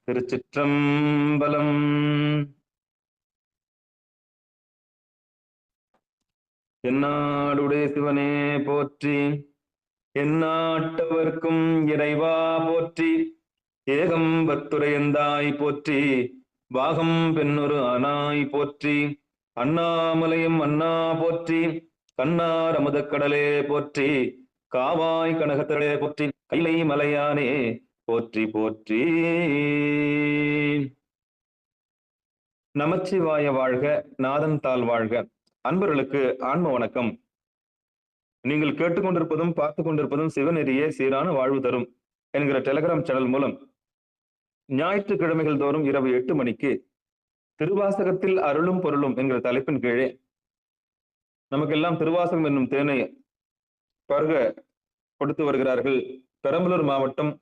திருச்சிற்றம்பலம். எந்நாடுடைய சிவனே போற்றி, எந்நாட்டவர்க்கும் இறைவா போற்றி, ஏகம்பத்துரையந்தாய் போற்றி, பாகம் பெண்ணொரு ஆனாய் போற்றி, அண்ணாமலையும் அண்ணா போற்றி, கண்ணார் அமுதக்கடலே போற்றி, காவாய் கனகத்தடலே போற்றி, கைலை மலையானே போற்றி போற்றி. நமச்சிவாய வாழ்க, நாதன் தாள் வாழ்க. அன்பர்களுக்கு ஆன்ம வணக்கம். நீங்கள் கேட்டுக்கொண்டிருப்பதும் பார்த்து கொண்டிருப்பதும் சிவநெறியே சீரான வாழ்வு தரும் என்கிற டெலிகிராம் சேனல் மூலம் ஞாயிற்றுக்கிழமைகள் தோறும் இரவு 8 மணிக்கு திருவாசகத்தில் அருளும் பொருளும் என்கிற தலைப்பின் கீழே நமக்கெல்லாம் திருவாசகம் என்னும் தேனை பருக கொடுத்து வருகிறார்கள் பெரம்பலூர் மாவட்டம்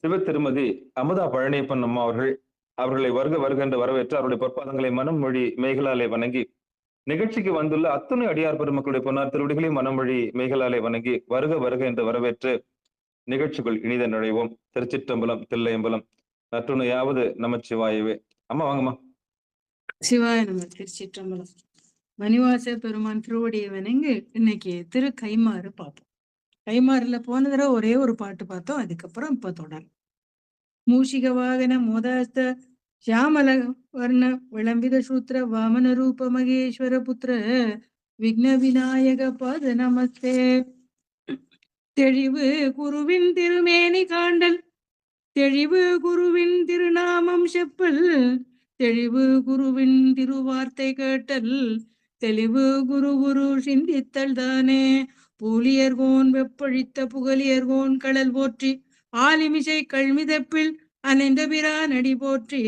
சிவ திருமதி அமுதா பழனியப்பன் அம்மா அவர்கள். அவர்களை வருக வருக என்று வரவேற்று அவருடைய பொற்பாதங்களை மனம் மொழி மெய்களாலே வணங்கி, நிகழ்ச்சிக்கு வந்துள்ள அத்துணை அடியார் பெருமக்களுடைய பொன்னார் திருவடிகளை மனமொழி மெய்களாலே வணங்கி வருக வருக என்று வரவேற்று நிகழ்ச்சிக்குள் இனித நுழைவோம். திருச்சிற்றம்பலம், தில்லையம்பலம், நற்றுணையாவது நமச்சிவாயவே. அம்மா வாங்கம்மா. சிவாய நம்ம. திருச்சிற்றம்பலம். மணிவாச பெருமான் திருவடியை வணங்கி இன்னைக்கு திரு கைமாறு பார்ப்போம். கைமாறுல போன தடவை ஒரே ஒரு பாட்டு பார்த்தோம். அதுக்கப்புறம் இப்ப தொடர். மூஷிக வாகன மோதாஸ்த ஷியாமல வர்ண விளம்பித சூத்திர வாமன ரூப மகேஸ்வர புத்திர விக்ன விநாயக பாத நமஸ்தே. தெளிவு குருவின் திருமேனி காண்டல், தெளிவு குருவின் திருநாமம் செப்பல், தெளிவு குருவின் திருவார்த்தை கேட்டல், தெளிவு குரு குரு சிந்தித்தல் தானே. பூலியர்கோன் வெப்பழித்த புகழியர்கோன் கடல் போற்றி, ஆலிமிசை கல்மிதப்பில் அணைந்த பிரான் அடி போற்றி,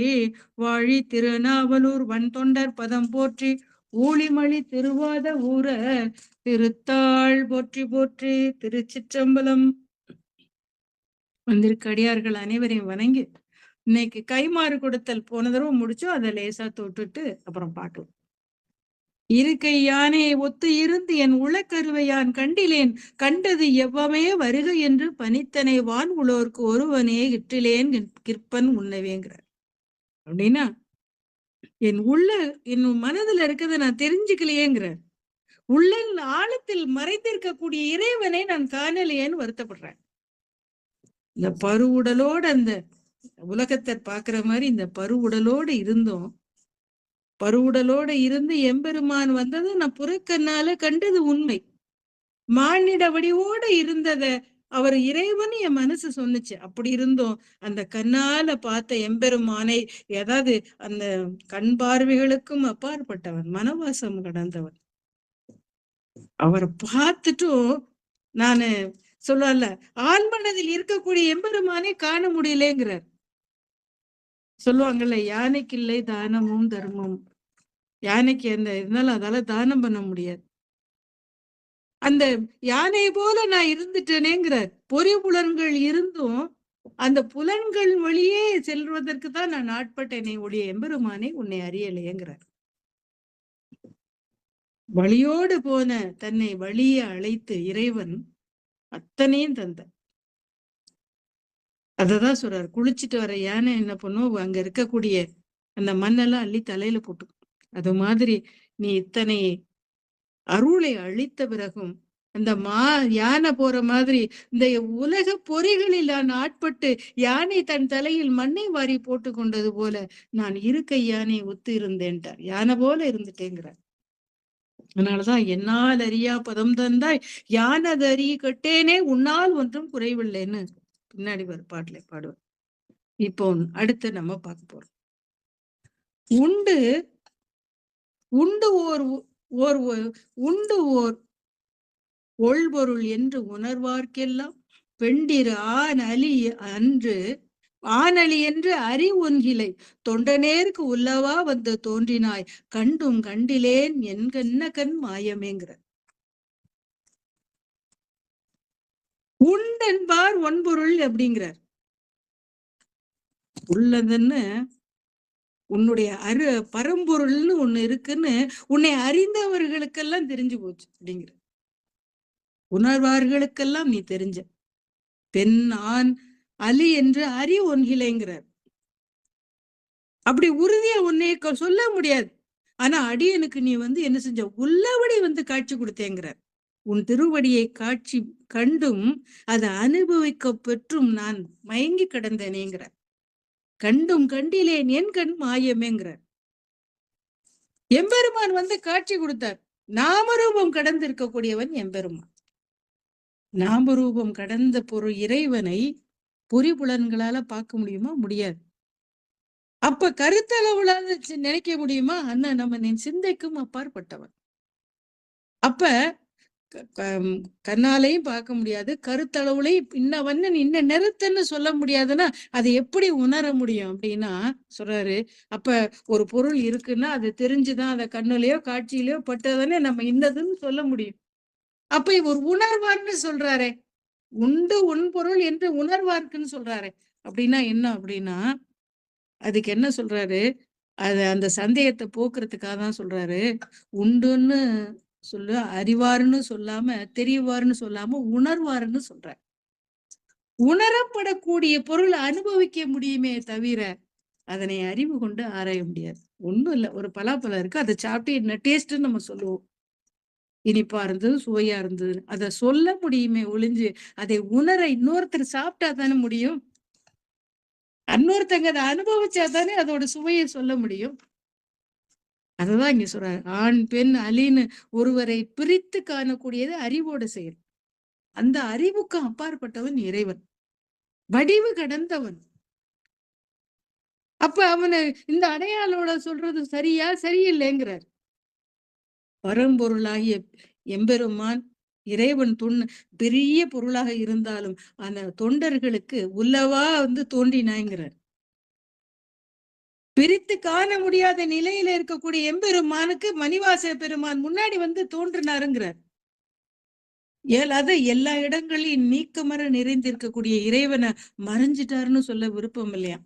வாழி திருநாவலூர் வன் தொண்டர் பதம் போற்றி, ஊழிமணி திருவாத ஊர திருத்தாள் போற்றி போற்றி. திருச்சிற்றம்பலம். வந்திருக்க அடியார்கள் அனைவரையும் வணங்கி இன்னைக்கு கைமாறு கொடுத்தல் போன தடவை முடிச்சோம். அதை லேசா தொட்டுட்டு அப்புறம் பார்க்கலாம். இருக்கை யானையை ஒத்து இருந்து என் உளக்கருவையான் கண்டிலேன், கண்டது எவ்வமே வருக என்று பனித்தனை வான் உளோர்க்கு ஒருவனே இற்றிலேன் கிற்பன் உண்ணவேங்கிறார். அப்படின்னா என் மனதுல இருக்கிறத நான் தெரிஞ்சுக்கலையேங்கிறார். உள்ள ஆழத்தில் மறைந்திருக்கக்கூடிய இறைவனை நான் காணலையேன்னு வருத்தப்படுறேன். இந்த பருவுடலோட அந்த உலகத்தை பாக்குற மாதிரி இந்த பருவுடலோடு இருந்தோம். பருவுடலோட இருந்து எம்பெருமான் வந்தது நான் புறக்கண்ணால கண்டது உண்மை. மானிட வடிவோட இருந்தத அவர் இறைவன் என் மனசு சொன்னுச்சு. அப்படி இருந்தோம் அந்த கண்ணால பார்த்த எம்பெருமானை, ஏதாவது அந்த கண் பார்வைகளுக்கும் அப்பாற்பட்டவன், மனவாசம் கடந்தவன். அவரை பார்த்துட்டும் நானு சொல்லல, ஆழ்மனதில் இருக்கக்கூடிய எம்பெருமானை காண முடியலங்கிறார். சொல்லுவாங்கல்ல, யானைக்கு இல்லை தானமும் தர்மம். யானைக்கு அந்த இருந்தாலும் அதால தானம் பண்ண முடியாது. அந்த யானை போல நான் இருந்துட்டேனேங்கிறார். பொறி புலன்கள் இருந்தும் அந்த புலன்கள் வழியே செல்வதற்கு தான் நான் நாட்பட்டேனே உடைய எம்பெருமானே உன்னை அறியலையேங்கிறார். வழியோடு போன தன்னை வழிய அழைத்து இறைவன் அத்தனையும் தந்த. அததான் சொல்றார். குளிச்சுட்டு வர யானை என்ன பண்ணும், அங்க இருக்கக்கூடிய அந்த மண்ணெல்லாம் அள்ளி தலையில போட்டு. அது மாதிரி நீ இத்தனை அருளை அளித்த பிறகும் அந்த யானை போற மாதிரி இந்த உலக பொறிகளில் நான் ஆட்பட்டு யானை தன் தலையில் மண்ணை வாரி போட்டு கொண்டது போல நான் இருக்கை யானை ஒத்து இருந்தேன்ட்டார். யானை போல இருந்துட்டேங்கிறார். அதனாலதான் என்னால் அறியா பதம் தந்தாய் யானது அறிய கட்டேனே உன்னால் ஒன்றும் குறைவில்லைன்னு பின்னாடி ஒரு பாட்டுல பாடுவார். இப்போ அடுத்து நம்ம பார்க்க போறோம். உண்டு ஓர் ஒள்பொருள் என்று உணர்வார்க்கெல்லாம் பெண்டிரு ஆனலி என்று அறி ஒன்றிலை தொண்டனேருக்கு உள்ளவா வந்து தோன்றினாய் கண்டும் கண்டிலேன் என்கண்ண கண் மாயமேங்கிற. உண்டென்பார் ஒன்பொருள் அப்படிங்கிறார். உள்ளதுன்னு உன்னுடைய பரம்பொருள்னு ஒண்ணு இருக்குன்னு உன்னை அறிந்தவர்களுக்கெல்லாம் தெரிஞ்சு போச்சு அப்படிங்கிற. உணர்வார்களுக்கெல்லாம் நீ தெரிஞ்ச. பெண் ஆண் அலி என்று அறி ஒன்கிலேங்கிறார். அப்படி உறுதியா உன்னை சொல்ல முடியாது. ஆனா அடியனுக்கு நீ என்ன செஞ்ச, உள்ளபடி காட்சி கொடுத்தேங்கிறார். உன் திருவடியை காட்சி கண்டும் அதை அனுபவிக்க பெற்றும் நான் மயங்கி கிடந்தேனேங்கிறார். கண்டும் கண்டிலேன் என் கண் மாயமேங்கிறார். எம்பெருமான் காட்சி கொடுத்தார். நாமரூபம் கடந்து இருக்கக்கூடியவன் எம்பெருமான். நாமரூபம் கடந்த பொருள் இறைவனை பொறிபுலன்களால பார்க்க முடியுமா? முடியாது. அப்ப கருத்தளவுலாத நினைக்க முடியுமா? அண்ணன் நம்ம சிந்தைக்கும் அப்பாற்பட்டவன். அப்ப கண்ணாலையும் பார்க்க முடியாது, கருத்தளவுலையும் இன்ன நிறுத்தன்னு சொல்ல முடியாதுன்னா அதை எப்படி உணர முடியும் அப்படின்னா சொல்றாரு. அப்ப ஒரு பொருள் இருக்குன்னா அது தெரிஞ்சுதான் அதை கண்ணுலயோ காட்சியிலயோ பட்டதானே நம்ம இன்னதுன்னு சொல்ல முடியும். அப்ப ஒரு உணர்வார்னு சொல்றாரே, உண்டு உன் பொருள் என்று உணர்வார்க்குன்னு சொல்றாரு. அப்படின்னா என்ன அப்படின்னா அதுக்கு என்ன சொல்றாரு, அந்த சந்தேகத்தை போக்குறதுக்காக தான் சொல்றாரு. உண்டுன்னு அறிவாருன்னு சொல்லாம, தெரியவாருன்னு சொல்லாம உணர்வாருன்னு சொல்ற. உணரப்படக்கூடிய பொருள் அனுபவிக்க முடியுமே தவிர அதனை அறிவு கொண்டு ஆராய முடியாது. ஒண்ணும் இல்ல, ஒரு பலாப்பழம் இருக்கு, அதை சாப்பிட்டு என்ன டேஸ்ட்ன்னு நம்ம சொல்லுவோம். இனிப்பா இருந்தது, சுவையா இருந்தது, அதை சொல்ல முடியுமே ஒளிஞ்சு அதை உணர இன்னொருத்தர் சாப்பிட்டா தானே முடியும். இன்னொருத்தங்க அதை அனுபவிச்சா தானே அதோட சுவையை சொல்ல முடியும். அததான் இங்க சொல்றாரு. ஆண் பெண் அலின்னு ஒருவரை பிரித்து காணக்கூடியது அறிவோட செயல். அந்த அறிவுக்கு அப்பாற்பட்டவன் இறைவன், வடிவு கடந்தவன். அப்ப அவனை இந்த அடையாளோட சொல்றது சரியா சரியில்லைங்கிறார். பரம்பொருளாகிய எம்பெருமான் இறைவன் பெரிய பொருளாக இருந்தாலும் அந்த தொண்டர்களுக்கு உள்ளவா தோன்றினாங்கிறார். பிரித்து காண முடியாத நிலையில இருக்கக்கூடிய எம்பெருமானுக்கு மணிவாச பெருமான் முன்னாடி தோன்றினாருங்கிறார். அது எல்லா இடங்களையும் நீக்கமர நிறைந்திருக்கக்கூடிய இறைவனை மறைஞ்சிட்டாருன்னு சொல்ல விருப்பம் இல்லையா?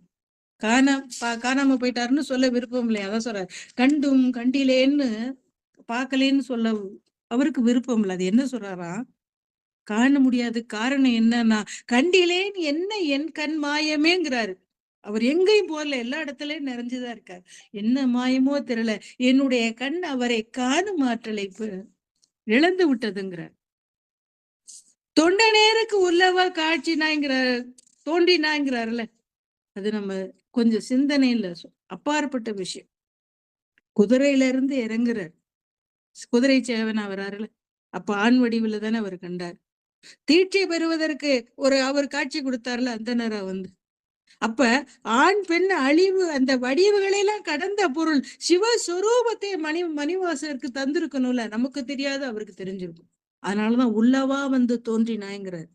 காணாம போயிட்டாருன்னு சொல்ல விருப்பம் இல்லையா? அதான் சொல்ற, கண்டும் கண்டிலேன்னு பார்க்கலேன்னு சொல்ல அவருக்கு விருப்பம் இல்லை. அது என்ன சொல்றாரா, காண முடியாது. காரணம் என்னன்னா கண்டிலேன் என்ன என் கண் மாயமேங்கிறாரு. அவர் எங்கேயும் போகல, எல்லா இடத்துலயும் நிறைஞ்சுதான் இருக்காரு. என்ன மாயமோ தெரியல, என்னுடைய கண் அவரை காணும் ஆற்றலை இழந்து விட்டதுங்கிறார். தொண்ட நேருக்கு உள்ளவா காட்சினாங்கிறார், தோன்றினாங்கிறாருல. அது நம்ம கொஞ்சம் சிந்தனையில அப்பாற்பட்ட விஷயம். குதிரையில இருந்து இறங்குறார், குதிரை சேவனா வராருல, அப்ப ஆண் வடிவுல தானே அவர் கண்டார். தீட்சை பெறுவதற்கு அவர் காட்சி கொடுத்தாருல அந்த நேரம் அப்ப ஆண் பெண் அழிவு அந்த வடிவுகளை எல்லாம் கடந்த பொருள் சிவஸ்வரூபத்தை மணிவாசருக்கு தந்திருக்கணும்ல, நமக்கு தெரியாது, அவருக்கு தெரிஞ்சிருக்கும். அதனாலதான் உள்ளவா தோன்றினாங்கிறார்.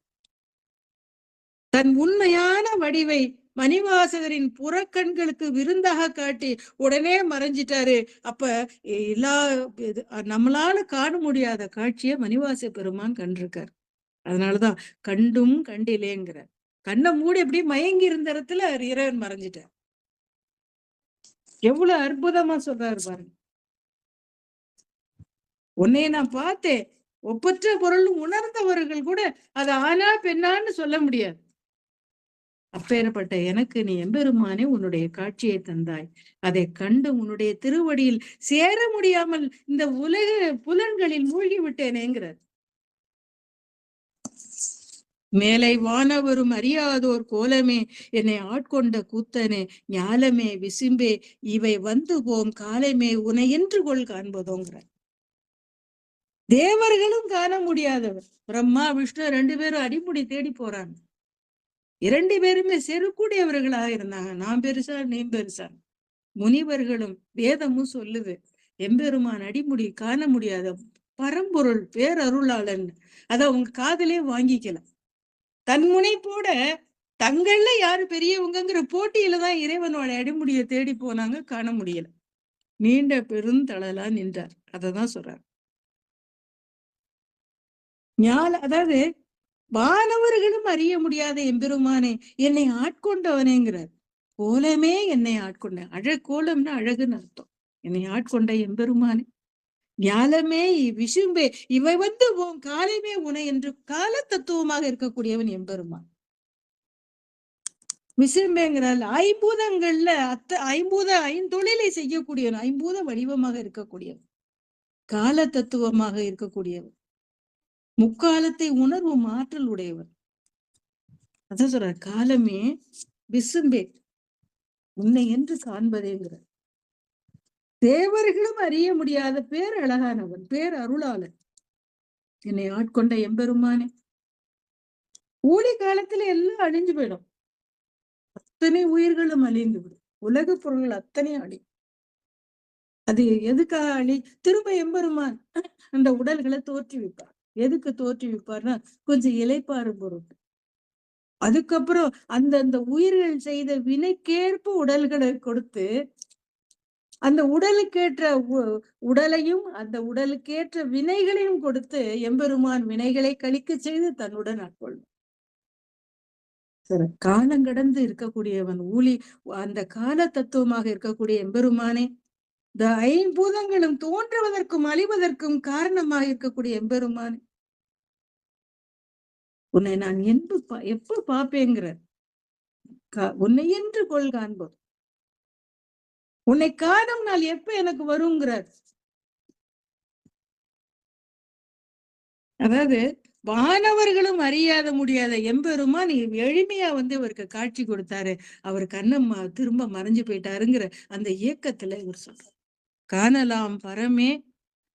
தன் உண்மையான வடிவை மணிவாசகரின் புறக்கண்களுக்கு விருந்தாக காட்டி உடனே மறைஞ்சிட்டாரு. அப்ப எல்லா நம்மளால காண முடியாத காட்சியை மணிவாச பெருமான் கண்டிருக்கார். அதனாலதான் கண்டும் கண்டிலேங்கிறார். கண்ணை மூடி அப்படியே மயங்கி இருந்த இடத்துல இறைவன் மறைஞ்சிட்டார். எவ்வளவு அற்புதமா சொல்றாரு பாருங்க. உன்னைய நான் பார்த்தேன், ஒப்பற்ற பொருள் உணர்ந்தவர்கள் கூட அது ஆனா பெண்ணான்னு சொல்ல முடியாது. அப்பேற்பட்ட எனக்கு நீ எம்பெருமானே உன்னுடைய காட்சியை தந்தாய். அதை கண்டு உன்னுடைய திருவடியில் சேர முடியாமல் இந்த உலக புலன்களில் மூழ்கி விட்டேனேங்கிறார். மேலை வானவரும் அறியாதோர் கோலமே என்னை ஆட்கொண்ட கூத்தனே, ஞாலமே விசும்பே இவை போம் காலமே உனை என்று கொள் காண்பதோங்கிறார். தேவர்களும் காண முடியாதவர். பிரம்மா விஷ்ணு 2 பேரும் அடிமுடி தேடி போறாங்க. 2 பேருமே செருக்கூடியவர்களாக இருந்தாங்க. நான் பெருசா நீ பெருசா. முனிவர்களும் வேதமும் சொல்லுது, எம்பெருமான் அடிமுடி காண முடியாத பரம்பொருள் பேரருளாளன். அத அவங்க காதலே வாங்கிக்கல. தன் முனைப்போட தங்கள்ல யாரு பெரியவங்கிற போட்டியில தான் இறைவனோட அடிமுடிய தேடி போனாங்க, காண முடியல. நீண்ட பெருந்தளலா நின்றார். அததான் சொல்றார். அதாவது வானவர்களும் அறிய முடியாத எம்பெருமானே என்னை ஆட்கொண்டவனேங்கிறார். கோலமே என்னை ஆட்கொண்ட, கோலம்னா அழகுன்னு அர்த்தம். என்னை ஆட்கொண்ட எம்பெருமானே, ஞாலமே விசும்பே இவை காலமே உனை என்று கால தத்துவமாக இருக்கக்கூடியவன் எம்பெருமான். விசும்பேங்கிறாள். ஐம்பூதங்கள்ல ஐந்தொழிலை செய்யக்கூடியவன், ஐம்பூத வடிவமாக இருக்கக்கூடியவன், கால தத்துவமாக இருக்கக்கூடியவன், முக்காலத்தை உணர்வும் ஆற்றல் உடையவன். அதான் சொல்ற, காலமே விசும்பே உன்னை என்று காண்பதேங்கிற. தேவர்களும் அறிய முடியாத பேர் அழகானவன், பேர் அருளாளன், என்னை ஆட்கொண்ட எம்பெருமானே. ஊழி காலத்துல எல்லாம் அழிஞ்சு போயிடும், அத்தனை உயிர்களும் அழிந்து விடும், உலக பொருள்கள் அத்தனை அழி. அது எதுக்காக அழி? திரும்ப எம்பெருமான் அந்த உடல்களை தோற்றுவிப்பார். எதுக்கு தோற்றுவிப்பார்னா கொஞ்சம் இளைப்பாறு பொருட்டு. அதுக்கப்புறம் அந்த உயிர்கள் செய்த வினைக்கேற்ப உடல்களை கொடுத்து, அந்த உடலுக்கேற்ற உடலையும் அந்த உடலுக்கேற்ற வினைகளையும் கொடுத்து எம்பெருமான் வினைகளை கழிக்க செய்து தன்னுடன் ஆட்கொள்ளும். காலம் கடந்து இருக்கக்கூடியவன், ஊழி அந்த கால தத்துவமாக இருக்கக்கூடிய எம்பெருமானே, இந்த ஐம்பூதங்களும் தோன்றுவதற்கும் அழிவதற்கும் காரணமாக இருக்கக்கூடிய எம்பெருமானே, உன்னை நான் எப்ப பார்ப்பேங்கிற. உன்னை என்று கொள் காண்போம், உன்னை காணும் நாள் எப்ப எனக்கு வருங்கிறார். அதாவது வானவர்களும் அறியாத முடியாத எம்பெருமான் எளிமையா இவருக்கு காட்சி கொடுத்தாரு. அவர் கண்ணம் திரும்ப மறைஞ்சு போயிட்டாருங்கிற அந்த இயக்கத்துல இவர் சொல்றார். காணலாம் பரமே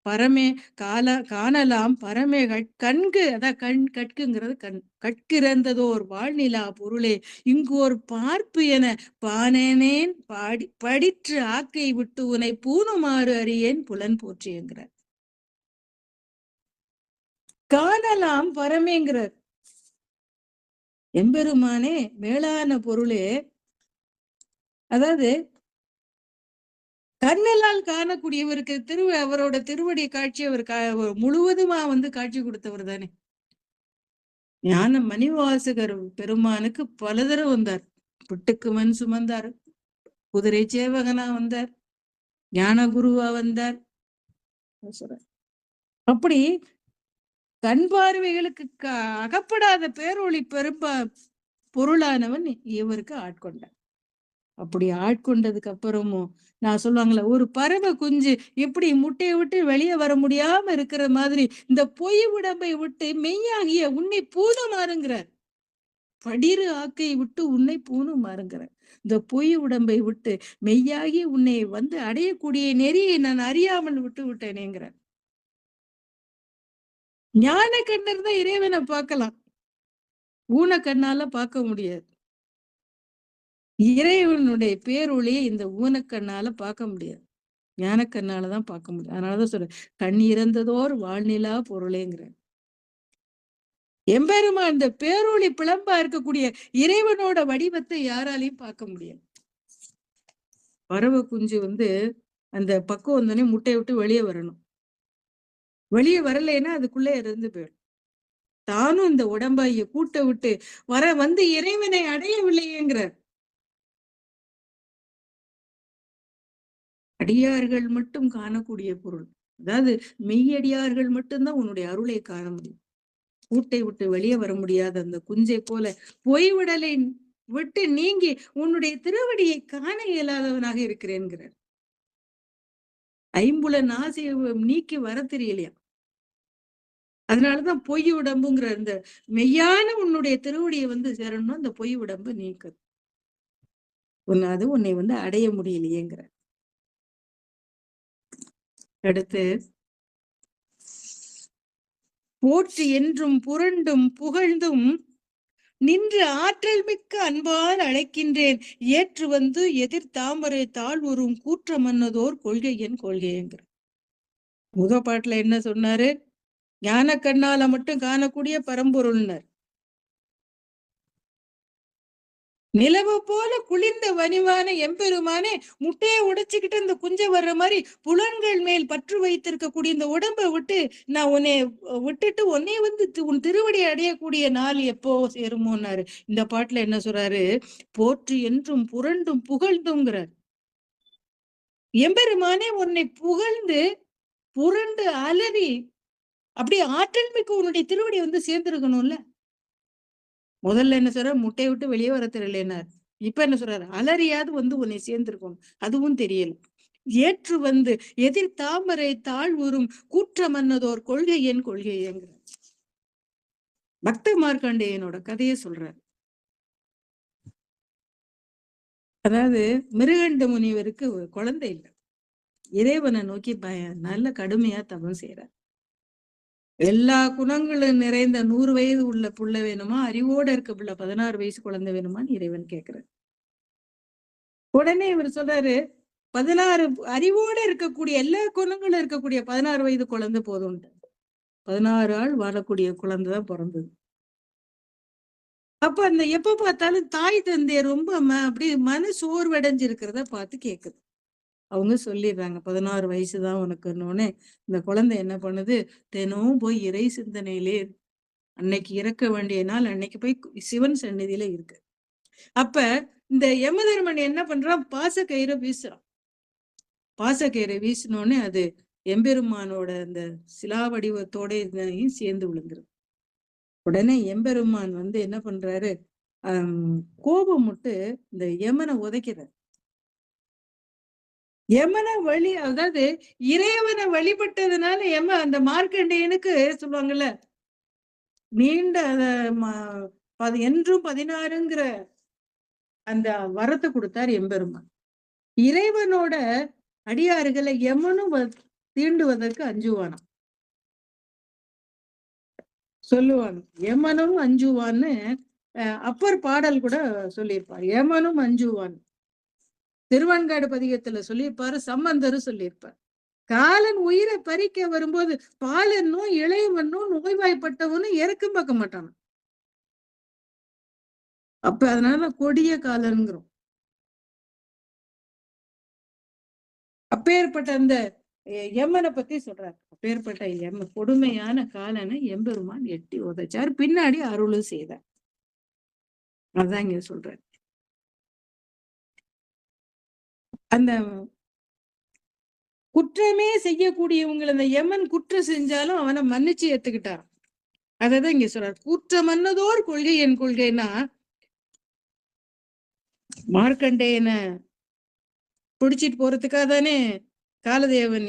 பரமே காணலாம் பரமே கண்கு, அதான் கட்குங்கிறது கண். கட்கிறந்ததோர் வாழ்நிலா பொருளே இங்கோர் பார்ப்பு என பானேனேன் படிற்று ஆக்கை விட்டு உன்னை பூணுமாறு அறியேன் புலன் போற்றியங்கிறார். காணலாம் பரமேங்கிறார். எம்பெருமானே மேலான பொருளே, அதாவது கண்ணெல்லாம் காணக்கூடியவருக்கு அவரோட திருவடி காட்சி அவர் முழுவதுமா காட்சி கொடுத்தவர் தானே. ஞான மணிவாசகர் பெருமானுக்கு பல தடவை வந்தார். புட்டுக்கு மண் சுமந்தார், குதிரை சேவகனா வந்தார், ஞான குருவா வந்தார். அப்படி கண் பார்வைகளுக்கு அகப்படாத பேரொளி பொருளானவன் இவருக்கு ஆட்கொண்டார். அப்படி ஆட்கொண்டதுக்கு அப்புறமும் நான் சொல்லுவாங்களே, ஒரு பறவை குஞ்சு எப்படி முட்டையை விட்டு வெளியே வர முடியாம இருக்கிற மாதிரி இந்த பொய் உடம்பை விட்டு மெய்யாகிய உன்னை பூணுமாறுங்கிறார். படிறு ஆக்கை விட்டு உன்னை பூணுமாறுங்கிறார். இந்த பொய் உடம்பை விட்டு மெய்யாகி உன்னை அடையக்கூடிய நெறியை நான் அறியாமல் விட்டு விட்டேனேங்கிறார். ஞான கண்ணர் தான் இறைவனை பார்க்கலாம், ஊன கண்ணால பார்க்க முடியாது. இறைவனுடைய பேரொழியை இந்த ஊனக்கண்ணால பார்க்க முடியாது, ஞானக்கண்ணாலதான் பார்க்க முடியும். அதனாலதான் சொல்ற, கண் இறந்ததோர் வாழ்நிலா பொருளேங்கிற. எம்பெருமான் இந்த பேரொளி பிளம்பா இருக்கக்கூடிய இறைவனோட வடிவத்தை யாராலையும் பார்க்க முடியாது. பறவை குஞ்சு அந்த பக்கம் வந்தோடனே முட்டையை விட்டு வெளியே வரணும். வெளியே வரலைன்னா அதுக்குள்ளே இருந்து போயிடும். தானும் இந்த உடம்பாய கூட்ட விட்டு இறைவனை அடையவில்லையேங்கிறார். அடியார்கள் மட்டும் காணக்கூடிய பொருள், அதாவது மெய்யடியார்கள் மட்டும்தான் உன்னுடைய அருளை காண முடியும். கூட்டை விட்டு வெளியே வர முடியாத அந்த குஞ்சை போல பொய் விடலை விட்டு நீங்கி உன்னுடைய திருவடியை காண இயலாதவனாக இருக்கிறேன்கிறார். ஐம்புலன் ஆசையை நீக்கி வர தெரியலையா, அதனாலதான் பொய் உடம்புங்கிற அந்த மெய்யான உன்னுடைய திருவடியை சேரணும். அந்த பொய் உடம்பு நீக்குது, உன்னை அடைய முடியலையேங்கிற. அடுத்து, போற்றி என்றும் புரண்டும் புகழ்ந்தும் நின்று ஆற்றல் மிக்க அன்பால் அழைக்கின்றேன், ஏற்று எதிர் தாமரை தாழ்வுறும் கூற்ற மன்னதோர் கொள்கையின் கொள்கைங்கிற. முத பாட்டுல என்ன சொன்னாரு? ஞான கண்ணால மட்டும் காணக்கூடிய பரம்பொருள்னர். நிலவு போல குளிர்ந்த வனிவான எம்பெருமானே, முட்டையை உடைச்சுக்கிட்டு இந்த குஞ்சை வர்ற மாதிரி புலன்கள் மேல் பற்று வைத்திருக்கக்கூடிய இந்த உடம்பை விட்டு நான் உன்னை விட்டுட்டு உன்னை உன் திருவடி அடையக்கூடிய நாள் எப்போ சேருமோன்னாரு. இந்த பாட்டுல என்ன சொல்றாரு? போற்றி என்றும் புரண்டும் புகழ்ந்துங்கிறார். எம்பெருமானே உன்னை புகழ்ந்து புரண்டு அலறி அப்படி ஆற்றல் மிக்க உன்னுடைய திருவடி சேர்ந்திருக்கணும்ல. முதல்ல என்ன சொல்ற? முட்டையை விட்டு வெளியே வர தெரியலனார். இப்ப என்ன சொல்றாரு, அலறியாவது வந்து உன்னை சேர்ந்திருக்கணும், அதுவும் தெரியல. ஏற்று வந்து எதிர் தாமரை தாழ்வுறும் கூற்றமன்னதோர் கொள்கை என் கொள்கையேங்கிற பக்த மார்க்கண்டேயனோட கதையை சொல்றாரு. அதாவது மிருகண்ட முனிவருக்கு ஒரு குழந்தை இல்லை, இறைவனை நோக்கி நல்ல கடுமையா தவம் செய்யறார். எல்லா குணங்களும் நிறைந்த 100 வயது உள்ள புள்ள வேணுமா, அறிவோட இருக்க புள்ள 16 வயசு குழந்தை வேணுமான்னு இறைவன் கேட்கிறார். உடனே இவர் சொல்றாரு, 16 அறிவோட இருக்கக்கூடிய எல்லா குணங்களும் இருக்கக்கூடிய 16 வயது குழந்தை போதும். 16 ஆள் வாழக்கூடிய குழந்தைதான் பிறந்தது. அப்ப அந்த எப்ப பார்த்தாலும் தாய் தந்தைய ரொம்ப அப்படி மன சோர்வடைஞ்சிருக்கிறத பார்த்து கேக்குது. அவங்க சொல்லிடுறாங்க, 16 வயசுதான் உனக்குன்னோடனே இந்த குழந்தை என்ன பண்ணுது, தினமும் போய் இறை சிந்தனையிலே அன்னைக்கு இறக்க வேண்டிய நாள் அன்னைக்கு போய் சிவன் சந்நிதியில இருக்கு. அப்ப இந்த யமதர்மன் என்ன பண்றான், பாசக்கயிறை வீசுறான். பாசக்கயிறை வீசினோடனே அது எம்பெருமானோட அந்த சிலா வடிவத்தோட இதையும் சேர்ந்து விழுந்துரும். உடனே எம்பெருமான் வந்து என்ன பண்றாரு, கோபம் விட்டு இந்த யமனை உதைக்கிறார். யமனை அதாவது இறைவனை வழிபட்டதுனால அந்த மார்க்கண்டேயனுக்கு சொல்லுவாங்கல்ல, நீண்ட என்றும் 16ங்கிற அந்த வரத்தை கொடுத்தார் எம்பெருமான். இறைவனோட அடியாறுகளை யமனும் தீண்டுவதற்கு அஞ்சுவானாம் சொல்லுவாங்க. யமனும் அஞ்சுவான்னு அப்பர் பாடல் கூட சொல்லியிருப்பார். யமனும் அஞ்சுவான் திருவன்காடு பதிகத்துல சொல்லியிருப்பாரு, சம்பந்தரும் சொல்லியிருப்பார். காலன் உயிரை பறிக்க வரும்போது பாலனும் இளையவனும் நோய்வாய்ப்பட்டவனும் இறக்கும் பார்க்க மாட்டான். அப்ப அதனால கொடிய காலன்கிறோம். அப்பேற்பட்ட அந்த யமனை பத்தி சொல்றாரு. அப்பேற்பட்ட கொடுமையான காலனை எம்பெருமான் எட்டி உதைச்சார், பின்னாடி அருளும் செய்தார். அதான் இங்க சொல்றாரு. அந்த குற்றமே செய்யக்கூடியவங்களை அந்த யமன் குற்றம் செஞ்சாலும் அவனை மன்னிச்சு ஏத்துக்கிட்டார். அததான் இங்க சொல்றாரு, குற்றமன்னதோர் கொள்கை என் கொள்கைன்னா, மார்க்கண்டேயனை பிடிச்சிட்டு போறதுக்காக தானே காலதேவன்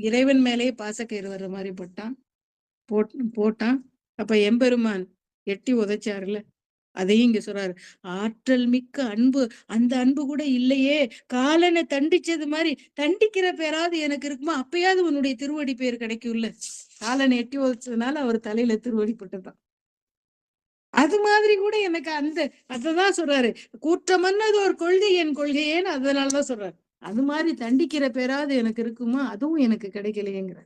இறைவன் மேலேயே பாசக்கயிறு வர்ற மாதிரி போட்டான். அப்ப எம்பெருமான் எட்டி உதைச்சாருல, அதையும் இங்க சொல்றாரு. ஆற்றல் மிக்க அன்பு, அந்த அன்பு கூட இல்லையே, காலனை தண்டிச்சது மாதிரி தண்டிக்கிற பேராது எனக்கு இருக்குமா, அப்பயாவது உன்னுடைய திருவடி பேர் கிடைக்கும்ல. காலனை எட்டி உதைச்சதுனால அவர் தலையில திருவடி பட்டதான். அது மாதிரி கூட எனக்கு அததான் சொல்றாரு, கூற்றமன்னது ஒரு கொள்கை என் கொள்கையேன்னு அதனாலதான் சொல்றாரு. அது மாதிரி தண்டிக்கிற பேராது எனக்கு இருக்குமா, அதுவும் எனக்கு கிடைக்கலையேங்கிற.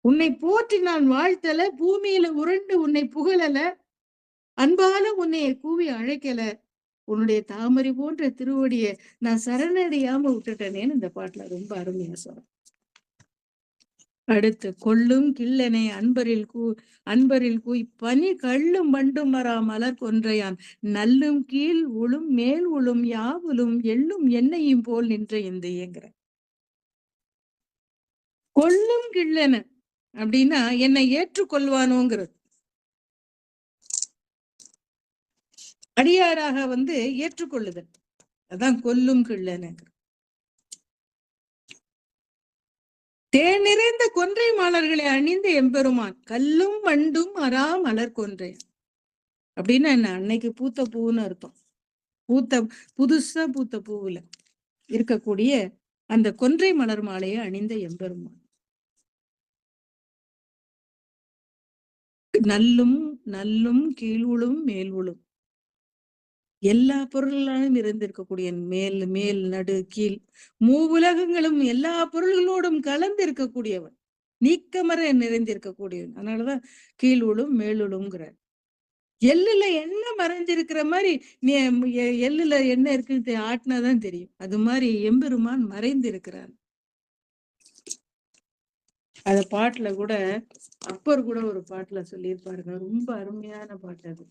உன்னை போற்றி நான் வாழ்த்தல, பூமியில உருண்டு உன்னை புகழல, அன்பால உன்னை கூவி அழைக்கல, உன்னுடைய தாமரை போன்ற திருவடிய நான் சரணடையாம விட்டுட்டேனேன்னு இந்த பாட்டுல ரொம்ப அருமையா சொல்றேன். அடுத்து, கொள்ளும் கிள்ளனே அன்பரில் கூய் பனி கள்ளும் வண்டும் வரா மலர் கொன்றையான் நல்லும் கீழ் உளும் மேல் உளும் யாவுலும் எள்ளும் எண்ணெயும் போல் நின்ற இந்த இயங்குற. கொள்ளும் கிள்ளன அப்படின்னா என்னை ஏற்றுக்கொள்வானோங்கிறது. அடியாராக வந்து ஏற்றுக்கொள்ளுதல், அதான் கொல்லும் கிள்ளனங்கிற. தேன் நிறைந்த கொன்றை மாலர்களை அணிந்த எம்பெருமான் கல்லும் வண்டும் அரா மலர் கொன்றை அப்படின்னா என்ன, அன்னைக்கு பூத்த பூன்னு அர்த்தம். புதுசா பூத்த பூவுல இருக்கக்கூடிய அந்த கொன்றை மலர் மாலையை அணிந்த எம்பெருமான். நல்லும் கீழுளும் மேல்வுளும் எல்லா பொருள்களும் இருந்திருக்கக்கூடிய மேல் நடு கீழ் மூவுலகங்களும் எல்லா பொருள்களோடும் கலந்து இருக்கக்கூடியவன், நீக்கமர நிறைந்திருக்கக்கூடியவன். அதனாலதான் கீழுளும் மேலுளும்ங்கிறார். எள்ளுல எண்ணெய் மறைஞ்சிருக்கிற மாதிரி நீ எள்ளுல என்ன இருக்குன்னு ஆட்டினாதான் தெரியும். அது மாதிரி எம்பெருமான் மறைந்திருக்கிறான். அத பாட்டுல கூட அப்பர் கூட ஒரு பாட்டுல சொல்லியிருப்பாருங்க, ரொம்ப அருமையான பாட்டு அது.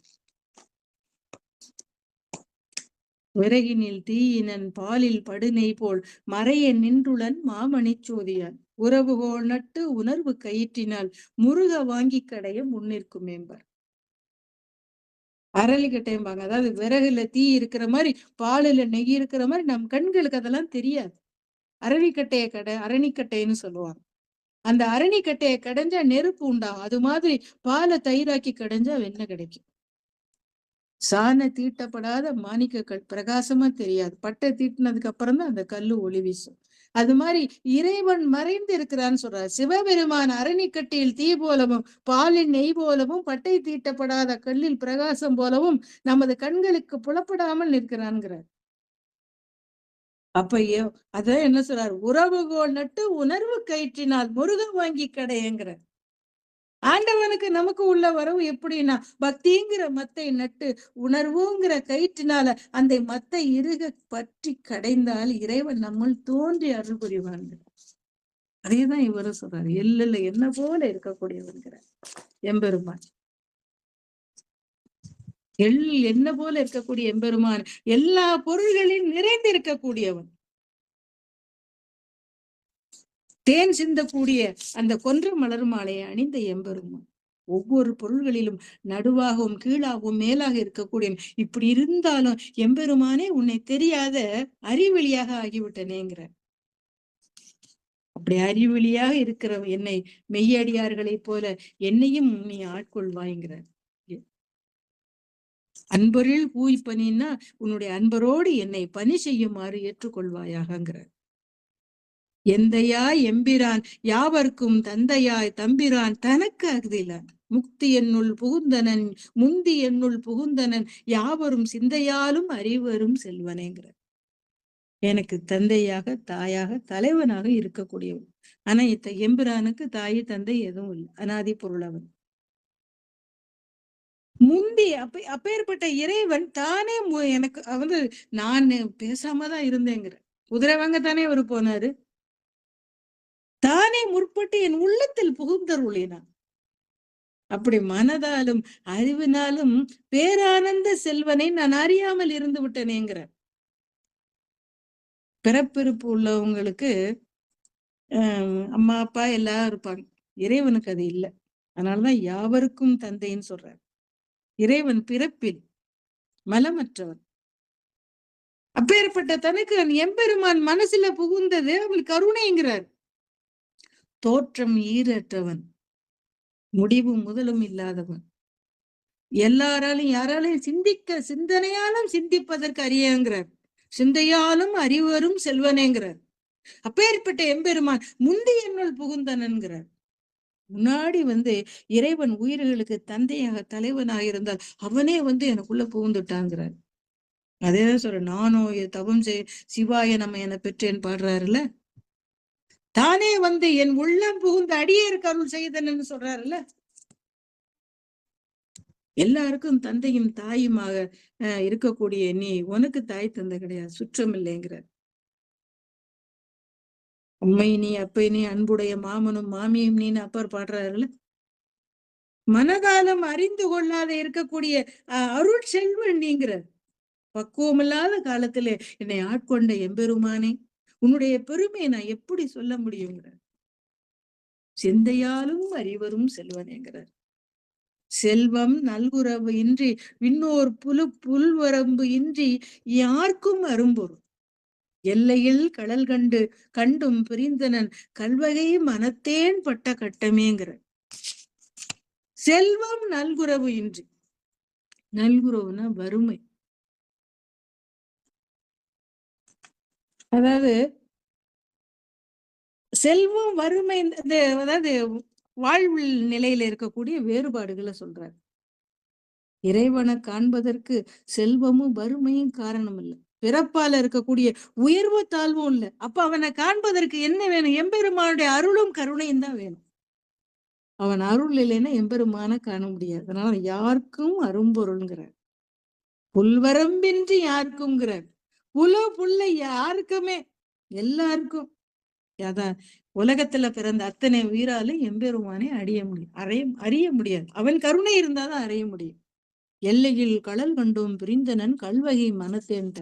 விறகினில் தீயினன் பாலில் படுநெய் போல் மறைய நின்றுளன் மாமணி சோதியான் உறவுகோள் நட்டு உணர்வு கயிற்றினால் முருக வாங்கி கடைய முன்னிற்கும் என்பார். அரளிக்கட்டைம்பாங்க. அதாவது விறகுல தீ இருக்கிற மாதிரி, பாலுல நெய் இருக்கிற மாதிரி நம் கண்களுக்கு அதெல்லாம் தெரியாது. அரணிக்கட்டைன்னு சொல்லுவாங்க. அந்த அரணிக்கட்டையை கடைஞ்சா நெருப்பு உண்டாகும். அது மாதிரி பாலை தயிராக்கி கடைஞ்சா வெண்ணெய் கிடைக்கும். சாண தீட்டப்படாத மாணிக்கக்கல் பிரகாசமா தெரியாது. பட்டை தீட்டினதுக்கு அப்புறம் தான் அந்த கல்லு ஒளி வீசும். அது மாதிரி இறைவன் மறைந்து இருக்கிறான்னு சொல்றார். சிவபெருமான் அரணிக்கட்டையில் தீ போலவும், பாலின் நெய் போலவும், பட்டை தீட்டப்படாத கல்லில் பிரகாசம் போலவும் நமது கண்களுக்கு புலப்படாமல் நிற்கிறான்கிறார். அப்ப அதான் என்ன சொல்றார்? உறவுகோல் நட்டு உணர்வு கயிற்றினால் முருகன் வாங்கி கடையங்கிற. ஆண்டவனுக்கு நமக்கு உள்ள வரவு எப்படின்னா, பக்திங்கிற மத்தை நட்டு உணர்வுங்கிற கயிற்றினால அந்த மத்தை இறுக பற்றி கடைந்தால் இறைவன் நம்மள் தோன்றி அருள் புரிவாங்க. அதேதான் இவரும் சொல்றாரு. எல்ல என்ன போல இருக்கக்கூடியவன்கிறார் எம்பெருமான். என்ன போல இருக்கக்கூடிய எம்பெருமான் எல்லா பொருள்களிலும் நிறைந்து இருக்கக்கூடியவன். தேன் சிந்தக்கூடிய அந்த கொன்ற மலர் மாலையை அணிந்த எம்பெருமான். ஒவ்வொரு பொருள்களிலும் நடுவாகவும் கீழாகவும் மேலாக இருக்கக்கூடிய இப்படி இருந்தாலும் எம்பெருமானே உன்னை தெரியாத அறிவெளியாக ஆகிவிட்டனேங்கிற. அப்படி அறிவெளியாக இருக்கிற என்னை மெய்யடியார்களைப் போல என்னையும் நீ ஆட்கொள்வாய்ங்கிறார். அன்பரில் பூய் பணின்னா உன்னுடைய அன்பரோடு என்னை பணி செய்யுமாறு ஏற்றுக்கொள்வாயாகங்கிறார். எந்தையாய் எம்பிரான் யாவர்க்கும் தந்தையாய் தம்பிரான் தனக்கு அகுதிலான் முக்தி என்னுள் புகுந்தனன் முந்தி என்னுள் புகுந்தனன் யாவரும் சிந்தையாலும் அறிவரும் செல்வனேங்கிற. எனக்கு தந்தையாக தாயாக தலைவனாக இருக்கக்கூடியவன். ஆனா எம்பிரானுக்கு தாய் தந்தை எதுவும் இல்லை, அனாதி பொருளவன். முந்தி அப்பேற்பட்ட இறைவன் தானே எனக்கு வந்து நான் பேசாமதான் இருந்தேங்கிற. குதிரை வாங்கத்தானே அவரு போனாரு. தானே முற்பட்டு என் உள்ளத்தில் புகுந்தருளினான். அப்படி மனதாலும் அறிவினாலும் பேரானந்த செல்வனை நான் அறியாமல் இருந்து விட்டேனேங்கிற. பிறப்பிறப்பு உள்ளவங்களுக்கு அம்மா அப்பா எல்லாரும் இருப்பாங்க. இறைவனுக்கு அது இல்லை. அதனாலதான் யாவருக்கும் தந்தைன்னு சொல்றார். இறைவன் பிறப்பில் மலமற்றவன். அப்பேற்பட்ட தனக்கு எம்பெருமான் மனசுல புகுந்தது அவள் கருணைங்கிறார். தோற்றம் ஈரற்றவன், முடிவும் முதலும் இல்லாதவன், எல்லாராலும் யாராலையும் சிந்தனையாலும் சிந்திப்பதற்கு அறியங்கிறார். சிந்தையாலும் அறிவரும் செல்வனேங்கிறார். அப்பேற்பட்ட எம்பெருமான் முந்தி என்னுள் புகுந்தனன்கிறார். முன்னாடி இறைவன் உயிர்களுக்கு தந்தையாக தலைவனாக இருந்தால் அவனே எனக்குள்ள புகுந்துட்டாங்கிறார். அதேதான் சொல்ற. நானோ தவம் சிவாய நம்ம என பெற்றேன் பாடுறாருல்ல. தானே என் உள்ளம் புகுந்த அடியேற்கு அருள் செய்தனன்னு சொல்றாருல்ல. எல்லாருக்கும் தந்தையும் தாயுமாக இருக்கக்கூடிய நீ உனக்கு தாய் தந்தை கிடையாது, சுற்றம் இல்லைங்கிறார். அம்மை நீ அப்பை நீ அன்புடைய மாமனும் மாமியும் நீன்னு அப்பர் பாடுறாருல்ல. மனதாலம் அறிந்து கொள்ளாத இருக்கக்கூடிய அருள் செல்வன் நீங்கிறார். பக்குவமில்லாத காலத்துல என்னை ஆட்கொண்ட எம்பெருமானே, உன்னுடைய பெருமையை நான் எப்படி சொல்ல முடியுங்கிறார். சிந்தையாலும் அறிவரும் செல்வனேங்கிறார். செல்வம் நல்குறவு இன்றி விண்ணோர் புல்வரம்பு இன்றி யாருக்கும் அரும்பொருள் எல்லையில் கடல் கண்டும் பிரிந்தனன் கல்வகை மனத்தேன் பட்ட கட்டமேங்கிற. செல்வம் நல்குறவு இன்றி, நல்குறவுனா வறுமை. அதாவது செல்வம் வறுமை, அதாவது வாழ்வு நிலையில இருக்கக்கூடிய வேறுபாடுகளை சொல்றார். இறைவனை காண்பதற்கு செல்வமும் வறுமையும் காரணம் இல்லை, பிறப்பால இருக்கக்கூடிய உயர்வு தாழ்வும் இல்லை. அப்ப அவனை காண்பதற்கு என்ன வேணும்? எம்பெருமானுடைய அருளும் கருணையும் தான் வேணும். அவன் அருள் இல்லைன்னா எம்பெருமான காண முடியாது. அதனால யாருக்கும் அரும்பொருள்ங்கிறார். புல்வரம்பின்றி யாருக்கும்ங்கிறார். புல்லை யாருக்குமே, எல்லாருக்கும். அதான் உலகத்துல பிறந்த அத்தனை உயிராலும் எம்பெருமானை அறிய முடியாது. அவன் கருணை இருந்தாதான் அறிய முடியும். எல்லையில் கடல் கண்டோம் பிரிந்தனன் கல்வகை மனத்தேன்ட்ட.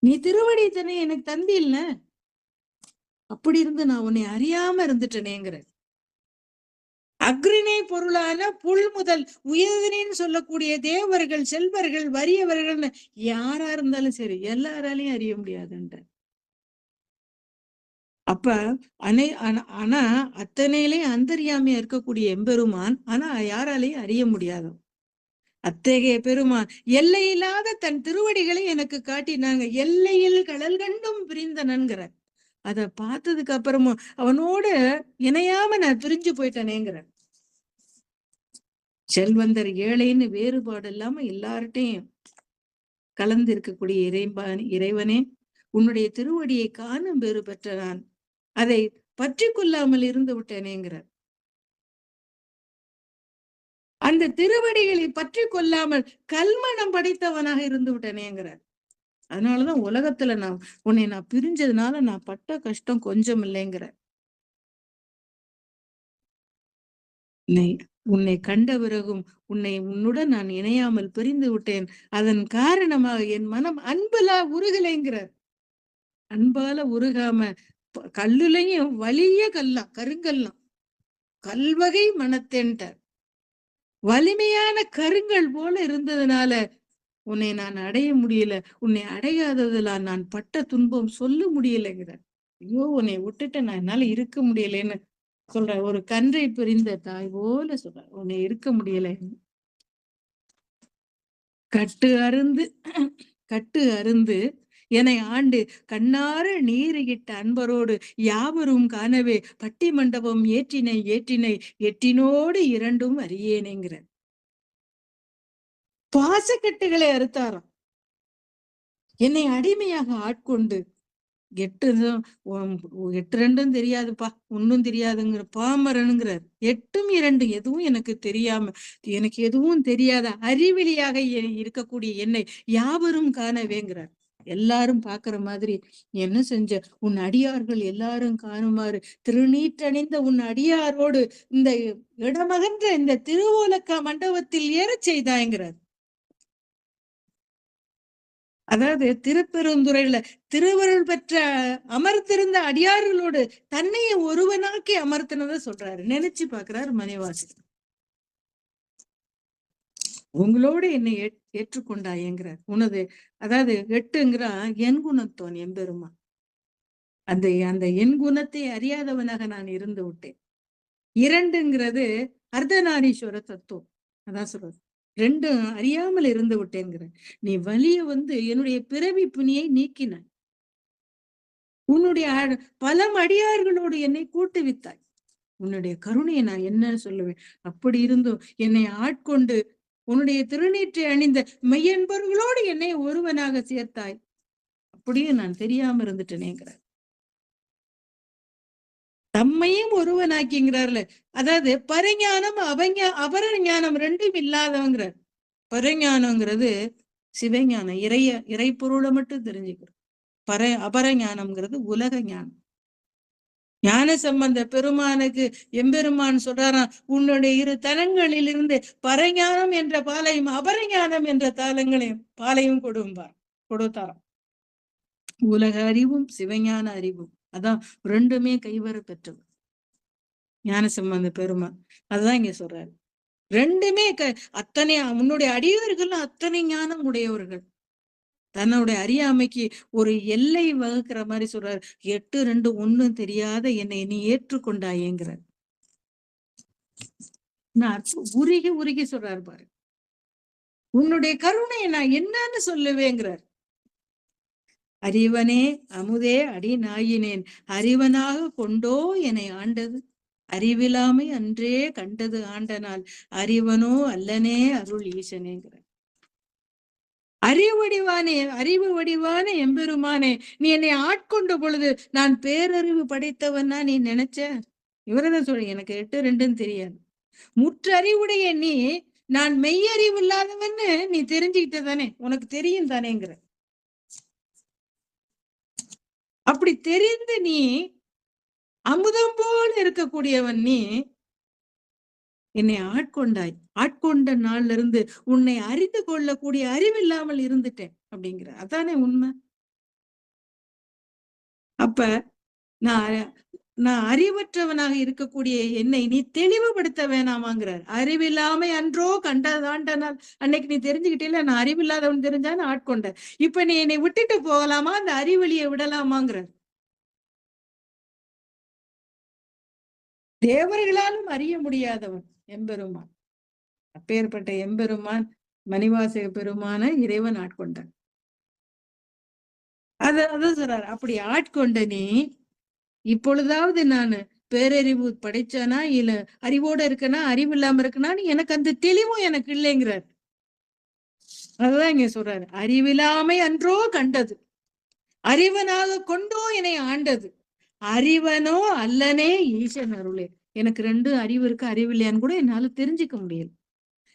நீ திருவடி தானே எனக்கு தந்தி இல்ல, அப்படி இருந்து நான் உன்னை அறியாம இருந்துட்டேனேங்கிற. அக்ரிணை பொருளான புல் முதல் உயர்தினின்னு சொல்லக்கூடிய தேவர்கள், செல்வர்கள், வறியவர்கள்னு யாரா இருந்தாலும் சரி எல்லாராலையும் அறிய முடியாதுன்ற. அப்ப ஆனா அத்தனையிலையும் அந்தர்யாமியா இருக்கக்கூடிய எம்பெருமான் ஆனா யாராலையும் அறிய முடியாது. அத்தகைய பெருமான் எல்லையில்லாத தன் திருவடிகளை எனக்கு காட்டினாங்க. எல்லையில் கடல் கண்டும் பிரிந்தனன்கிற அத பார்த்ததுக்கு அப்புறமும் அவனோட இணையாம நான் பிரிஞ்சு போயிட்டேனேங்கிற. செல்வந்தர் ஏழைன்னு வேறுபாடு இல்லாம எல்லார்ட்டையும் கலந்து இருக்கக்கூடிய இறைவனே, உன்னுடைய திருவடியை காணும் பேறு பெற்ற நான் அதை பற்றி கொள்ளாமல் இருந்து விட்டேனேங்கிறார். அந்த திருவடிகளை பற்றி கொள்ளாமல் கல்மணம் படைத்தவனாக இருந்து விட்டேனேங்கிறார். அதனாலதான் உலகத்துல உன்னை நான் பிரிஞ்சதுனால நான் பட்ட கஷ்டம் கொஞ்சம் இல்லைங்கிற. உன்னை கண்ட பிறகும் உன்னுடன் நான் இணையாமல் பிரிந்து விட்டேன். அதன் காரணமாக என் மனம் அன்புலா உருகலைங்கிறார். அன்பால உருகாம கல்லுலையும் வலிய கல்லாம், கருங்கல்லாம், கல்வகை மனத்தேன்ட்டார். வலிமையான கருங்கல் போல இருந்ததுனால உன்னை நான் அடைய முடியல. உன்னை அடையாததுல நான் பட்ட துன்பம் சொல்ல முடியலைங்கிற. ஐயோ, உன்னை விட்டுட்டு நான் என்னால இருக்க முடியலன்னு சொல்ற. ஒரு கன்றை பிரிந்த தாய் போல சொல்ற, உன்னை இருக்க முடியல. கட்டு அருந்து என்னை ஆண்டு கண்ணார நீரிகிட்ட அன்பரோடு யாவரும் காணவே பட்டி மண்டபம் ஏற்றினை எட்டினோடு இரண்டும் அறியேனேங்கிற. பாசக்கட்டுகளை அறுத்தாராம். என்னை அடிமையாக ஆட்கொண்டு எட்டு ரெண்டும் தெரியாதுப்பா, ஒன்னும் தெரியாதுங்கிற பாமரனுங்கிறார். 8 எதுவும் எனக்கு தெரியாம, எனக்கு எதுவும் தெரியாத அறிவிலியாக இருக்கக்கூடிய என்னை யாவரும் காணவேங்கிறார். எல்லாரும் பாக்குற மாதிரி என்ன செஞ்ச, உன் அடியார்கள் எல்லாரும் காணுமாறு திருநீற்றணிந்த உன் அடியாரோடு இந்த இடமகன்ற இந்த திருவோலக்கா மண்டபத்தில் ஏறச் செய்தாய்ங்கிறார். அதாவது திருப்பெருந்துறையில திருவருள் பெற்ற அமர்த்திருந்த அடியார்களோடு தன்னையை ஒருவனாக்கி அமர்த்தினத சொல்றாரு. நினைச்சு பாக்குறாரு மணிவாசன். உங்களோடு என்னை ஏற்றுக்கொண்டாயேங்கிறார். உனது அதாவது 8ங்கிறா என் குணத்தோன் எம்பெருமா. அந்த என் குணத்தை அறியாதவனாக நான் இருந்து விட்டேன். 2ங்கிறது அர்த்தநாரீஸ்வர தத்துவம். அதான் சொல்றது. 2 அறியாமல் இருந்து விட்டேங்கிற. நீ வலிய என்னுடைய பிறவி புனியை நீக்கினாய். உன்னுடைய பலம் அடியார்களோடு என்னை கூட்டுவித்தாய். உன்னுடைய கருணையை நான் என்னன்னு சொல்லுவேன். அப்படி இருந்தும் என்னை ஆட்கொண்டு உன்னுடைய திருநீற்றை அணிந்த மெய்யன்பர்களோடு என்னை ஒருவனாக சேர்த்தாய். அப்படியும் நான் தெரியாம இருந்துட்டேனேங்கிற. தம்மையும் ஒருவனாக்கிங்கிறார்ல. அதாவது பரஞானம் அபரஞானம் 2ம் இல்லாதவங்கிறார். பரஞானம்ங்கிறது சிவஞானம், இறை பொருளை மட்டும் தெரிஞ்சுக்கிறோம். அபரஞானம்ங்கிறது உலக ஞானம். ஞான சம்பந்த பெருமானுக்கு எம்பெருமான் சொல்றாராம், உன்னுடைய 2 தலங்களில் இருந்து பரஞானம் என்ற பாலையும் அபரஞானம் என்ற பாலையும் கொடுத்தாராம். உலக அறிவும் சிவஞான அறிவும் அதான் 2மே கைவர பெற்றவர் ஞான சம்பந்த பெருமான். அதுதான் இங்க சொல்றாரு. 2மே அத்தனை உன்னுடைய அடியவர்கள் அத்தனை ஞானம் உடையவர்கள். தன்னுடைய அறியாமைக்கு ஒரு எல்லை வகுக்கிற மாதிரி சொல்றாரு. 8 ஒன்னும் தெரியாத என்னை நீ ஏற்றுக்கொண்டாயேங்கிறார். நான் உருகி சொல்றாரு பாரு. உன்னுடைய கருணையை நான் என்னன்னு சொல்லுவேங்கிறார். அறிவனே அமுதே அடி நாயினேன் அறிவனாக கொண்டோ என்னை ஆண்டது அறிவிலாமை அன்றே கண்டது ஆண்டனால் அறிவனோ அல்லனே அருள் ஈசனேங்கிற. அறிவு வடிவான எம்பெருமானே, நீ என்னை ஆட்கொண்ட பொழுது நான் பேரறிவு படைத்தவன்னா நீ நினைச்ச? இவரதான் சொல்ற, எனக்கு 8 தெரியாது. முற்றறிவுடைய நீ நான் மெய்யறிவு இல்லாதவன்னு நீ தெரிஞ்சுக்கிட்ட தானே, உனக்கு தெரியும் தானேங்கிற. அப்படி தெரிந்து நீ அமுதம் போல இருக்கக்கூடியவன் நீ என்னை ஆட்கொண்ட நாள்ல இருந்து உன்னை அறிந்து கொள்ளக்கூடிய அறிவில்லாமல் இருந்துட்டேன் அப்படிங்கிற. அதானே உண்மை. அப்ப நான் நான் அறிவற்றவனாக இருக்கக்கூடிய என்னை நீ தெளிவுபடுத்த வேணாமாங்கிறார். அறிவில்லாமை அன்றோ கண்டதாண்டனால் அன்னைக்கு நீ தெரிஞ்சுக்கிட்டே நான் அறிவில்லாதவன் தெரிஞ்சான்னு ஆட்கொண்ட. இப்ப நீ என்னை விட்டுட்டு போகலாமா, அந்த அறிவழியை விடலாமாங்கிறார். தேவர்களாலும் அறிய முடியாதவன் எம்பெருமான். அப்பேற்பட்ட எம்பெருமான் மணிவாசக பெருமான இறைவன் ஆட்கொண்டான். அதான் சொல்றாரு, அப்படி ஆட்கொண்ட நீ இப்பொழுதாவது நான் பேரறிவு படைச்சானா இல்ல அறிவோட இருக்கனா அறிவு இல்லாம இருக்கனான்னு எனக்கு அந்த தெளிவும் எனக்கு இல்லைங்கிறார். அதுதான் இங்க சொல்றாரு, அறிவில்லாமை அன்றோ கண்டது, அறிவனாக கொண்டோ என்னை ஆண்டது, அறிவனோ அல்லனே ஈசன் அருளே. எனக்கு ரெண்டு அறிவு இருக்கு, அறிவு இல்லையான்னு கூட என்னால தெரிஞ்சுக்க முடியல.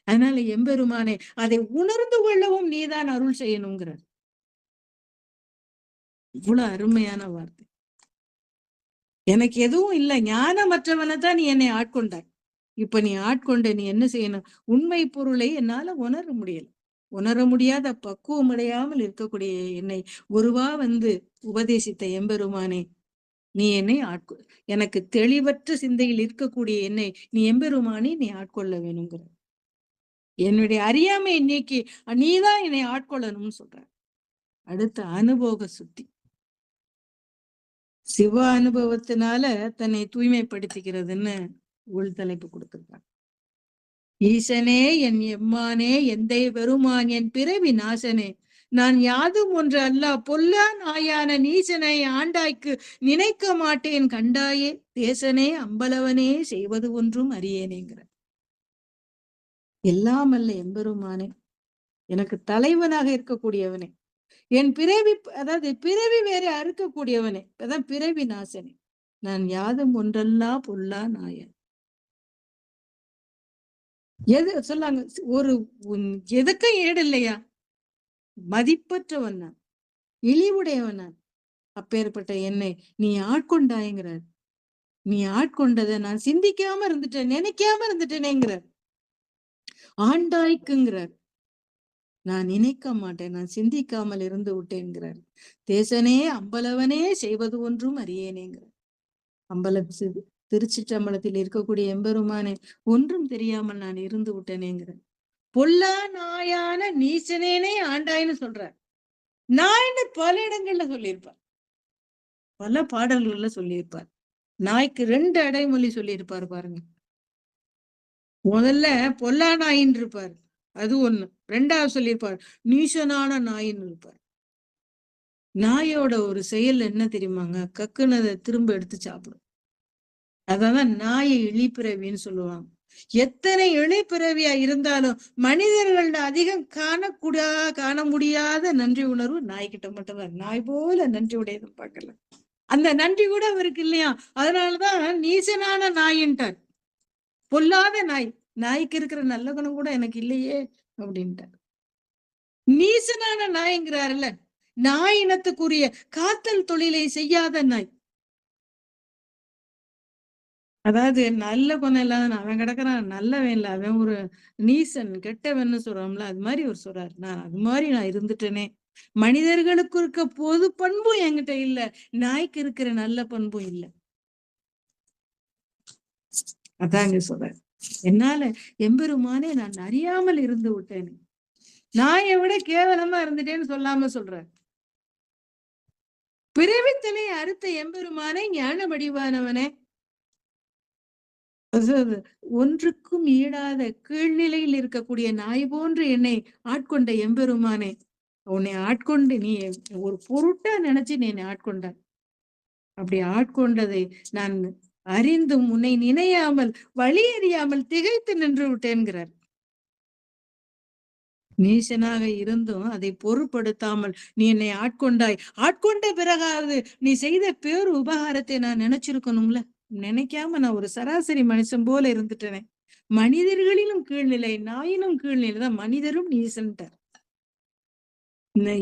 அதனால எம்பெருமானே அதை உணர்ந்து கொள்ளவும் நீதான் அருள் செய்யணுங்கிறார். இவ்வளவு அருமையான வார்த்தை. எனக்கு எதுவும் இல்லை, ஞானமற்றவனை தான் நீ என்னை ஆட்கொண்டாய். இப்ப நீ ஆட்கொண்ட நீ என்ன செய்யணும், உண்மை பொருளை என்னால உணர முடியல. உணர முடியாத பக்குவம் அடையாமல் இருக்கக்கூடிய என்னை ஒருவா வந்து உபதேசித்த எம்பெருமானே நீ என்னை எனக்கு தெளிவற்ற சிந்தையில் இருக்கக்கூடிய என்னை நீ எம்பெருமானே நீ ஆட்கொள்ள வேணுங்கிற. என்னுடைய அறியாமை இன்னைக்கு நீதான் என்னை ஆட்கொள்ளணும்னு சொல்ற. அடுத்த அனுபவ சுத்தி, சிவ அனுபவத்தினால தன்னை தூய்மைப்படுத்திக்கிறதுன்னு உள் தலைப்பு கொடுத்திருக்காங்க. ஈசனே என் எம்மானே எந்தை பெருமான் என் பிறவி நாசனே, நான் யாதும் ஒன்று அல்ல பொல்லா நாயான நீசனை ஆண்டாய்க்கு நினைக்க மாட்டேன் கண்டாயே, தேசனே அம்பலவனே செய்வது ஒன்றும் அறியேனேங்கிற. எல்லாம் அல்ல எம்பெருமானே, எனக்கு தலைவனாக இருக்கக்கூடியவனே, என் பிறவி அதாவது பிறவி வேற அறுக்கக்கூடியவனே, அதான் பிறவி நாசனே, நான் யாதும் ஒன்றல்லா பொல்லா நாயன். எது சொல்லாங்க, ஒரு எதுக்கும் ஏடு இல்லையா, மதிப்பற்றவன் நான், இழிவுடையவன் நான். அப்பேற்பட்ட என்னை நீ ஆட்கொண்டாய்ங்கிறார். நீ ஆட்கொண்டதை நான் சிந்திக்காம இருந்துட்டேன், நினைக்காம இருந்துட்டேனேங்கிறார். ஆண்டாய்க்குங்கிறார். நான் நினைக்க மாட்டேன், நான் சிந்திக்காமல் இருந்து விட்டேங்கிறார். தேசனே அம்பலவனே செய்வது ஒன்றும் அறியேனேங்கிறார். அம்பலம் திருச்சிற்றம்பலத்தில் இருக்கக்கூடிய எம்பெருமானே ஒன்றும் தெரியாமல் நான் இருந்து விட்டேனேங்கிறார். பொல்லா நாயான நீச்சனேனே ஆண்டாய்னு சொல்றார். நாய்ன்னு பல இடங்கள்ல சொல்லியிருப்பார், பல பாடல்கள்ல சொல்லியிருப்பார். நாய்க்கு 2 அடைமொழி சொல்லியிருப்பார் பாருங்க. முதல்ல பொல்லா நாயின்னு இருப்பார், அது ஒண்ணு. 2வது சொல்லியிருப்பார் நீசனான நாயின்னு இருப்பார். நாயோட ஒரு செயல் என்ன தெரியுமாங்க, கக்குனதை திரும்ப எடுத்து சாப்பிடும். அதான் நாயை இழிப்பிறவின்னு சொல்லுவாங்க. எத்தனை இழிப்பிறவியா இருந்தாலும் மனிதர்கள அதிகம் காண முடியாத நன்றி உணர்வு நாய்கிட்ட மட்டும்தான். நாய் போல நன்றி உடையதும் பார்க்கல, அந்த நன்றி கூட அவருக்கு இல்லையா. அதனாலதான் நீசனான நாயின்ட்டார், பொல்லாத நாய். நாய்க்கு இருக்கிற நல்ல குணம் கூட எனக்கு இல்லையே அப்படின்ட்டார். நீசனான நாய்ங்கிறாருல்ல, நாய் இனத்துக்குரிய காத்தல் தொழிலை செய்யாத நாய். அதாவது நல்ல குணம் இல்லாத அவன் கிடக்குறான், நல்லவன் இல்ல, அவன் ஒரு நீசன் கெட்டவன்னு சொல்றோம்ல, அது மாதிரி ஒரு சொல்றாரு. நான் அது மாதிரி நான் இருந்துட்டேனே, மனிதர்களுக்கு இருக்க பொது பண்பும் என்கிட்ட இல்ல, நாய்க்கு இருக்கிற நல்ல பண்பும் இல்ல. அதாங்க சொல்ற, என்னால எம்பெருமானே நான் அறியாமல் இருந்து விட்டேன், நாயை விட கேவலமா இருந்துட்டேன்னு சொல்லாம சொல்ற. பிறவித்தலை அறுத்த எம்பெருமானே ஞான வடிவானவனே, ஒன்றுக்கும் ஈடாத கீழ்நிலையில் இருக்கக்கூடிய நாய் போன்று என்னை ஆட்கொண்ட எம்பெருமானே, உன்னை ஆட்கொண்டு நீ ஒரு பொருட்டா நினைச்சு நீ என்னை ஆட்கொண்ட. அப்படி ஆட்கொண்டதை நான் அறிந்தும் உன்னை நினையாமல் வழி அறியாமல் திகைத்து நின்று விட்டேன்கிறார். நீசனாக இருந்தும் அதை பொருட்படுத்தாமல் நீ என்னை ஆட்கொண்டாய். ஆட்கொண்ட பிறகாவது நீ செய்த பேரு உபகாரத்தை நான் நினைச்சிருக்கணும்ல, நினைக்காம நான் ஒரு சராசரி மனுஷன் போல இருந்துட்டேனே. மனிதர்களிலும் கீழ்நிலை, நாயினும் கீழ்நிலை தான், மனிதரும் நீசன்ட்டார்.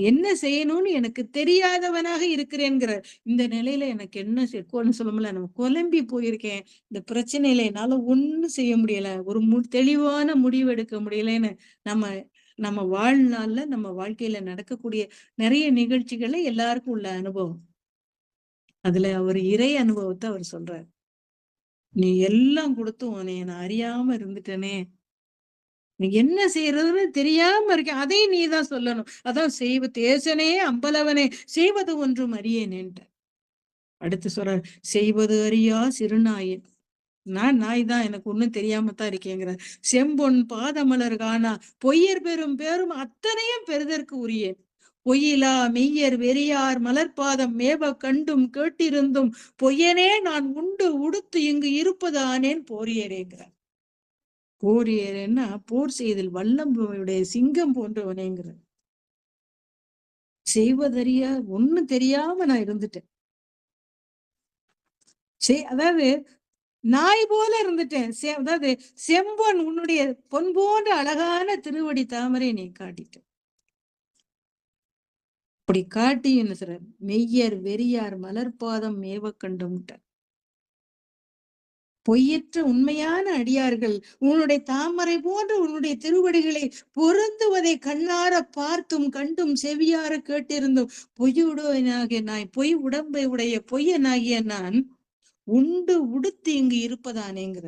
என்ன செய்யணும்னு எனக்கு தெரியாதவனாக இருக்கிறேன்கிறார். இந்த நிலையில எனக்கு என்ன சொல்லமுடியல, நம்ம குழம்பி போயிருக்கேன், இந்த பிரச்சனையில என்னால ஒண்ணும் செய்ய முடியல, ஒரு தெளிவான முடிவு எடுக்க முடியலன்னு நம்ம வாழ்நாள்ல நம்ம வாழ்க்கையில நடக்கக்கூடிய நிறைய நிகழ்ச்சிகளை எல்லாருக்கும் உள்ள அனுபவம். அதுல அவர் இறை அனுபவத்தை அவர் சொல்றாரு. நீ எல்லாம் கொடுத்தும் உன்னை நான் அறியாம இருந்துட்டேனே, நீ என்ன செய்யறதுன்னு தெரியாம இருக்கேன், அதையும் நீதான் சொல்லணும். அதான் தேசனே அம்பலவனே செய்வது ஒன்றும் அறியேனேன்ட்ட. அடுத்து சொல்றாரு, செய்வது அறியா சிறுநாயேன். நான் நாய் தான், எனக்கு ஒண்ணும் தெரியாம தான் இருக்கேங்கிற. செம்பொன் பாதமலர் காணா பொய்யர் பெரும் பேரும் அத்தனையும் பெறுதற்கு உரியேன். பொய்யிலா மெய்யர் வெறியார் மலர்பாதம் மேவ கண்டும் கேட்டிருந்தும் பொய்யனே நான் உண்டு உடுத்து இங்கு இருப்பது ஆனேன் போரியரேங்கிறார். போரியரேன்னா போர் செய்தல் வல்லம்புடைய சிங்கம் போன்றவனேங்கிற. செய்வதறிய ஒண்ணு தெரியாம நான் இருந்துட்டேன். அதாவது நாய் போல இருந்துட்டேன். அதாவது செம்பொன் உன்னுடைய பொன் போன்ற அழகான திருவடி தாமரை நீ காட்டிட்ட. அப்படி காட்டி என்ன சொல்ற, மெய்யர் வெறியார் மலர்பாதம் மேவ கண்டும்ட்ட. பொய்யற்ற உண்மையான அடியார்கள் உன்னுடைய தாமரை போன்ற உன்னுடைய திருவடிகளை பொருந்துவதை கண்ணார பார்த்தும் கண்டும் செவியார கேட்டிருந்தும் பொய்யுடையனாகிய நான், பொய் உடம்பை உடைய பொய்யனாகிய நான் உண்டு உடுத்து இங்கு இருப்பதானேங்கிற.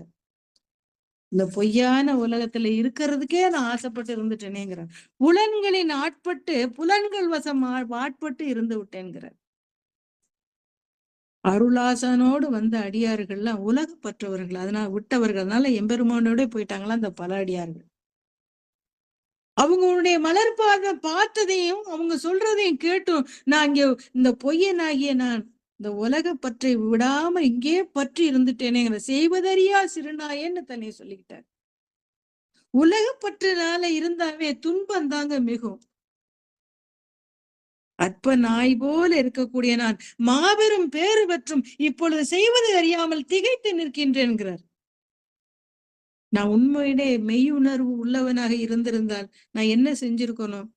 இந்த பொய்யான உலகத்துல இருக்கிறதுக்கே நான் ஆசைப்பட்டு இருந்துட்டேனேங்கிற. புலன்களின் ஆட்பட்டு புலன்கள் வசம் ஆட்பட்டு இருந்து விட்டேங்கிற. அருளாசனோடு வந்த அடியார்கள்லாம் உலகப்பற்றவர்கள், அதனால விட்டவர்கள்னால எம்பெருமானோட போயிட்டாங்களா அந்த பல அடியார்கள். அவங்களுடைய மலர்பாதம் பார்த்ததையும் அவங்க சொல்றதையும் கேட்டும் நான் இங்க இந்த பொய்யனாகிய நான் இந்த உலக பற்றை விடாம இங்கே பற்றி இருந்துட்டேனேங்கிற. செய்வதறியா சிறுநாயன்னு தன்னை சொல்லிக்கிட்டார். உலக பற்றுனால இருந்தாவே துன்பம் தாங்க மிகும். அற்ப நாய் போல இருக்கக்கூடிய நான் மாபெரும் பேறு பெற்றும் இப்பொழுது செய்வது அறியாமல் திகைத்து நிற்கின்றேன்கிறார். நான் உண்மையிலே மெய்யுணர்வு உள்ளவனாக இருந்திருந்தால் நான் என்ன செஞ்சிருக்கணும்,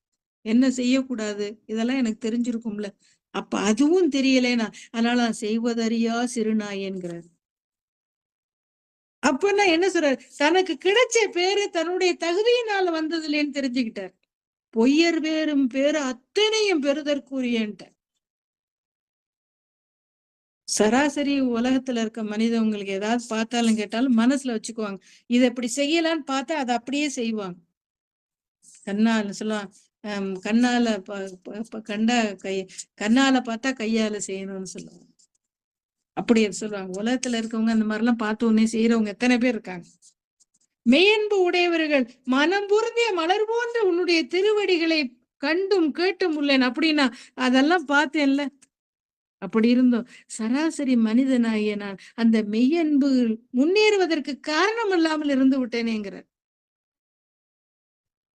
என்ன செய்யக்கூடாது, இதெல்லாம் எனக்கு தெரிஞ்சிருக்கும்ல. அப்ப அதுவும் தெரியலேனா, அதனால நான் செய்வதறியா சிறுநாயன்கிறார். அப்பன்னா என்ன சொல்றாரு, தனக்கு கிடைச்ச பேரு தன்னுடைய தகுதியினால வந்ததுலேன்னு தெரிஞ்சுக்கிட்டார். பொய்யர் பேரும் பேரு அத்தனையும் பெறுதற்குரியன்ட்ட. சராசரி உலகத்துல இருக்க மனிதவங்களுக்கு ஏதாவது பார்த்தாலும் கேட்டாலும் மனசுல வச்சுக்குவாங்க, இதை இப்படி செய்யலான்னு பார்த்தா அதை அப்படியே செய்வாங்க. கண்ணால சொல்லலாம், கண்ணால கண்டா கண்ணால பார்த்தா கையால செய்யணும்னு சொல்லுவாங்க. அப்படி சொல்லுவாங்க. உலகத்துல இருக்கவங்க அந்த மாதிரி எல்லாம் பார்த்து உடனே செய்யறவங்க எத்தனை பேர் இருக்காங்க. மெய்யன்பு உடையவர்கள் மனம் பொருந்திய மலர் போன்ற உன்னுடைய திருவடிகளை கண்டும் கேட்டும் உள்ளேன். அப்படின்னா அதெல்லாம் பார்த்தேன்ல. அப்படி இருந்தோம் சராசரி மனிதனாகிய நான் அந்த மெய்யன்பு முன்னேறுவதற்கு காரணம் இல்லாமல் இருந்து விட்டேனேங்கிறார்.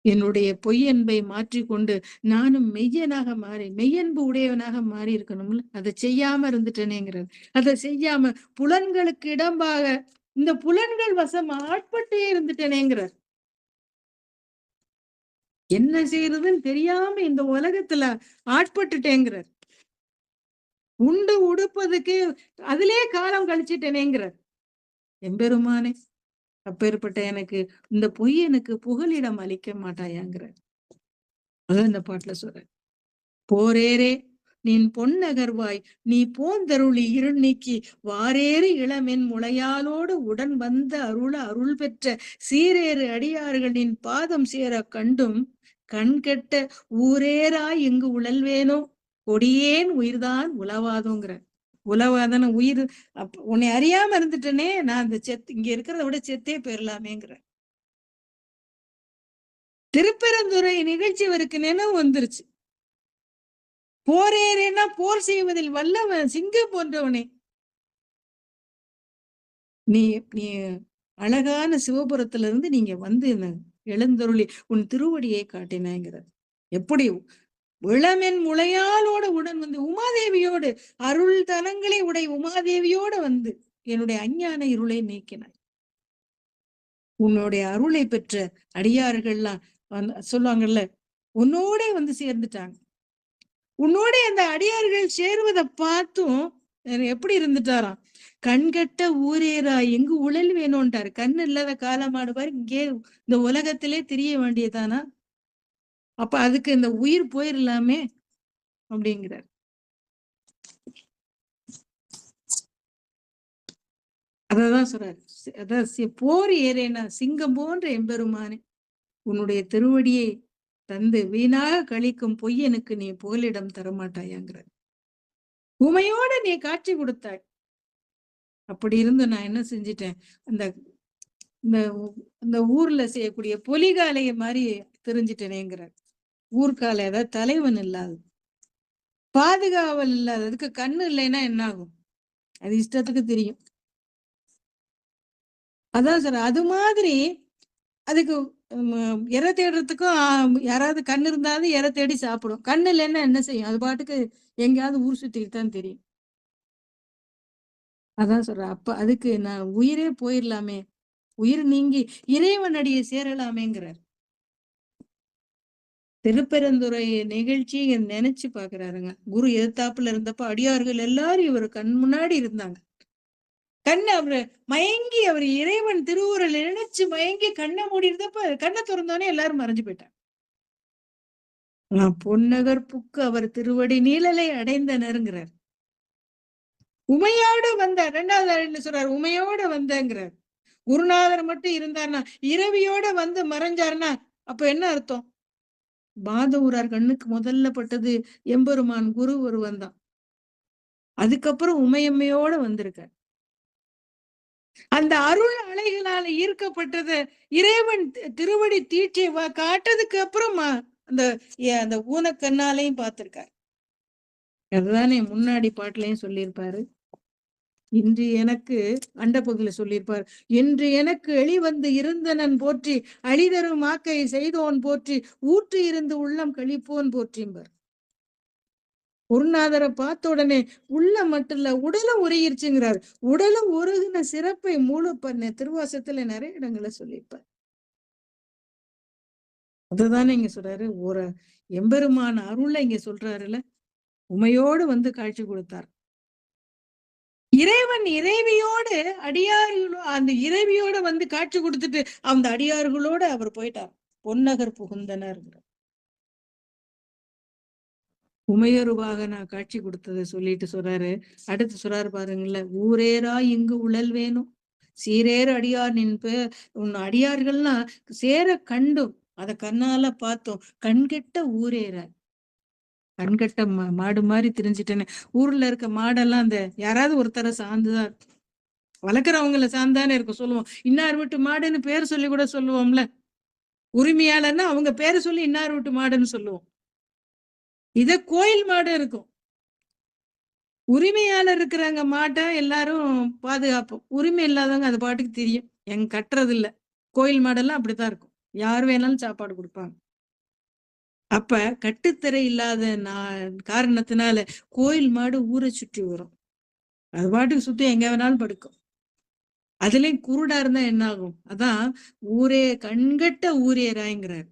என்னுடைய பொய்யன்பை மாற்றிக்கொண்டு நானும் மெய்யனாக மாறி மெய்யன்பு உடையவனாக மாறி இருக்கணும்ல, அதை செய்யாம இருந்துட்டேனேங்கிறது. அதை செய்யாம புலன்களுக்கு இடம்பாக இந்த புலன்கள் வசம் ஆட்பட்டே இருந்துட்டேனேங்கிறார். என்ன செய்யறதுன்னு தெரியாம இந்த உலகத்துல ஆட்பட்டுட்டேங்கிறார். உண்டு உடுப்பதுக்கு அதிலே காலம் கழிச்சிட்டேனேங்கிறார். எம்பெருமானே, அப்பேற்பட்ட எனக்கு இந்த பொய் எனக்கு புகலிடம் அளிக்க மாட்டாயாங்கிறார். அதான் இந்த பாட்டுல சொல்ற. போரேரே நின் பொன்னகர்வாய் நீ போந்தருளி இருள் நீக்கி வாரேறு இளமென் முளையாலோடு உடன் வந்த அருள் பெற்ற சீரேறு அடியார்களின் பாதம் சேர கண்டும் கண் கெட்ட ஊரேராய் இங்கு உழல்வேனோ கொடியேன் உயிர்தான் உலவாதோங்கிற. உலவாதான உயிர் உன்னை அறியாம இருந்துட்டனே, நான் அந்த இங்க இருக்கிறத விட செத்தே போயிடலாமேங்கிற. திருப்பெருந்துறை நிகழ்ச்சி அவருக்கு நினைவு வந்துருச்சு. போரேறேன்னா போர் செய்வதில் வல்லவன் சிங்கம் போன்றவனே, நீ நீ அழகான சிவபுரத்துல இருந்து நீங்க வந்து எழுந்தருளி உன் திருவடியை காட்டினாங்கிற. எப்படி இளமென் முளையாலோட உடன் வந்து உமாதேவியோடு அருள் தலங்களை உடைய உமாதேவியோட வந்து என்னுடைய அஞ்ஞான இருளை நீக்கினாய். உன்னுடைய அருளை பெற்ற அடியார்கள்லாம் சொல்லுவாங்கல்ல, உன்னோட வந்து சேர்ந்துட்டாங்க. உன்னோட அந்த அடியார்கள் சேருவதை பார்த்தும் எப்படி இருந்துட்டாராம், கண்கட்ட ஊரேரா எங்கு உழல் வேணும்ட்டாரு. கண் இல்லாத காலமாடுவார் இங்கே இந்த உலகத்திலே தெரிய வேண்டியதானா, அப்ப அதுக்கு இந்த உயிர் போயிடலாமே அப்படிங்கிறார். அததான் சொல்றாரு. அதான் போர் ஏறேனா சிங்கம் போன்ற எம்பெருமானே, உன்னுடைய திருவடியை தந்து வீணாக கழிக்கும் பொய்யனுக்கு நீ புகலிடம் தரமாட்டாயாங்கிறார். உமையோட நீ காட்சி கொடுத்தாய். அப்படி இருந்து நான் என்ன செஞ்சிட்டேன், அந்த இந்த அந்த ஊர்ல செய்யக்கூடிய பொலிகாலைய மாதிரி தெரிஞ்சிட்டேனேங்கிறார். ஊர்க்கால அதாவது தலைவன் இல்லாதது, பாதுகாவல் இல்லாததுக்கு கண்ணு இல்லைன்னா என்ன ஆகும்? அது இஷ்டத்துக்கு தெரியும். அதான் சார், அது மாதிரி அதுக்கு இறை தேடுறதுக்கும் யாராவது கண்ணு இருந்தாலும் இறை தேடி சாப்பிடும். கண்ணு இல்லைன்னா என்ன செய்யும்? அது பாட்டுக்கு எங்கேயாவது ஊர் சுத்திட்டு தான் தெரியும். அதான் சொல்றேன். அப்ப அதுக்கு நான் உயிரே போயிடலாமே, உயிர் நீங்கி இறைவனடியை சேரலாமேங்கிறார். திருப்பெருந்துறை நிகழ்ச்சி நினைச்சு பாக்குறாருங்க. குரு எதிர்த்தாப்புல இருந்தப்ப அடியார்கள் எல்லாரும் இவர் கண் முன்னாடி இருந்தாங்க. கண்ணை அவரு மயங்கி, அவர் இறைவன் திருவுருள் நினைச்சு மயங்கி கண்ணை மூடி இருந்தப்ப கண்ணை திறந்தோடனே எல்லாரும் மறைஞ்சு போயிட்டாங்க. பொன்னகர் புக்கு அவர் திருவடி நீழலை அடைந்தனருங்கிறார். உமையோட வந்த ரெண்டாவது என்ன சொல்றாரு, உமையோட வந்தங்கிறார். குருநாதர் மட்டும் இருந்தார்னா, இரவியோட வந்து மறைஞ்சாருன்னா அப்ப என்ன அர்த்தம்? பாதவூரார் கண்ணுக்கு முதல்ல பட்டது எம்பெருமான் குரு ஒருவன் தான். அதுக்கப்புறம் உமையம்மையோட வந்திருக்க. அந்த அருள் அலைகளால ஈர்க்கப்பட்டது இறைவன் திருவடி தீட்சியை காட்டதுக்கு அப்புறம் அந்த ஊனக்கண்ணாலையும் பார்த்திருக்காரு. அதுதானே முன்னாடி பாட்டுலயும் சொல்லியிருப்பாரு. இன்று எனக்கு அண்டபகுதியில சொல்லியிருப்பார், என்று எனக்கு எளிவந்து இருந்தனன் போற்றி, அழிதரும் மாக்கை செய்தோன் போற்றி, ஊற்று இருந்து உள்ளம் கழிப்போன் போற்றிம்பார். குருநாதரை பார்த்த உடனே உள்ள மட்டும் இல்ல, உடலும் உருகிருச்சுங்கிறார். உடலும் உருகின சிறப்பை மூல பண்ண திருவாசத்துல நிறைய இடங்களை சொல்லியிருப்பார். அதுதானே இங்க சொல்றாரு, ஒரு எம்பெருமான அருளை இங்க சொல்றாருல, உமையோடு வந்து காட்சி கொடுத்தார். இறைவன் இறைவியோடு அடியார்களோ அந்த இறைவியோட வந்து காட்சி கொடுத்துட்டு அந்த அடியார்களோட அவர் போயிட்டார். பொன்னகர் புகுந்தனர். உமையருவாக நான் காட்சி கொடுத்ததை சொல்லிட்டு சொல்றாரு. அடுத்து சொல்றாரு பாருங்களேன், ஊரேரா இங்கு உழல் வேணும் சீரேற அடியார் நின்பு. உன் அடியார்கள்லாம் சேர கண்டும் அத கண்ணால பார்த்தோம், கண்கெட்ட ஊரேற. கண்கட்ட மாடு மாதிரி தெரிஞ்சிட்டேன்னு. ஊர்ல இருக்க மாடெல்லாம் அந்த யாராவது ஒருத்தர சார்ந்துதான் வளர்க்குறவங்கள சார்ந்தானே இருக்கும். சொல்லுவோம் இன்னார் வீட்டு மாடுன்னு பேர் சொல்லி கூட சொல்லுவோம்ல. உரிமையாளர்னா அவங்க பேரை சொல்லி இன்னார் வீட்டு மாடுன்னு சொல்லுவோம். இத கோயில் மாடு இருக்கும். உரிமையாளர் இருக்கிறாங்க மாட்டை எல்லாரும் பாதுகாப்போம், உரிமை இல்லாதவங்க அது பாட்டுக்கு தெரியும், எங்க கட்டுறது இல்ல. கோயில் மாடெல்லாம் அப்படித்தான் இருக்கும், யார் வேணாலும் சாப்பாடு கொடுப்பாங்க. அப்ப கட்டுத்தரை இல்லாத காரணத்தினால கோயில் மாடு ஊரை சுற்றி வரும், அது பாட்டுக்கு சுத்தி எங்க வேணாலும் படுக்கும். அதுலயும் குருடா இருந்தா என்ன ஆகும்? அதான் ஊரே கண்கட்ட ஊரேராய்ங்கிறார்.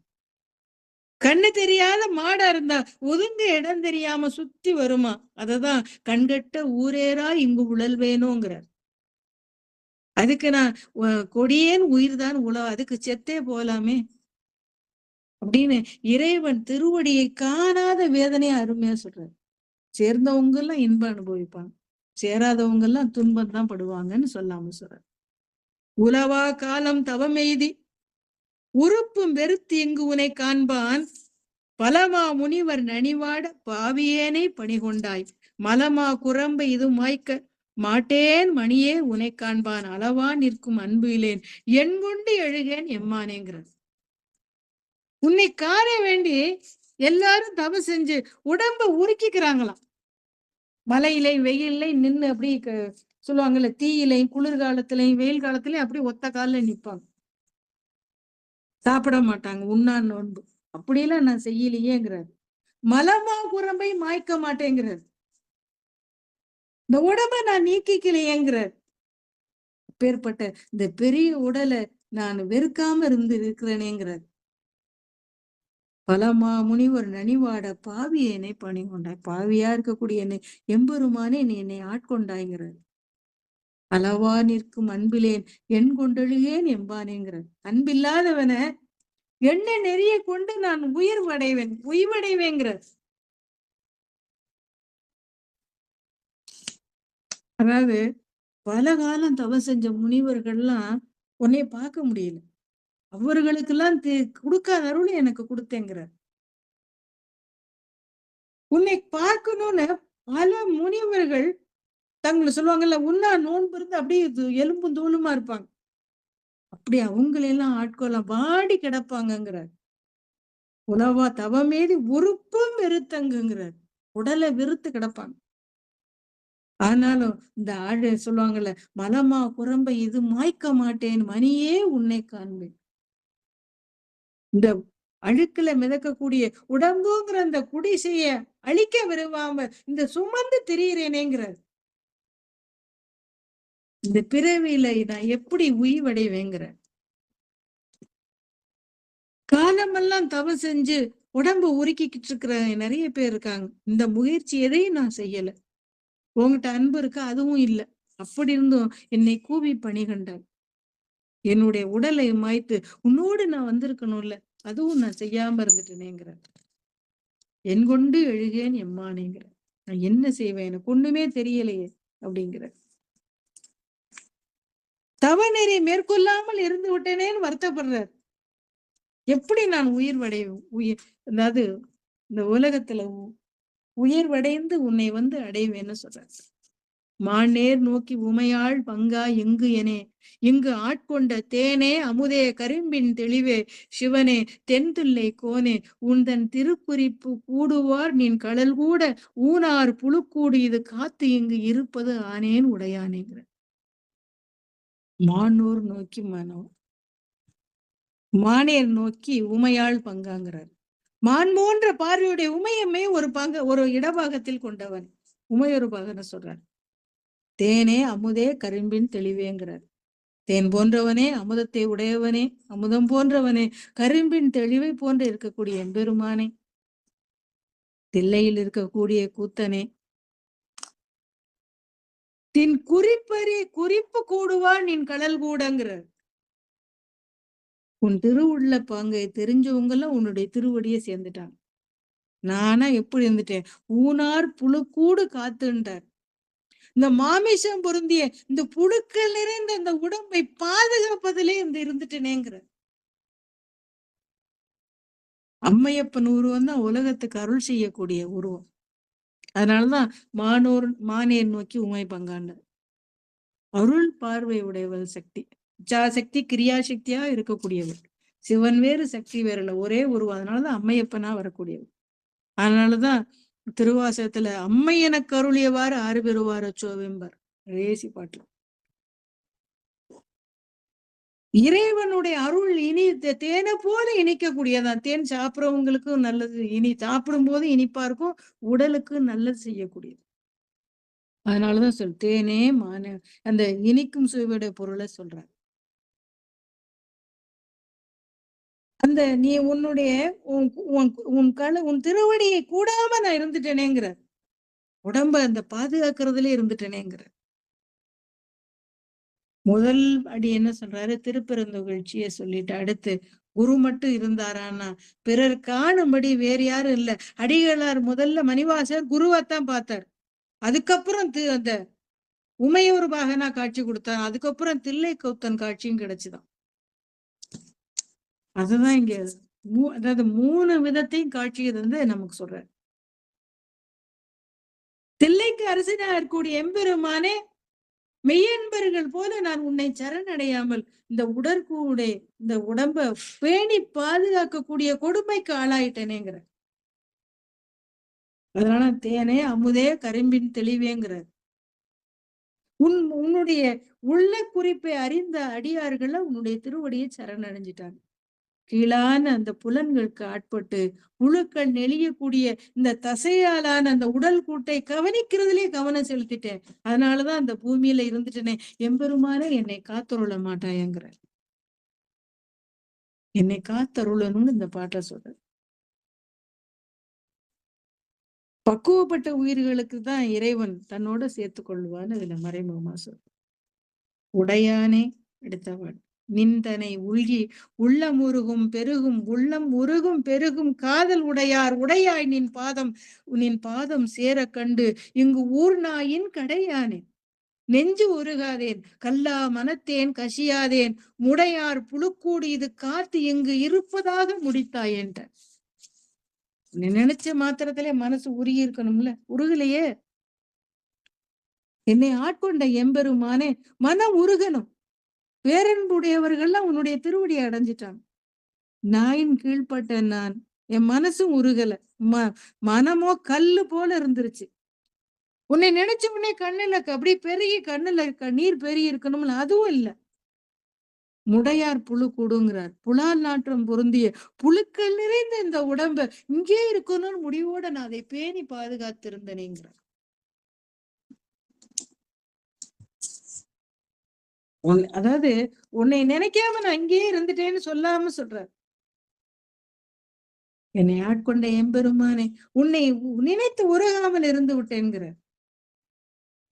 கண்ணு தெரியாத மாடா இருந்தா ஒதுங்க இடம் தெரியாம சுத்தி வருமா, அததான் கண்கட்ட ஊரேரா இங்கு உழல் வேணுங்கிறார். அதுக்கு நான் கொடியேன் உயிர் தான் உழவு, அதுக்கு செத்தே போலாமே அப்படின்னு இறைவன் திருவடியை காணாத வேதனையை அருமையா சொல்றாரு. சேர்ந்தவங்க எல்லாம் இன்பம் அனுபவிப்பாங்க, சேராதவங்க எல்லாம் துன்பம் தான் படுவாங்கன்னு சொல்லாம சொல்றாரு. உலவா காலம் தவமெய்தி உறுப்பும் வெறுத்து இங்கு உனை காண்பான், பலமா முனிவர் நனிவாட பாவியேனை பணிகொண்டாய், மலமா குரம்பை இது மாய்க்க மாட்டேன் மணியே உனை காண்பான், அளவா நிற்கும் அன்புயிலேன் என் கொண்டு எழுகேன் எம்மானேங்கிறார். உன்னை காண வேண்டி எல்லாரும் தவ செஞ்சு உடம்ப உருக்கிக்கிறாங்களாம். மலையிலையும் வெயிலையும் நின்று அப்படி சொல்லுவாங்கல்ல, தீயிலையும் குளிர்காலத்திலையும் வெயில் காலத்திலையும் அப்படி ஒத்த காலில் நிற்பாங்க, சாப்பிட மாட்டாங்க, உண்ணா நோன்பு. அப்படியெல்லாம் நான் செய்யலையேங்கிறார். மலமா குரம்பை மாய்க்க மாட்டேங்கிறார். இந்த உடம்ப நான் நீக்கிக்கலையேங்கிறார். பேர்பட்ட இந்த பெரிய உடலை நான் வெறுக்காம இருக்கிறேனேங்கிறார். பலமா முனிவர் நனிவாட பாவி என்னை பணி கொண்டாய், பாவியா இருக்கக்கூடிய என்னை எம்பெருமானே நீ என்னை ஆட்கொண்டாய்ங்கிறார். அளவா நிற்கும் அன்பிலேன் என் கொண்டழுகேன் எம்பானேங்கிறார். அன்பில்லாதவன என்ன நெறிய கொண்டு நான் உய்வடைவேங்கிறார். அதாவது பல காலம் தவம் செஞ்ச முனிவர்கள்லாம் உன்னைய பார்க்க முடியல. அவர்களுக்கெல்லாம் கொடுக்காத அருள் எனக்கு கொடுத்தேங்கிறார். உன்னை பார்க்கணும்னு பல முனிவர்கள் தங்களை சொல்லுவாங்கல்ல, உண்ணா நோன்பு இருந்து அப்படியே எலும்பும் தோலுமா இருப்பாங்க. அப்படி அவங்களெல்லாம் ஆட்கொள்ளலாம் வாடி கிடப்பாங்கங்கிறார். உலவா தவமேதி உறுப்பும் வெறுத்தங்குங்கிறார். உடலை வெறுத்து கிடப்பாங்க. ஆனாலும் இந்த ஆழ சொல்லுவாங்கல்ல, மலமா குரம்ப இது மாய்க்க மாட்டேன் மணியே உன்னை காண்பேன். இந்த அழுக்குல மிதக்கக்கூடிய உடம்புங்கிற அந்த குடிசைய அழிக்க விரும்பாம இந்த சுமந்து திரியிறேனேங்கிறார். இந்த பிறவியில நான் எப்படி உய்வடைவேங்கிற காலமெல்லாம் தவம் செஞ்சு உடம்பு உருக்கிக்கிட்டு இருக்கிற நிறைய பேர் இருக்காங்க. இந்த முயற்சி எதையும் நான் செய்யல. உங்ககிட்ட அன்பு இருக்கா? அதுவும் இல்ல. அப்படி இருந்தும் என்னை கூவி பணி கண்டார். என்னுடைய உடலை மாய்த்து உன்னோடு நான் வந்திருக்கணும்ல, அதுவும் நான் செய்யாம இருந்துட்டேனேங்கிற. என் கொண்டு எழுகேன் எம்மானேங்கிற. நான் என்ன செய்வேன்? எனக்கு ஒண்ணுமே தெரியலையே அப்படிங்கிற. தவநெறி மேற்கொள்ளாமல் இருந்து விட்டேனேன்னு வருத்தப்படுறார். எப்படி நான் அதாவது இந்த உலகத்துல உயர்வடைந்து உன்னை வந்து அடைவேன்னு சொல்றார். மாநேர் நோக்கி உமையாள் பங்கா எங்கு எனே இங்கு ஆட்கொண்ட தேனே அமுதே கரும்பின் தெளிவே சிவனே தென்துல்லை கோனே உந்தன் திருக்குறிப்பு கூடுவார் நின் கடல் கூட ஊனார் புழுக்கூடு இது காத்து இங்கு இருப்பது ஆனேன் உடையானேங்கிற. மானூர் நோக்கி மானேர் நோக்கி உமையாள் பங்காங்கிறார். மான் போன்ற பார்வையுடைய உமையம்மே ஒரு இடபாகத்தில் கொண்டவன் உமையொரு பாகன்னு சொல்றார். தேனே அமுதே கரும்பின் தெளிவேங்கிறார். தேன் போன்றவனே, அமுதத்தை உடையவனே, அமுதம் போன்றவனே, கரும்பின் தெளிவை போன்று இருக்கக்கூடிய எம்பெருமானே, தில்லையில் இருக்கக்கூடிய கூத்தனே, தின் குறிப்பு கூடுவான் நின் கடல் கூடங்கிறார். உன் திருவுள்ள பாங்கை தெரிஞ்சவங்கெல்லாம் உன்னுடைய திருவடியை சேர்ந்துட்டாங்க. நானா எப்படி இருந்துட்டேன்? ஊனார் புழுக்கூடு காத்துன்றார். இந்த மாமிசம் பொருந்திய இந்த புழுக்கள் நிறைந்த இந்த உடம்பை பாதுகாப்பதிலே இருந்துட்டேனேங்கிற. அம்மையப்பன் உருவம் தான் உலகத்துக்கு அருள் செய்யக்கூடிய உருவம். அதனாலதான் மானேர் நோக்கி உமை பங்காண்டார். அருள் பார்வை உடையவள் சக்தி, சக்தி கிரியாசக்தியா இருக்கக்கூடியவர். சிவன் வேறு சக்தி வேறல, ஒரே உருவம். அதனாலதான் அம்மையப்பனா வரக்கூடியவர். அதனாலதான் திருவாசகத்துல அம்மை எனக்கு அருளியவாறு ஆறு பெறுவார சோவெம்பர் ரேசி பாட்டுல. இறைவனுடைய அருள் தேனை போல இனிக்கக்கூடியதான். தேன் சாப்பிடுறவங்களுக்கும் நல்லது, சாப்பிடும் போது இனிப்பா இருக்கும், உடலுக்கு நல்லது செய்யக்கூடியது. அதனாலதான் தேனே அந்த இனிக்கும் சுவையுடைய பொருளை சொல்றாங்க. அந்த நீ உன்னுடைய உன் திருவடியை கூடாம நான் இருந்துட்டேனேங்கிற. உடம்ப அந்த பாதுகாக்கிறதுல இருந்துட்டேனேங்கிற. முதல் அடி என்ன சொல்றாரு? திருப்பெருந்தொகழ்ச்சிய சொல்லிட்டு அடுத்து குரு மட்டும் இருந்தாரான்னா பிறர் காணும்படி வேறு யாரும் இல்ல. அடிகளார் முதல்ல மணிவாசர் குருவாத்தான் பார்த்தார். அதுக்கப்புறம் அந்த உமையூர் பாகனா காட்சி கொடுத்தார். அதுக்கப்புறம் தில்லை கௌத்தன் காட்சியும் கிடைச்சுதான். அதுதான் இங்க அதாவது 3 விதத்தையும் காட்சியை வந்து நமக்கு சொல்ற. தில்லைக்கு அரசனா இருக்கக்கூடிய எம்பெருமானே, மெய்யன்பர்கள் போல நான் உன்னை சரணடையாமல் இந்த இந்த உடம்ப பேணி பாதுகாக்கக்கூடிய கொடுமைக்கு ஆளாயிட்டேனேங்கிற. அதனால தேனே அமுதே கரும்பின் தெளிவேங்கிற. உன்னுடைய உள்ள குறிப்பை அறிந்த அடியார்கள் உன்னுடைய திருவடியை சரணடைஞ்சிட்டாங்க. கீழான அந்த புலன்களுக்கு ஆட்பட்டு புழுக்கள் நெளியக்கூடிய இந்த தசையாலான அந்த உடல் கூட்டை கவனிக்கிறதுலயே கவனம் செலுத்திட்டேன். அதனாலதான் அந்த பூமியில இருந்துட்டேனே. எம்பெருமானே என்னை காத்தருள மாட்டாயங்கிற. என்னை காத்தருளணும்னு இந்த பாட்டை சொல்ற. பக்குவப்பட்ட உயிர்களுக்கு தான் இறைவன் தன்னோட சேர்த்து கொள்வான்னு இதுல மறைமுகமா சொல்ற. உடையானே எடுத்தவன் நிந்தனை உள்கி உள்ளம் உருகும் பெருகும் காதல் உடையாய் நின் பாதம் சேர கண்டு இங்கு ஊர் நாயின் கடையானே. நெஞ்சு உருகாதேன், கல்லா மனத்தேன் கசியாதேன், முடையார் புழுக்கூடு இது காத்து இங்கு இருப்பதாக முடித்தாயேன்ற. நினைச்ச மாத்திரத்திலே மனசு உருகி இருக்கணும்ல, உருகலையே. என்னை ஆட்கொண்ட எம்பெருமானே, மனம் உருகணும். பேரன்புடையவர்கள்லாம் உன்னுடைய திருவடியை அடைஞ்சிட்டாங்க. நாயின் கீழ்ப்பட்ட நான், என் மனசும் உருகல. மனமோ கல்லு போல இருந்துருச்சு. உன்னை நினைச்ச உடனே கண்ணுல அப்படியே பெருகி கண்ணுல நீர் பெருகி இருக்கணும்ல, அதுவும் இல்ல. முடையார் புழு கூடுங்கிறார். புலால் நாற்றம் பொருந்திய புழுக்கள் நிறைந்த இந்த உடம்ப இங்கே இருக்கணும்னு முடிவோட நான் அதை பேணி பாதுகாத்திருந்தேனேங்கிறார். அதாவது உன்னை நினைக்காம நான் இங்கேயே இருந்துட்டேன்னு சொல்லாம சொல்றார். என்னை ஆட்கொண்ட எம்பெருமானே, உன்னை நினைத்து உருகாமல் இருந்து விட்டேன்கிறார்.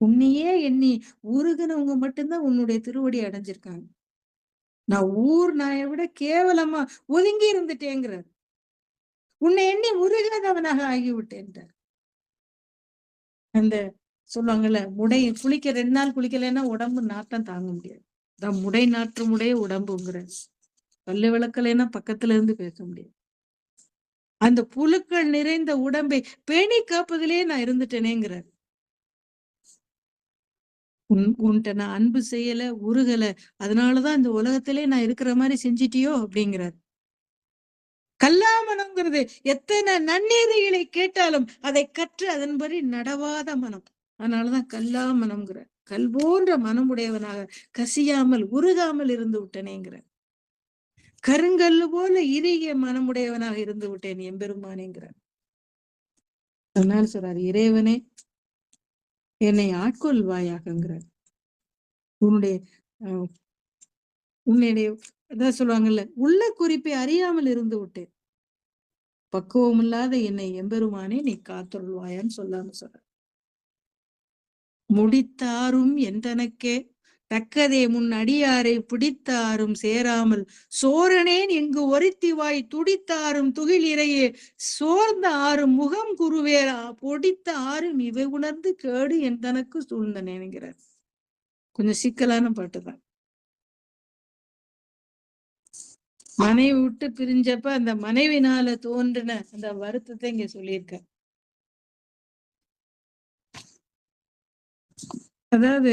உன்னையே எண்ணி உருகுனவங்க மட்டும்தான் உன்னுடைய திருவடி அடைஞ்சிருக்காங்க. நான் ஊர் நாயை விட கேவலமா ஒதுங்கி இருந்துட்டேங்கிறார். உன்னை எண்ணி உருகாதவனாக ஆகிவிட்டேன்றார். அந்த சொல்லுவாங்கல்ல, குளிக்க 2 நாள் குளிக்கலைன்னா உடம்பு நாட்டம் தாங்க முடியாது. முடை நாற்றமுடைய உடம்புங்கிற. பல்லு விளக்கலைன்னா பக்கத்துல இருந்து பேச முடியாது. அந்த புழுக்கள் நிறைந்த உடம்பை பேணி காப்பதிலே நான் இருந்துட்டேனேங்கிறார். உன்கிட்ட நான் அன்பு செய்யல, உருகல, அதனாலதான் இந்த உலகத்திலே நான் இருக்கிற மாதிரி செஞ்சிட்டியோ அப்படிங்கிறார். கல்லாமனம்ங்கிறது எத்தனை நன்னீதிகளை கேட்டாலும் அதை கற்று அதன்படி நடவாத மனம். அதனாலதான் கல்லாமனம்ங்கிற. கல் போன்ற மனமுடையவனாக கசியாமல் உருகாமல் இருந்து விட்டனேங்கிற. கருங்கல்லு போல இறுகிய மனமுடையவனாக இருந்து விட்டேன் எம்பெருமானேங்கிற. அதனால சொல்றாரு, இறைவனே என்னை ஆட்கொள்வாயாகங்கிறார். உன்னுடைய அதான் சொல்லுவாங்கல்ல, உள்ள குறிப்பை அறியாமல் இருந்து விட்டேன். பக்குவம் இல்லாத என்னை எம்பெருமானே நீ காத்தொள்வாயான்னு சொல்லாம சொல்ற. முடித்தாரும் என்றனக்கே தக்கதே முன் அடியாரை பிடித்தாரும் சேராமல் சோரனேன் இங்கு ஒருத்திவாய் துடித்தாரும் துகில் இறையே சோர்ந்த ஆறும் முகம் குருவேரா பொடித்த ஆறும் இவை உணர்ந்து கேடு என் தனக்கு சூழ்ந்தனேங்கிறார். கொஞ்சம் சிக்கலான பாட்டுதான். மனைவி விட்டு பிரிஞ்சப்ப அந்த மனைவினால தோன்றின அந்த வருத்தத்தை இங்க சொல்லியிருக்க. அதாவது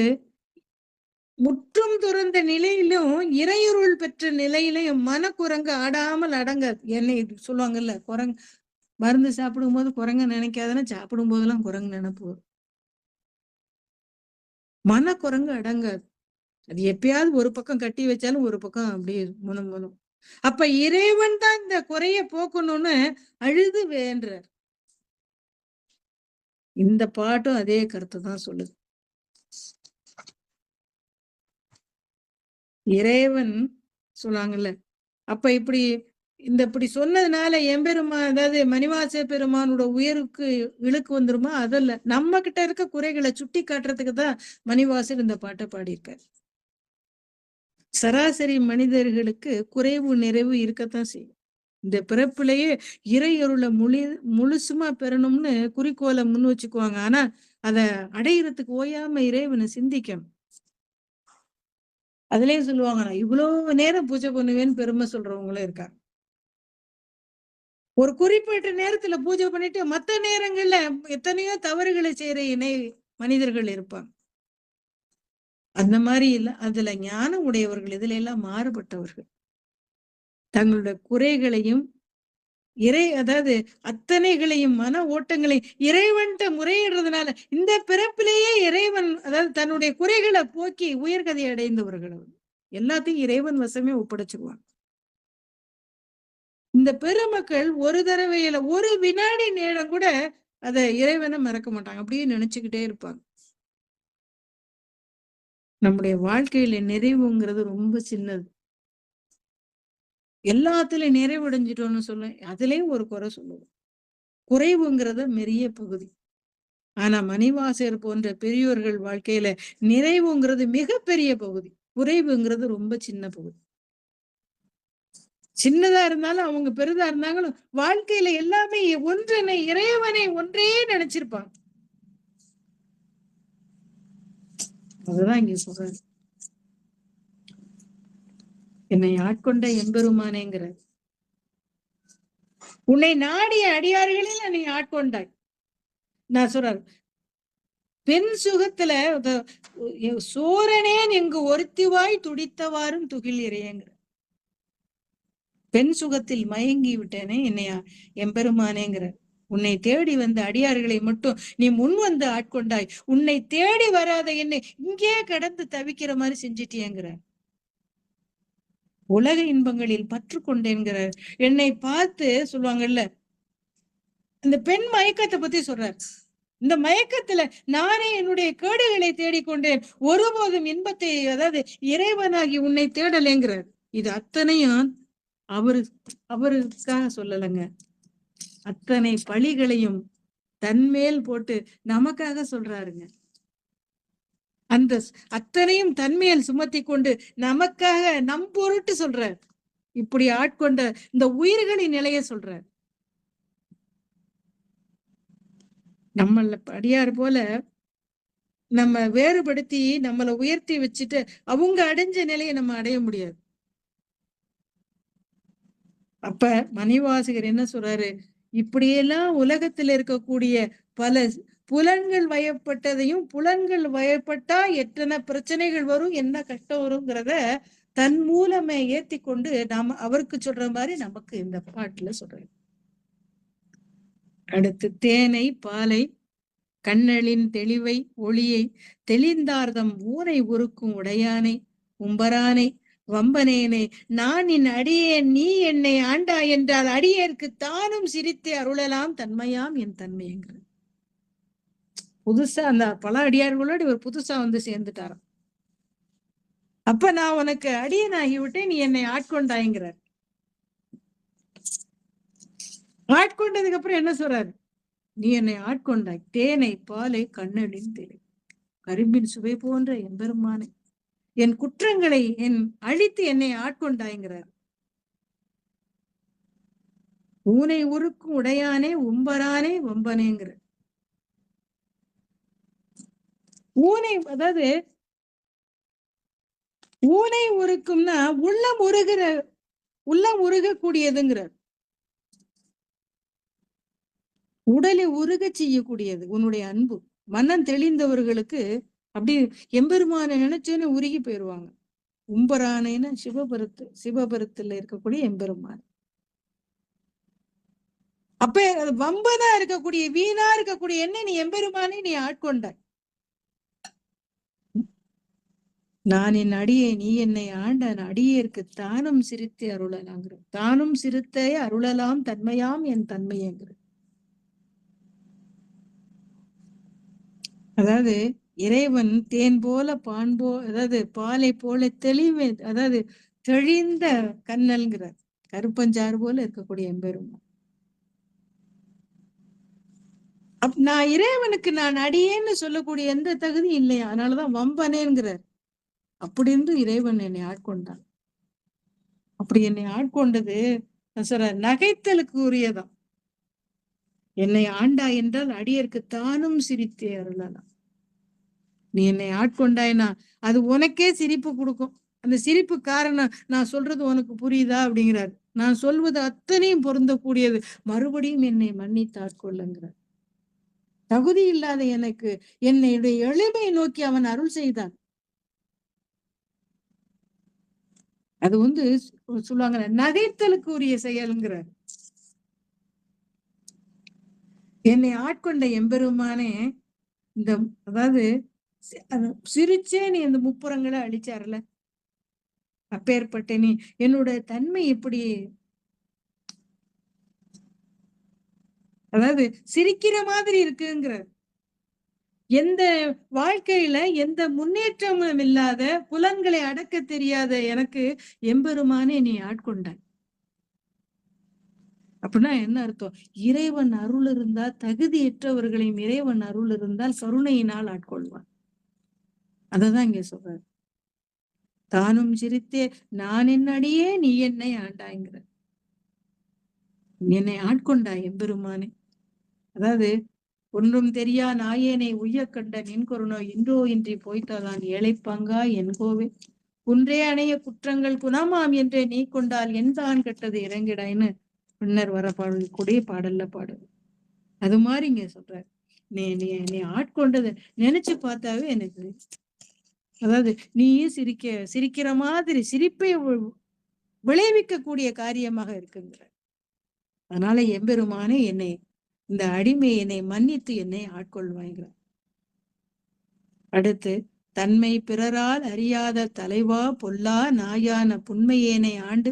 முற்றும் துறந்த நிலையிலும் இறையுருள் பெற்ற நிலையிலையும் மனக்குரங்கு ஆடாமல் அடங்காது. என்னை சொல்லுவாங்கல்ல, குரங்கு மருந்து சாப்பிடும் போது குரங்க நினைக்காதுன்னா சாப்பிடும் போதெல்லாம் குரங்கு நினைப்பு. மனக்குரங்கு அடங்காது. அது எப்பயாவது ஒரு பக்கம் கட்டி வச்சாலும் ஒரு பக்கம் அப்படியே முனம். அப்ப இறைவன் தான் இந்த குறைய போக்கணும்னு அழுது வேண்டார். இந்த பாட்டும் அதே கருத்து தான் சொல்லுது. இறைவன் சொல்லுவாங்கல்ல, அப்ப இப்படி சொன்னதுனால எம்பெருமான், அதாவது மணிவாச பெருமானோட உயருக்கு இழுக்கு வந்துருமா? அதல்ல, நம்ம கிட்ட இருக்க குறைகளை சுட்டி காட்டுறதுக்கு தான் மணிவாசர் இந்த பாட்டை பாடியிருக்கார். சராசரி மனிதர்களுக்கு குறைவு நிறைவு இருக்கத்தான் செய்யும். இந்த பிறப்பிலேயே இறையருளை முழுசுமா பெறணும்னு குறிக்கோளை முன் வச்சுக்குவாங்க. ஆனா அத அடையிறதுக்கு ஓயாம இறைவனை சிந்திக்கணும். அதுலயும் சொல்லுவாங்க, நான் இவ்வளவு நேரம் பூஜை பண்ணுவேன்னு பெருமை சொல்றவங்களும் இருக்காங்க. ஒரு குறிப்பிட்ட நேரத்துல பூஜை பண்ணிட்டு மத்த நேரங்கள்ல எத்தனையோ தவறுகளை செய்யற மனிதர்கள் இருப்பாங்க. அந்த மாதிரி இல்ல, அதுல ஞானம் உடையவர்கள் இதுல எல்லாம் மாறுபட்டவர்கள். தங்களுடைய குறைகளையும் அதாவது அத்தனைகளையும் மன ஓட்டங்களையும் இறைவன்ட்ட முறையிடுறதுனால இந்த பிறப்பிலேயே இறைவன், அதாவது தன்னுடைய குறைகளை போக்கி உயர்கதை அடைந்தவர்கள் எல்லாத்தையும் இறைவன் வசமே ஒப்படைச்சிருவாங்க. இந்த பெருமக்கள் ஒரு தடவையில ஒரு வினாடி நேரம் கூட அத இறைவனை மறக்க மாட்டாங்க, அப்படியே நினைச்சுக்கிட்டே இருப்பாங்க. நம்முடைய வாழ்க்கையில நிறைவுங்கிறது ரொம்ப சின்னது. எல்லாத்துலயும் நிறைவடைஞ்சிட்டோம்னு சொல்ல, அதுலயும் ஒரு குறை சொல்லுவோம். குறைவுங்கிறத மெரிய பகுதி. ஆனா மணிவாசகர் போன்ற பெரியோர்கள் வாழ்க்கையில நிறைவுங்கிறது மிகப்பெரிய பகுதி, குறைவுங்கிறது ரொம்ப சின்ன பகுதி. சின்னதா இருந்தாலும் அவங்க பெரிதா இருந்தாங்களும் வாழ்க்கையில எல்லாமே ஒன்றனை இறைவனை ஒன்றே நினைச்சிருப்பாங்க. அதுதான் இங்க சொல்றாரு. என்னை ஆட்கொண்ட எம்பெருமானேங்கிற, உன்னை நாடிய அடியார்களில் என்னை ஆட்கொண்டாய். நான் சொல்றாரு, பெண் சுகத்துல சோரனேன் எங்கு ஒருத்திவாய் துடித்தவாறும் துகில் இறையங்கிற, பெண் சுகத்தில் மயங்கி விட்டேனே என்னையா எம்பெருமானேங்கிற, உன்னை தேடி வந்த அடியார்களை மட்டும் நீ முன் வந்து ஆட்கொண்டாய். உன்னை தேடி வராத என்னை இங்கே கடந்து தவிக்கிற மாதிரி செஞ்சிட்டியேங்கிற, உலக இன்பங்களில் பற்று கொண்டேன்கிறார். என்னை பார்த்து சொல்லுவாங்கல்ல, இந்த பெண் மயக்கத்தை பத்தி சொல்றார். இந்த மயக்கத்துல நானே என்னுடைய கேடுகளை தேடிக்கொண்டேன், ஒருபோதும் இன்பத்தை, அதாவது இறைவனாகி உன்னை தேடலேங்கிறார். இது அத்தனையும் அவருக்காக சொல்லலைங்க. அத்தனை பழிகளையும் தன்மேல் போட்டு நமக்காக சொல்றாருங்க. அந்த அத்தனையும் தன்மையில் சுமத்தி கொண்டு நமக்காக நம் பொருட்டு சொல்றார். இப்படி ஆட்கொண்ட இந்த உயிர்களின் நிலைய சொல்றார். நம்மள அடியார் போல நம்ம வேறுபடுத்தி நம்மளை உயர்த்தி வச்சுட்டு அவங்க அடைஞ்ச நிலையை நம்ம அடைய முடியாது. அப்ப மணிவாசகர் என்ன சொல்றாரு, இப்படியெல்லாம் உலகத்துல இருக்கக்கூடிய பல புலன்கள் வயப்பட்டதையும், புலன்கள் வயப்பட்டா எத்தனை பிரச்சனைகள் வரும், என்ன கஷ்டம் வருங்கிறத தன் மூலமே ஏத்தி கொண்டு நாம அவருக்கு சொல்ற மாதிரி நமக்கு இந்த பாட்டுல சொல்றாரு. அடுத்து, தேனை பாலை கண்ணலின் தெளிவை ஒளியை தெளிந்தார்தம் ஊனை உருக்கும் உடையானை உம்பரானை வம்பனேனே நான் என் அடியேன் நீ என்னை ஆண்டா என்றால் அடியேற்கு தானும் சிரித்து அருளலாம் தன்மையாம் என் தன்மைங்கிற. புதுசா அந்த பல அடியார்களோடு இவர் புதுசா வந்து சேர்ந்துட்டாராம். அப்ப நான் உனக்கு அடியன் ஆகிவிட்டேன், நீ என்னை ஆட்கொண்டாய்ங்கிறார். ஆட்கொண்டதுக்கு அப்புறம் என்ன சொல்றாரு, நீ என்னை ஆட்கொண்டாய் தேனை பாலை கண்ணலின் தெளி கரும்பின் சுவை போன்ற எம்பெருமானை என் குற்றங்களை என் அழித்து என்னை ஆட்கொண்டாய்ங்கிறார். ஊனை உருக்கும் உடையானே உம்பரானே வம்பனேங்கிற. ஊனை, அதாவது ஊனை உருக்கும்னா உள்ளம் உருகக்கூடியதுங்கிறார். உடலை உருக செய்யக்கூடியது உன்னுடைய அன்பு. மனம் தெளிந்தவர்களுக்கு அப்படி எம்பெருமான நினைச்சேன்னு உருகி போயிடுவாங்க. உம்பரானேன்னு சிவபரத்துல இருக்கக்கூடிய எம்பெருமான். அப்ப வம்பனா இருக்கக்கூடிய வீணா இருக்கக்கூடிய என்ன நீ எம்பெருமானே நீ ஆட்கொண்டாய். நான் என் அடியே நீ என்னை ஆண்ட அடியேற்கு தானும் சிரித்து அருளலாங்கிற. தானும் சிரித்தே அருளலாம் தன்மையாம் என் தன்மையேங்கிற. அதாவது இறைவன் தேன் போல அதாவது பாலை போல தெளிவு, அதாவது தெளிந்த கண்ணல்ங்கிறார். கருப்பஞ்சாறு போல இருக்கக்கூடிய எம்பெருமான். நான் இறைவனுக்கு நான் அடியேன்னு சொல்லக்கூடிய எந்த தகுதி இல்லையா, அதனாலதான் வம்பனேங்கிறார். அப்படி இருந்து இறைவன் என்னை ஆட்கொண்டான். அப்படி என்னை ஆட்கொண்டது நகைத்தலுக்கு உரியதான். என்னை ஆண்டா என்றால் அடியருக்கு தானும் சிரித்தே அருளலாம். நீ என்னை ஆட்கொண்டாய்னா அது உனக்கே சிரிப்பு கொடுக்கும். அந்த சிரிப்பு காரணம் நான் சொல்றது உனக்கு புரியுதா அப்படிங்கிறார். நான் சொல்வது அத்தனையும் பொருந்தக்கூடியது. மறுபடியும் என்னை மன்னித்து ஆட்கொள்ளுங்கிறார். தகுதி இல்லாத எனக்கு என்னுடைய எளிமையை நோக்கி அவன் அருள் செய்தான். அது சொல்லுவாங்க நகைத்தலுக்கு உரிய செயல்ங்கிறார். என்னை ஆட்கொண்ட எம்பெருமானே இந்த, அதாவது சிரிச்சே நீ இந்த முப்புறங்களை அழிச்சாருல, அப்பேற்பட்ட நீ என்னோட தன்மை எப்படி, அதாவது சிரிக்கிற மாதிரி இருக்குங்கிற. எந்த வாழ்க்கையில எந்த முன்னேற்றமும் இல்லாத புலன்களை அடக்க தெரியாத எனக்கு எம்பெருமானே நீ ஆட்கொண்டாய். அப்படின்னா என்ன அர்த்தம், இறைவன் அருள் இருந்தால் தகுதியற்றவர்களையும் இறைவன் அருள் இருந்தால் கருணையினால் ஆட்கொள்வான். அததான் இங்க சொல்றாரு. தானும் சிரித்தே நான் என் அடியே நீ என்னை ஆண்டாய்ங்கிற. என்னை ஆட்கொண்டாய் எம்பெருமானே. அதாவது ஒன்றும் தெரியா நாயேனை உய்ய கண்ட நின்கொருணோ இன்றோ இன்றி போய்த்ததான் ஏழைப்பாங்கா என் கோவே குன்றே அணைய குற்றங்கள் குணமாம் என்றே நீ கொண்டால் என் தான் கெட்டது இறங்கிடாய்ன்னு பின்னர் வர பாடல் கூடிய பாடல்ல பாடு. அது மாதிரி இங்க சொல்ற நீ ஆட்கொண்டதை நினைச்சு பார்த்தாவே எனக்கு, அதாவது நீயும் சிரிக்கிற மாதிரி சிரிப்பை விளைவிக்கக்கூடிய காரியமாக இருக்குங்கிற. அதனால எம்பெருமானே என்னை, இந்த அடிமை என்னை மன்னித்து என்னை ஆட்கொள்வாய்கிறார். அடுத்து, தன்மை பிறரால் அறியாத தலைவா பொல்லா நாயான புன்மையேனை ஆண்டு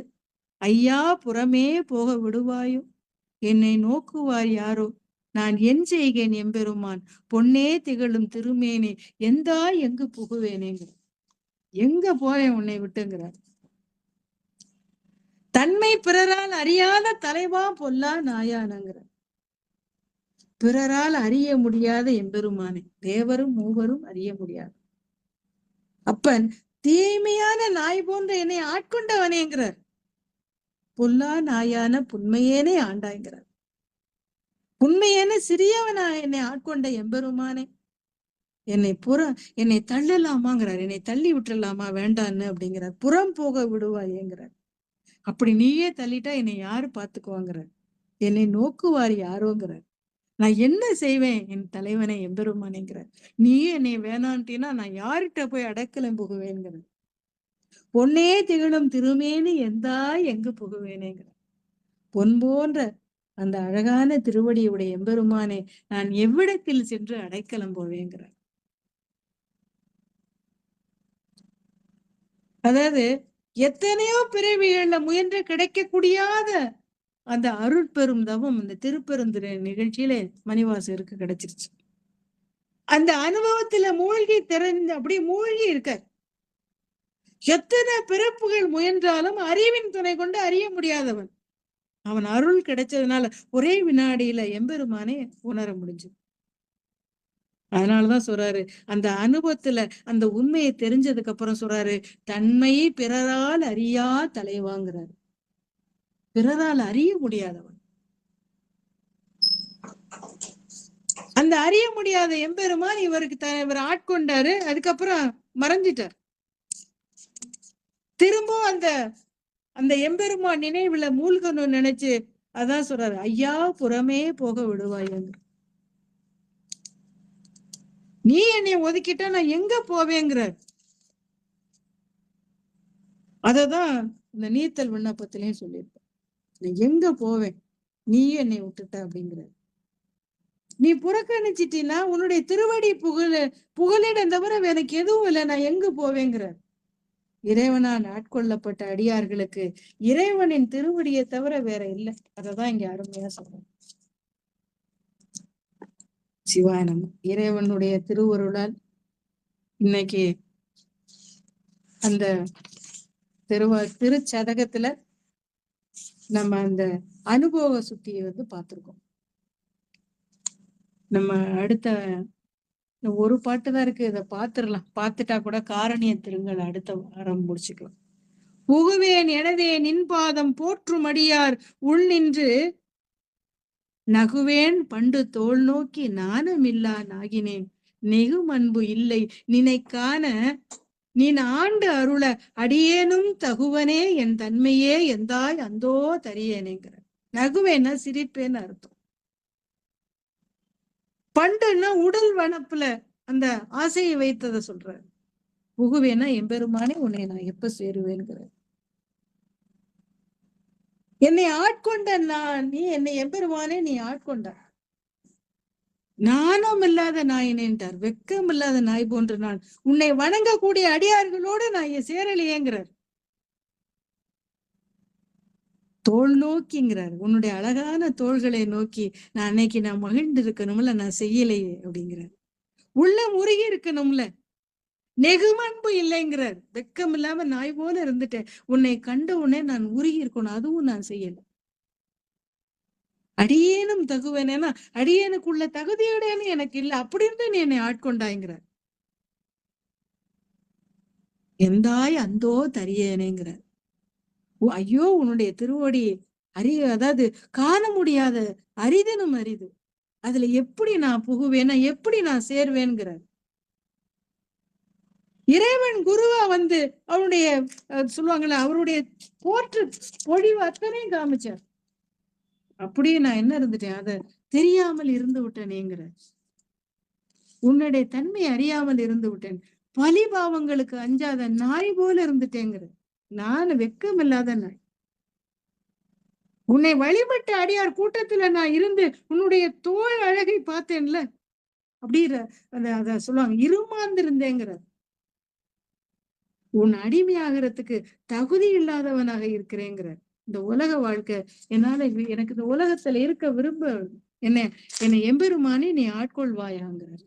ஐயா புறமே போக விடுவாயோ என்னை நோக்குவார் யாரோ நான் என் செய்கேன் எம்பெருமான் பொன்னே திகழும் திருமேனே எந்தா எங்கு புகுவேனேங்கிற. எங்க போறேன் உன்னை விட்டுங்கிறார். தன்மை பிறரால் அறியாத தலைவா பொல்லா நாயானங்கிற. பிறரால் அறிய முடியாத எம்பெருமானே, தேவரும் மூவரும் அறிய முடியாது. அப்பன் தீமையான நாய் போன்ற என்னை ஆட்கொண்டவனேங்கிறார். பொல்லா நாயான புன்மையேனே ஆண்டாய்கிறார். உண்மையான சிறியவனா என்னை ஆட்கொண்ட எம்பெருமானே, என்னை தள்ளலாமாங்கிறார். என்னை தள்ளி விட்டுலாமா வேண்டான்னு அப்படிங்கிறார். புறம் போக விடுவாயேங்கிறார். அப்படி நீயே தள்ளிட்டா என்னை யாரு பாத்துக்குவாங்கிறார். என்னை நோக்குவார் யாரோங்கிறார். நான் என்ன செய்வேன் என் தலைவனை எம்பெருமானேங்கிறார். நீயே என்னை வேணான்ட்டீன்னா நான் யார்கிட்ட போய் அடைக்கலம் புகுவேன்கிறார். பொன்னே திகழும் திருமேனி எந்தா எங்கு புகுவேனேங்கிறார். பொன் போன்ற அந்த அழகான திருவடியுடைய எம்பெருமானே, நான் எவ்விடத்தில் சென்று அடைக்கலம் போவேங்கிறார். அதாவது எத்தனையோ பிறவிகள்ல முயன்று கிடைக்கக்கூடியாத அந்த அருட்பெரும் தவம் இந்த திருப்பெருந்துறை நிகழ்ச்சியில மணிவாசகருக்கு கிடைச்சிருச்சு. அந்த அனுபவத்துல மூழ்கி திறந்து அப்படி மூழ்கி இருக்க. எத்தனை பிறப்புகள் முயன்றாலும் அறிவின் துணை கொண்டு அறிய முடியாதவன் அவன் அருள் கிடைச்சதுனால ஒரே வினாடியில எம்பெருமானே உணர முடிஞ்சு. அதனாலதான் சொல்றாரு, அந்த அனுபவத்துல அந்த உண்மையை தெரிஞ்சதுக்கு அப்புறம் சொல்றாரு, தன்மை பிறரால் அறியா தலைவாங்கிறாரு. பிறரால் அறிய முடியாதவன், அந்த அறிய முடியாத எம்பெருமான் இவர் ஆட்கொண்டாரு. அதுக்கப்புறம் மறைஞ்சிட்டார். திரும்பவும் அந்த எம்பெருமான் நினைவுல மூழ்கணும்னு நினைச்சு அதான் சொல்றாரு, ஐயா புறமே போக விடுவாயங்க. நீ என்னை ஒதுக்கிட்டா நான் எங்க போவேங்கிறார். அததான் இந்த நீத்தல் விண்ணப்பத்திலையும் சொல்லியிருப்பேன். நான் எங்க போவேன் நீயே என்னை விட்டுட்ட அப்படிங்கிறார். நீ புறக்கணிச்சிட்டீன்னா உன்னுடைய திருவடி புகழிடம் தவிர எனக்கு எதுவும் இல்லை, நான் எங்க போவேங்கிறார். இறைவனால் ஆட்கொள்ளப்பட்ட அடியார்களுக்கு இறைவனின் திருவடியை தவிர வேற இல்லை. அததான் இங்க அருமையா சொல்றேன். சிவாயனம் இறைவனுடைய திருவருளால் இன்னைக்கு அந்த திருச்சதகத்துல நம்ம அந்த அனுபவ சுத்தியை பார்த்திருக்கோம். நம்ம அடுத்த ஒரு பாட்டு தான் இருக்கு, இதை பார்த்துடலாம். பார்த்துட்டா கூட காரணிய திருங்கள் அடுத்த வாரம் முடிச்சுக்கலாம். புகுவேன் எனதே நின் பாதம் போற்றும் அடியார் உள் நின்று நகுவேன் பண்டு தோல் நோக்கி நாணமில்லா நாகினேன் நெகும் அன்பு இல்லை நினைக்கான நீன் ஆண்டு அருள அடியேனும் தகுவனே என் தன்மையே எந்தாய் அந்தோ தரியேனேங்கிற. நகுவேன்னா சிரிப்பேன்னு அர்த்தம். பண்டுன்னா உடல் வனப்புல அந்த ஆசையை வைத்ததை சொல்ற. புகுவேனா எம்பெருமானே உன்னை நான் எப்ப சேருவேன்கிற. என்னை ஆட்கொண்ட நீ என்னை எம்பெருமானே நீ ஆட்கொண்ட. நானும் இல்லாத நாயினேன்றார். வெக்கம் இல்லாத நாய் போன்று நான் உன்னை வணங்கக்கூடிய அடியார்களோடு நான் சேரலையேங்கிறார். தோல் நோக்கிங்கிறார். உன்னுடைய அழகான தோள்களை நோக்கி நான் அன்னைக்கு நான் மகிழ்ந்து இருக்கணும்ல, நான் செய்யலையே அப்படிங்கிறார். உள்ள முருகி இருக்கணும்ல, நெகுமன்பு இல்லைங்கிறார். வெக்கம் இல்லாம நாய் போல இருந்துட்டேன், உன்னை கண்ட உடனே நான் உருகி இருக்கணும், அதுவும் நான் செய்யல. அடியேனும் தகுவேனேனா அடியேனுக்குள்ள தகுதியோடனு எனக்கு இல்லை, அப்படி இருந்து நீ என்னை ஆட்கொண்டாய்ங்கிறார். எந்தாய் அந்தோ தரியேனேங்கிறார். ஐயோ உன்னுடைய திருவடி அதாவது காண முடியாத அரிதனும் அரிது. அதுல எப்படி நான் புகுவேன், எப்படி நான் சேர்வேன்கிறார். இறைவன் குருவா வந்து அவருடைய சொல்லுவாங்கல்ல, அவருடைய போற்று பொழிவு அத்தனையும் காமிச்சார். அப்படியே நான் என்ன இருந்துட்டேன், அத தெரியாமல் இருந்து விட்டேனேங்கிற, உன்னுடைய தன்மை அறியாமல் இருந்து விட்டேன், பழி பாவங்களுக்கு அஞ்சாத நாய் போல இருந்துட்டேங்கிற, நான் வெக்கம் இல்லாத நாய். உன்னை வழிபட்ட அடியார் கூட்டத்துல நான் இருந்து உன்னுடைய தோள் அழகை பார்த்தேன்ல, அப்படிங்கிற அத சொல்லுவாங்க, இருமாந்திருந்தேங்கிற, உன் அடிமையாகிறதுக்கு தகுதி இல்லாதவனாக இருக்கிறேங்கிற. இந்த உலக வாழ்க்கை என்னால எனக்கு இந்த உலகத்துல இருக்க விரும்ப என்னை எம்பெருமானே நீ ஆட்கொள்வாயாங்கிறார்.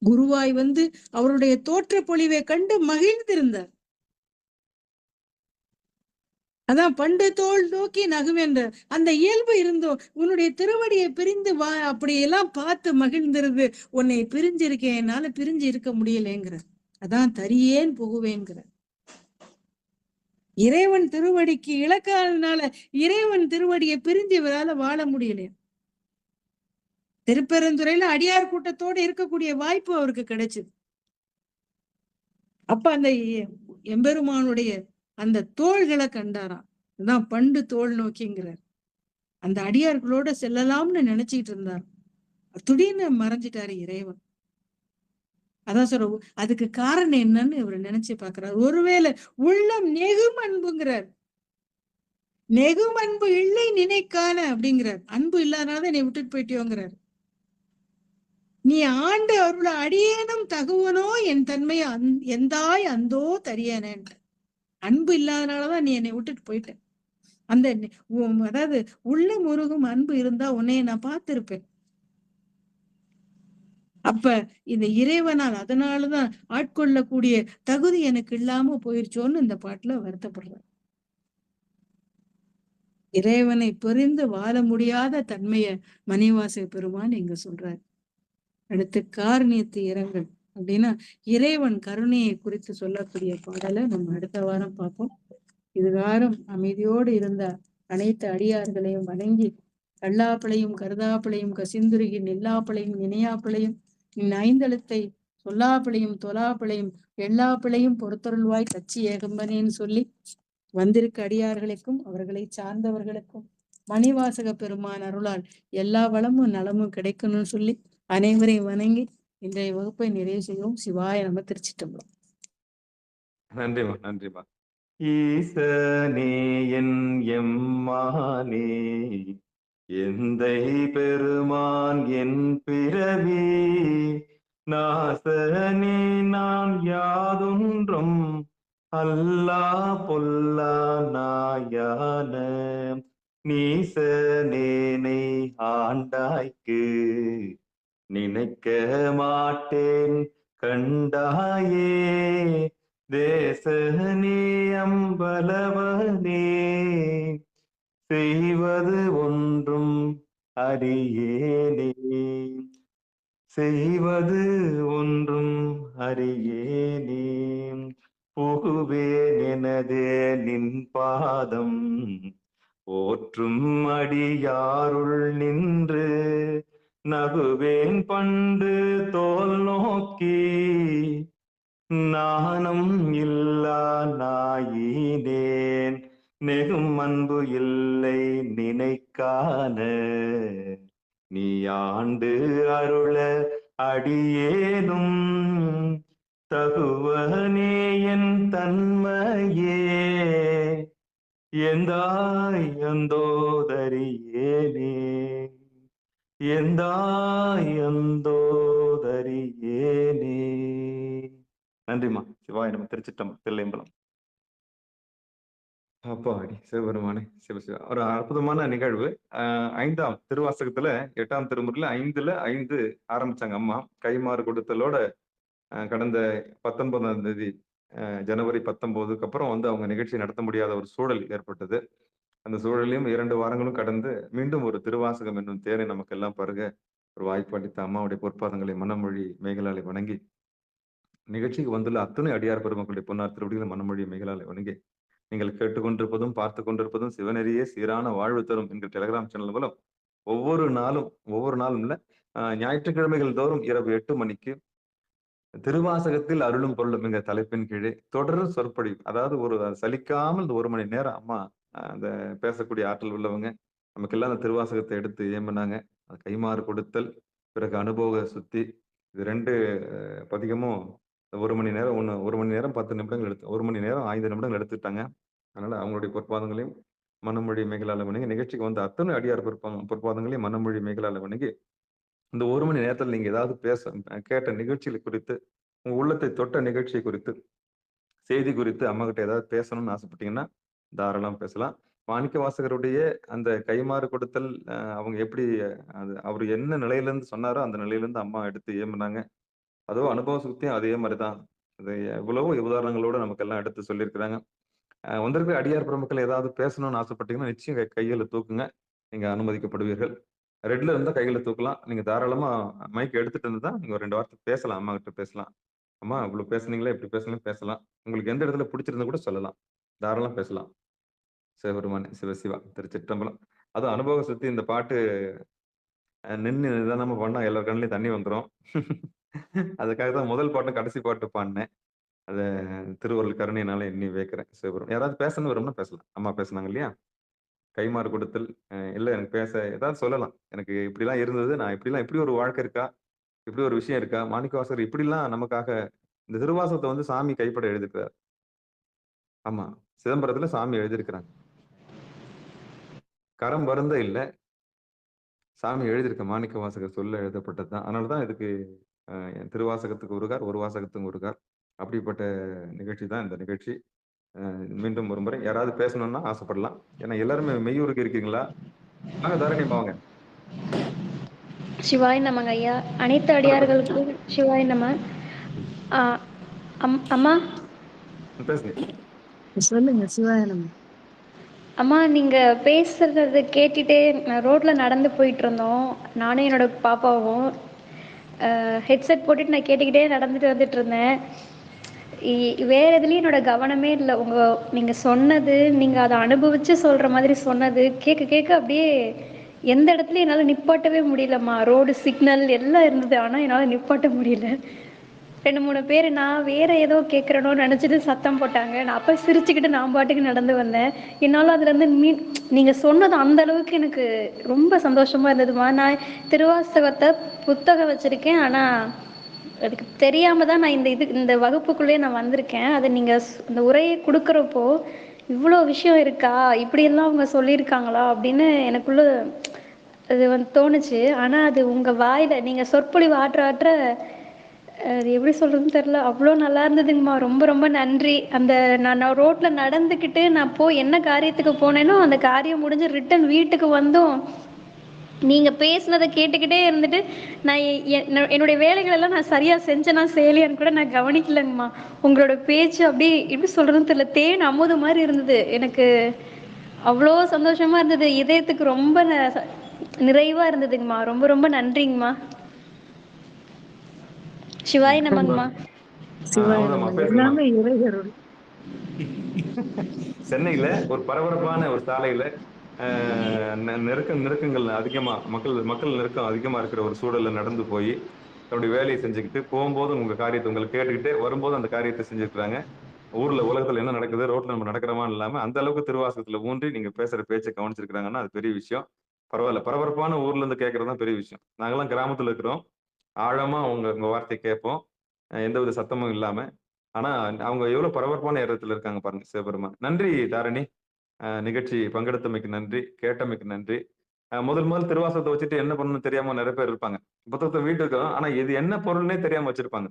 குருவாய் வந்து அவருடைய தோற்ற பொழிவை கண்டு மகிழ்ந்திருந்தார். அதான் பண்டு தோல் நோக்கி நகுவென்ற அந்த இயல்பு இருந்தோ, உன்னுடைய திருவடியை பிரிந்து வா அப்படியெல்லாம் பார்த்து மகிழ்ந்திருந்து, உன்னை பிரிஞ்சிருக்கேன், என்னால பிரிஞ்சு இருக்க முடியலைங்கிற, அதான் தரியேன் புகுவேங்கிற. இறைவன் திருவடிக்கு இலக்காதனால இறைவன் திருவடியை பிரிஞ்சு இவரால வாழ முடியலையா. திருப்பெருந்துறையில அடியார் கூட்டத்தோடு இருக்கக்கூடிய வாய்ப்பு அவருக்கு கிடைச்சது. அப்ப அந்த எம்பெருமானுடைய அந்த தோள்களை கண்டாராம். அதான் பண்டு தோல் நோக்கிங்கிறார். அந்த அடியார்களோட செல்லலாம்னு நினைச்சிட்டு இருந்தார். திடீர்னு மறைஞ்சிட்டாரு இறைவன். அதான் சொல்ற, அதுக்கு காரணம் என்னன்னு இவர் நினைச்சு பாக்குறாரு. ஒருவேளை உள்ளம் நெகும் அன்புங்கிறார். நெகும் அன்பு இல்லை நினைக்கான அப்படிங்கிறார். அன்பு இல்லாதனால என்னை விட்டுட்டு போயிட்டியோங்கிறார். நீ ஆண்டு அவருள்ள அடியேனும் தகுவனோ என் தன்மை எந்தாய் அந்தோ தரியனேன். அன்பு இல்லாதனாலதான் நீ என்னை விட்டுட்டு போயிட்ட. அந்த அதாவது உள்ள முருகும் அன்பு இருந்தா உன்னைய நான் பார்த்திருப்பேன். அப்ப இந்த இறைவனால் அதனாலதான் ஆட்கொள்ளக்கூடிய தகுதி எனக்கு இல்லாம போயிருச்சோன்னு இந்த பாட்டுல வருத்தப்படுற. இறைவனை பிரிந்து வாழ முடியாத தன்மைய மணிவாசக பெருமான் இங்க சொல்றாரு. அடுத்து காரணியத்து இரங்கல் அப்படின்னா இறைவன் கருணையை குறித்து சொல்லக்கூடிய பாடலை நம்ம அடுத்த வாரம் பார்ப்போம். இதுகாரம் அமைதியோடு இருந்த அனைத்து அடியார்களையும் வணங்கி, கல்லாப்பிளையும் கருதாப்பிளையும் கசிந்துருகி நில்லாப்பிளையும் இணையாப்பிளையும் ஐந்தெழுத்தை சொல்லாப்பிளையும் தொலாப்பிளையும் எல்லாப்பிளையும் பொறுத்தருள்வாய் கட்சி ஏகம்பனேன்னு சொல்லி வந்திருக்க அடியார்களுக்கும் அவர்களை சார்ந்தவர்களுக்கும் மணிவாசக பெருமான் அருளால் எல்லா வளமும் நலமும் கிடைக்கணும்னு சொல்லி அனைவரையும் வணங்கி இன்றைய வகுப்பை நிறைவு செய்வோம். சிவாய நம. திருச்சிற்றம்பலம். நன்றிமா, நன்றிமா. ஈசனே என் எம்மானே, எந்தை பெருமான் என் பிறவி, நாசனே நான் யாதொன்றும் அல்லா பொல்லா நாயான, நீசனேனை ஆண்டாய்க்கு நினைக்க மாட்டேன் கண்டாயே, தேசனே அம்பலவனே செய்வது ஒன்றும் அறியேனே, செய்வது ஒன்றும் அறியேனே, புகுவேன் எனதே நின் பாதம் போற்றும் அடியாருள் நின்று, நகுவேன் பண்டு தோல் நோக்கி நாணம் இல்லா நாயினேன், நெகும் அன்பு இல்லை நினைக்கான, நீ ஆண்டு அருள அடியேனும் தகுவனே என் தன்மையே, எந்தாய் அந்தோதரியேனே, எந்தாய் அந்தோதரியேனே. நன்றிமா. சிவாய நம்ம. திருச்சிற்றம்பலம். தில்லையம்பலம். அப்பாடி சிவபெருமானே, சிவசிவா. ஒரு அற்புதமான நிகழ்வு. 5ஆம் திருவாசகத்துல 8ஆம் திருமுறையில 5 ஆரம்பிச்சாங்க அம்மா. கைமாறு கொடுத்தலோட கடந்த 19ஆம் தேதி ஜனவரி 19க்கு அப்புறம் வந்து அவங்க நிகழ்ச்சி நடத்த முடியாத ஒரு சூழல் ஏற்பட்டது. அந்த சூழலையும் 2 வாரங்களும் கடந்து மீண்டும் ஒரு திருவாசகம் என்னும் தேரை நமக்கு எல்லாம் பருக ஒரு வாய்ப்பு அளித்த அம்மாவுடைய பொற்பாதங்களை மனமொழி மேகலாலை வணங்கி, நிகழ்ச்சிக்கு வந்துள்ள அத்தனை அடியார் பெருமக்களுடைய பொன்னார் திருவடிகளை மனமொழி மேகலாலை வணங்கி, நீங்கள் கேட்டுக்கொண்டிருப்பதும் பார்த்து கொண்டிருப்பதும் சிவநெறியே சீரான வாழ்வு தரும் என்கிற டெலிகிராம் சேனல் மூலம் ஒவ்வொரு நாளும் இல்ல, ஞாயிற்றுக்கிழமைகள் தோறும் இரவு 8 மணிக்கு திருவாசகத்தில் அருளும் பொருளும் என்கிற தலைப்பின் கீழே தொடர் சொற்பொழிவு. அதாவது ஒரு சலிக்காமல் இந்த 1 மணி நேரம் அம்மா அந்த பேசக்கூடிய ஆற்றல் உள்ளவங்க. நமக்கெல்லாம் அந்த திருவாசகத்தை எடுத்து ஏம்புனாங்க. அது கைமாறு கொடுத்தல், பிறகு அனுபவ சுத்தி. இது 2 பதிகமும் 1 மணி நேரம் 1 மணி நேரம் 10 நிமிடங்கள் 1 மணி நேரம் 5 நிமிடங்கள் எடுத்துட்டாங்க. அதனால அவங்களுடைய பொற்பாதங்களையும் மனமொழி மேகலால வணங்கி, நிகழ்ச்சிக்கு வந்த அத்தனை அடியார் பொற்பாதங்களையும் மனமொழி மேகலால வணங்கி, இந்த 1 மணி நேரத்துல நீங்க ஏதாவது கேட்ட நிகழ்ச்சிகள் குறித்து, உங்க உள்ளத்தை தொட்ட நிகழ்ச்சி குறித்து, செய்தி குறித்து அம்மாகிட்ட ஏதாவது பேசணும்னு ஆசைப்பட்டீங்கன்னா, தாராளமா பேசலாம். மாணிக்கவாசகருடைய அந்த கைமாறு கொடுத்தல், அவங்க எப்படி அவரு என்ன நிலையிலிருந்து சொன்னாரோ, அந்த நிலையிலிருந்து அம்மா எடுத்து ஏம்புனாங்க. அதுவும் அனுபவ சுத்தியும் அதே மாரி தான். அது எவ்வளவோ உதாரணங்களோட நமக்கெல்லாம் எடுத்து சொல்லியிருக்கிறாங்க. வந்திருக்கிற அடியார் பெருமக்கள் ஏதாவது பேசணும்னு ஆசைப்பட்டீங்கன்னா, நிச்சயம் கைகள தூக்குங்க. நீங்க அனுமதிக்கப்படுவீர்கள். ரெட்ல இருந்தா கைகள தூக்கலாம். நீங்க தாராளமா மைக் எடுத்துட்டு இருந்தா, நீங்க ஒரு 2 வார்த்தை பேசலாம். அம்மாகிட்ட பேசலாம். "அம்மா இவ்வளவு பேசுனீங்களே, இப்படி பேசுனீங்கன்னு" பேசலாம். உங்களுக்கு எந்த இடத்துல பிடிச்சிருந்தா கூட சொல்லலாம். தாராளமா பேசலாம். சிவபெருமானே, சிவசிவா, திருச்சிற்றம்பலம். அதுவும் அனுபவ சுத்தி இந்த பாட்டு நின்னு நிதானமா பாடுனா எல்லார் கண்லயும் தண்ணி வந்துரும். அதுக்காக தான் முதல் பாட்டும், கடைசி பாட்டு பாடுனேன். அத திருவருள் கருணையினால எண்ணி வியக்கிறேன். சிவபெருமான். யாராவது பேசணும்னு விரும்பினா பேசலாம். அம்மா பேசுனாங்க இல்லையா? கைமாறு கொடுத்தல். இல்ல எனக்கு பேச ஏதாவது சொல்லலாம். எனக்கு இப்படிலாம் இருந்தது. நான் இப்படி ஒரு வாழ்க்கை இருக்கா? இப்படி ஒரு விஷயம் இருக்கா? மாணிக்கவாசகர் இப்படிலாம் நமக்காக இந்த திருவாசகத்த வந்து சாமி கைப்பட எழுதியிருக்கிறார். ஆமா. சிதம்பரத்துல சாமி எழுதியிருக்கிறாங்க. கரம் வருந்த இல்ல. சாமி எழுதியிருக்க மாணிக்கவாசகர் சொல்ல எழுதப்பட்டது தான். அதனால தான் இதுக்கு திருவாசகத்துக்கு ஒரு கார், ஒரு வாசகத்துக்கு ஒரு கார். அப்படிப்பட்ட நிகழ்ச்சி தான் இந்த நிகழ்ச்சி. மீண்டும் ஒரு முறை யாராவது பேசணும்னா ஆசைப்படலாம். ஏன்னா எல்லாருமே மெய்யூருக்கு இருக்கீங்களா? வாங்க தாரணி அம்மா வாங்க. சிவாய நமங்க ஐயா. அனைத்து அடியார்களுக்கும் சிவாய நம. ஆ, அம்மா பேசுங்க. சொல்லுங்க சிவாயனம். அம்மா நீங்க பேசுறது கேட்டுட்டே ரோட்ல நடந்து போயிட்டு இருந்தோம். நானும் என்னோட பாப்பாவும் ஹெட்செட் போட்டுட்டு நான் கேட்டுக்கிட்டே நடந்துட்டு வந்துட்டு இருந்தேன். வேற எதுலயும் என்னோட கவனமே இல்லை. நீங்க சொன்னது, நீங்க அதை அனுபவிச்சு சொல்ற மாதிரி சொன்னது கேட்க கேட்க அப்படியே எந்த இடத்துலயும் என்னால் நிப்பாட்டவே முடியலம்மா. ரோடு சிக்னல் எல்லாம் இருந்தது, ஆனால் என்னால் நிப்பாட்ட முடியல. 2-3 பேர் நான் வேற ஏதோ கேட்குறேனோன்னு நினச்சிட்டு சத்தம் போட்டாங்க. நான் அப்போ சிரிச்சுக்கிட்டு நான் பாட்டுக்கு நடந்து வந்தேன். என்னால் அதுலேருந்து நீங்கள் சொன்னது அந்த அளவுக்கு எனக்கு ரொம்ப சந்தோஷமாக இருந்ததுமா. நான் திருவாசகத்தை புத்தகம் வச்சுருக்கேன், ஆனால் அதுக்கு தெரியாமல் தான் நான் இந்த வகுப்புக்குள்ளேயே நான் வந்திருக்கேன். அதை நீங்கள் இந்த உரையை கொடுக்குறப்போ இவ்வளோ விஷயம் இருக்கா, இப்படியெல்லாம் அவங்க சொல்லியிருக்காங்களா அப்படின்னு எனக்குள்ள அது வந்து தோணுச்சு. ஆனால் அது உங்கள் வாயில் நீங்கள் சொற்பொழிவு ஆற்ற அது எப்படி சொல்கிறதுன்னு தெரில, அவ்வளோ நல்லா இருந்ததுங்கம்மா. ரொம்ப ரொம்ப நன்றி. நான் ரோட்டில் நடந்துக்கிட்டு நான் என்ன காரியத்துக்கு போனேனோ அந்த காரியம் முடிஞ்சு ரிட்டன் வீட்டுக்கு வந்தும் நீங்கள் பேசுனதை கேட்டுக்கிட்டே இருந்துட்டு நான் என்னுடைய வேலைகளெல்லாம் நான் சரியாக செஞ்சேனா செய்யலையான்னு கூட நான் கவனிக்கலைங்கம்மா. உங்களோட பேச்சு அப்படி எப்படி சொல்கிறதுன்னு தெரியல, தேன் அமுது மாதிரி இருந்தது. எனக்கு அவ்வளோ சந்தோஷமாக இருந்தது. இதயத்துக்கு ரொம்ப நிறைவாக இருந்ததுங்கம்மா. ரொம்ப ரொம்ப நன்றிங்கம்மா. சிவாய் நமங்கம்மா. எல்லாமே இறையருள். சென்னையில ஒரு பரபரப்பான ஒரு சாலையில நெருக்கங்கள் அதிகமா, மக்கள் நெருக்கம் அதிகமா இருக்கிற ஒரு சூழல்ல நடந்து போய் தன்னுடைய வேலையை செஞ்சுக்கிட்டு போகும்போது உங்க காரியத்தை உங்களை கேட்டுக்கிட்டே வரும்போது அந்த காரியத்தை செஞ்சிருக்கிறாங்க. ஊர்ல உலகத்துல என்ன நடக்குது, ரோட்ல நம்ம நடக்கிறோமா இல்லாம அந்த அளவுக்கு திருவாசகத்துல ஊன்றி நீங்க பேசுற பேச்சை கவனிச்சிருக்கிறாங்கன்னா அது பெரிய விஷயம். பரவாயில்ல, பரபரப்பான ஊர்ல இருந்து கேட்கறது தான் பெரிய விஷயம். நாங்கெல்லாம் கிராமத்துல இருக்கிறோம். ஆழமா உங்க வார்த்தையை கேட்போம். எந்தவித சத்தமும் இல்லாம. ஆனா அவங்க எவ்வளவு பரபரப்பான இடத்துல இருக்காங்க பாருங்க சிவபெருமான். நன்றி தாரணி. நிகழ்ச்சி பங்கெடுத்தமைக்கு நன்றி. கேட்டமைக்கு நன்றி. முதல் திருவாசகத்தை வச்சுட்டு என்ன பண்ணணும்னு தெரியாம நிறைய பேர் இருப்பாங்க. புத்தகத்தை வீட்டுக்கு, ஆனா இது என்ன பொருள்னே தெரியாம வச்சிருப்பாங்க.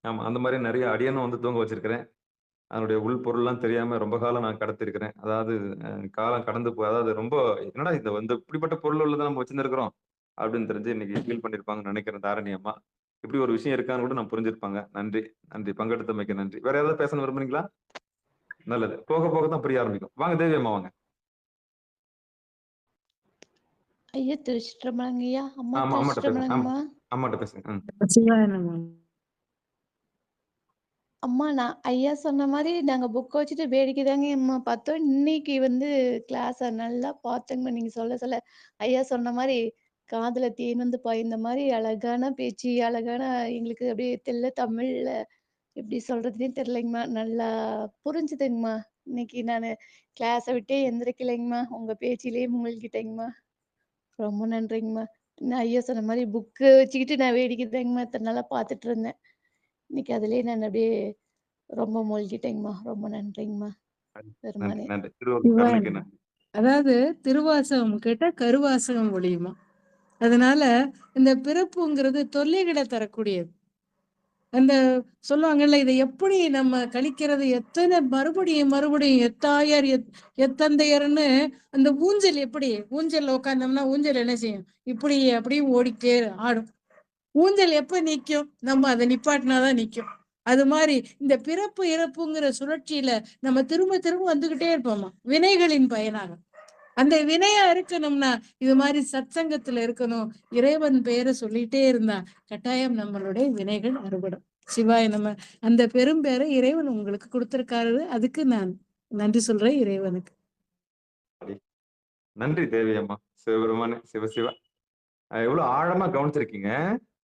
ஆமா, அந்த மாதிரி நிறைய அடியனும் வந்து தூங்க வச்சிருக்கிறேன். அதனுடைய உள் பொருள்லாம் தெரியாம ரொம்ப காலம் நான் கடத்திருக்கிறேன். அதாவது காலம் கடந்து அதாவது ரொம்ப என்னடா இந்த இப்படிப்பட்ட பொருள் உள்ளதை நம்ம வச்சிருந்திருக்கிறோம் அப்படின்னு தெரிஞ்சு இன்னைக்கு ஃபீல் பண்ணிருப்பாங்கன்னு நினைக்கிறேன் தாரணி அம்மா. இப்படி ஒரு விஷயம் இருக்கான்னு கூட நான் புரிஞ்சிருப்பாங்க. நன்றி, நன்றி. பங்கெடுத்தமைக்கு நன்றி. வேற ஏதாவது பேசணும் விரும்புறீங்களா? நல்லது. போக போக தான் புரிய ஆரம்பிக்கும். வாங்க தேவி அம்மா வாங்க. ஐயா திருச்சிற்றம்பலங்க ஐயா. அம்மா ஆமா, அம்மாட்ட பேசுங்க. திருச்சிற்றம்பலங்கம்மா. அம்மாட்ட பேசுங்க. சிவாயனம். அம்மா நான் ஐயா சொன்ன மாதிரி நாங்க புக் வச்சுட்டு வேடிக்கை தாங்க அம்மா பார்த்தோம். இன்னைக்கு வந்து கிளாஸ நல்லா பார்த்தேங்கம்மா. நீங்க சொல்ல சொல்ல ஐயா சொன்ன மாதிரி காதுல தேன் வந்து பாய்ந்த மாதிரி அழகான பேச்சு, அழகான எங்களுக்கு அப்படியே தெள்ள தமிழ்ல எப்படி சொல்றதுன்னே தெரியலைங்கம்மா. நல்லா புரிஞ்சுதுங்கம்மா. இன்னைக்கு நானு கிளாஸ விட்டே எந்திரிக்கலைங்கம்மா. உங்க பேச்சிலேயே மூழ்கிட்டேங்கம்மா. ரொம்ப நன்றிங்கம்மா. நான் ஐயா சொன்ன மாரி புக்கு வச்சுக்கிட்டு நான் வேடிக்கை தாங்கம்மா இத்தன நாளா பார்த்துட்டு இருந்தேன். இன்னைக்கு அதிலேயே நான் அப்படியே ரொம்ப மூழ்கிட்டேங்கம்மா. ரொம்ப நன்றிங்கம்மா. நன்றி பெருமானே. நன்றி. திருவள்ளுவர் கருணைக்கு நன்றி. அதாவது திருவாசகம் கேட்டா கருவாசகம் ஒழியுமா. அதனால இந்த பிறப்புங்கிறது தொல்லைகளை தரக்கூடியது. அந்த சொல்லுவாங்கல்ல, இதை எப்படி நம்ம கழிக்கிறது, எத்தனை மறுபடியும் மறுபடியும் எத்தாயார் எத்தந்தையர்னு அந்த ஊஞ்சல் எப்படி ஊஞ்சல்ல உட்காந்தோம்னா ஊஞ்சல் என்ன செய்யும், இப்படி அப்படியும் ஓடிட்டே ஆடும். ஊஞ்சல் எப்ப நிக்கும், நம்ம அதை நிப்பாட்டினாதான் நிக்கும். அது மாதிரி இந்த பிறப்பு இறப்புங்கிற சுழற்சியில நம்ம திரும்ப திரும்ப வந்துகிட்டே இருப்போமா, வினைகளின் பயனாக. அந்த வினையா இருக்கணும்னா இது மாதிரி சத்சங்கத்துல இருக்கணும். இறைவன் பெயரை சொல்லிட்டே இருந்தா கட்டாயம் நம்மளுடைய வினைகள் அறுபடும். சிவாய நம்ம அந்த பெரும் பேரை இறைவன் உங்களுக்கு கொடுத்திருக்காரு. அதுக்கு நான் நன்றி சொல்றேன் இறைவனுக்கு. நன்றி தேவி அம்மா. சிவபெருமானே சிவசிவா. எவ்வளவு ஆழமா கவனிச்சிருக்கீங்க.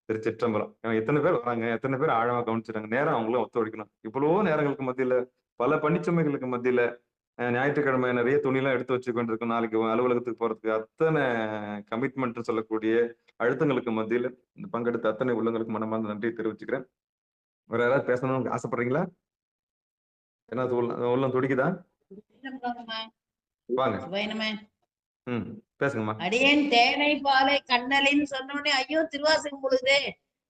திருச்சிற்றம்பலம். எத்தனை பேர் வராங்க, எத்தனை பேர் ஆழமா கவனிச்சிருக்காங்க. நேரம் அவங்களும் ஒத்துழைக்கணும். இவ்வளவோ நேரங்களுக்கு மத்தியில, பல பணிச்சுமைகளுக்கு மத்தியில, ஞாயிற்றுக்கிழமை நிறைய துணியெல்லாம் எடுத்து வச்சு கொண்டிருக்கோம். நாளைக்கு அலுவலகத்துக்கு போறதுக்கு அத்தனை கமிட்மெண்ட் சொல்லக்கூடிய அழுத்தங்களுக்கு மத்தியில இந்த பங்கெடுத்த அத்தனை உள்ளங்களுக்கு மனமார்ந்த நன்றியை தெரிவிச்சுக்கிறேன். வேற யாராவது பேசணும்னு ஆசைப்படுறீங்களா? என்ன உள்ளம் துடிக்குதா? வாங்க. பேசுங்கம்மா. அடியேன் தேனை பாலை கண்ணலின்னு சொன்ன உடனே ஐயோ திருவாசகம் பொழுதே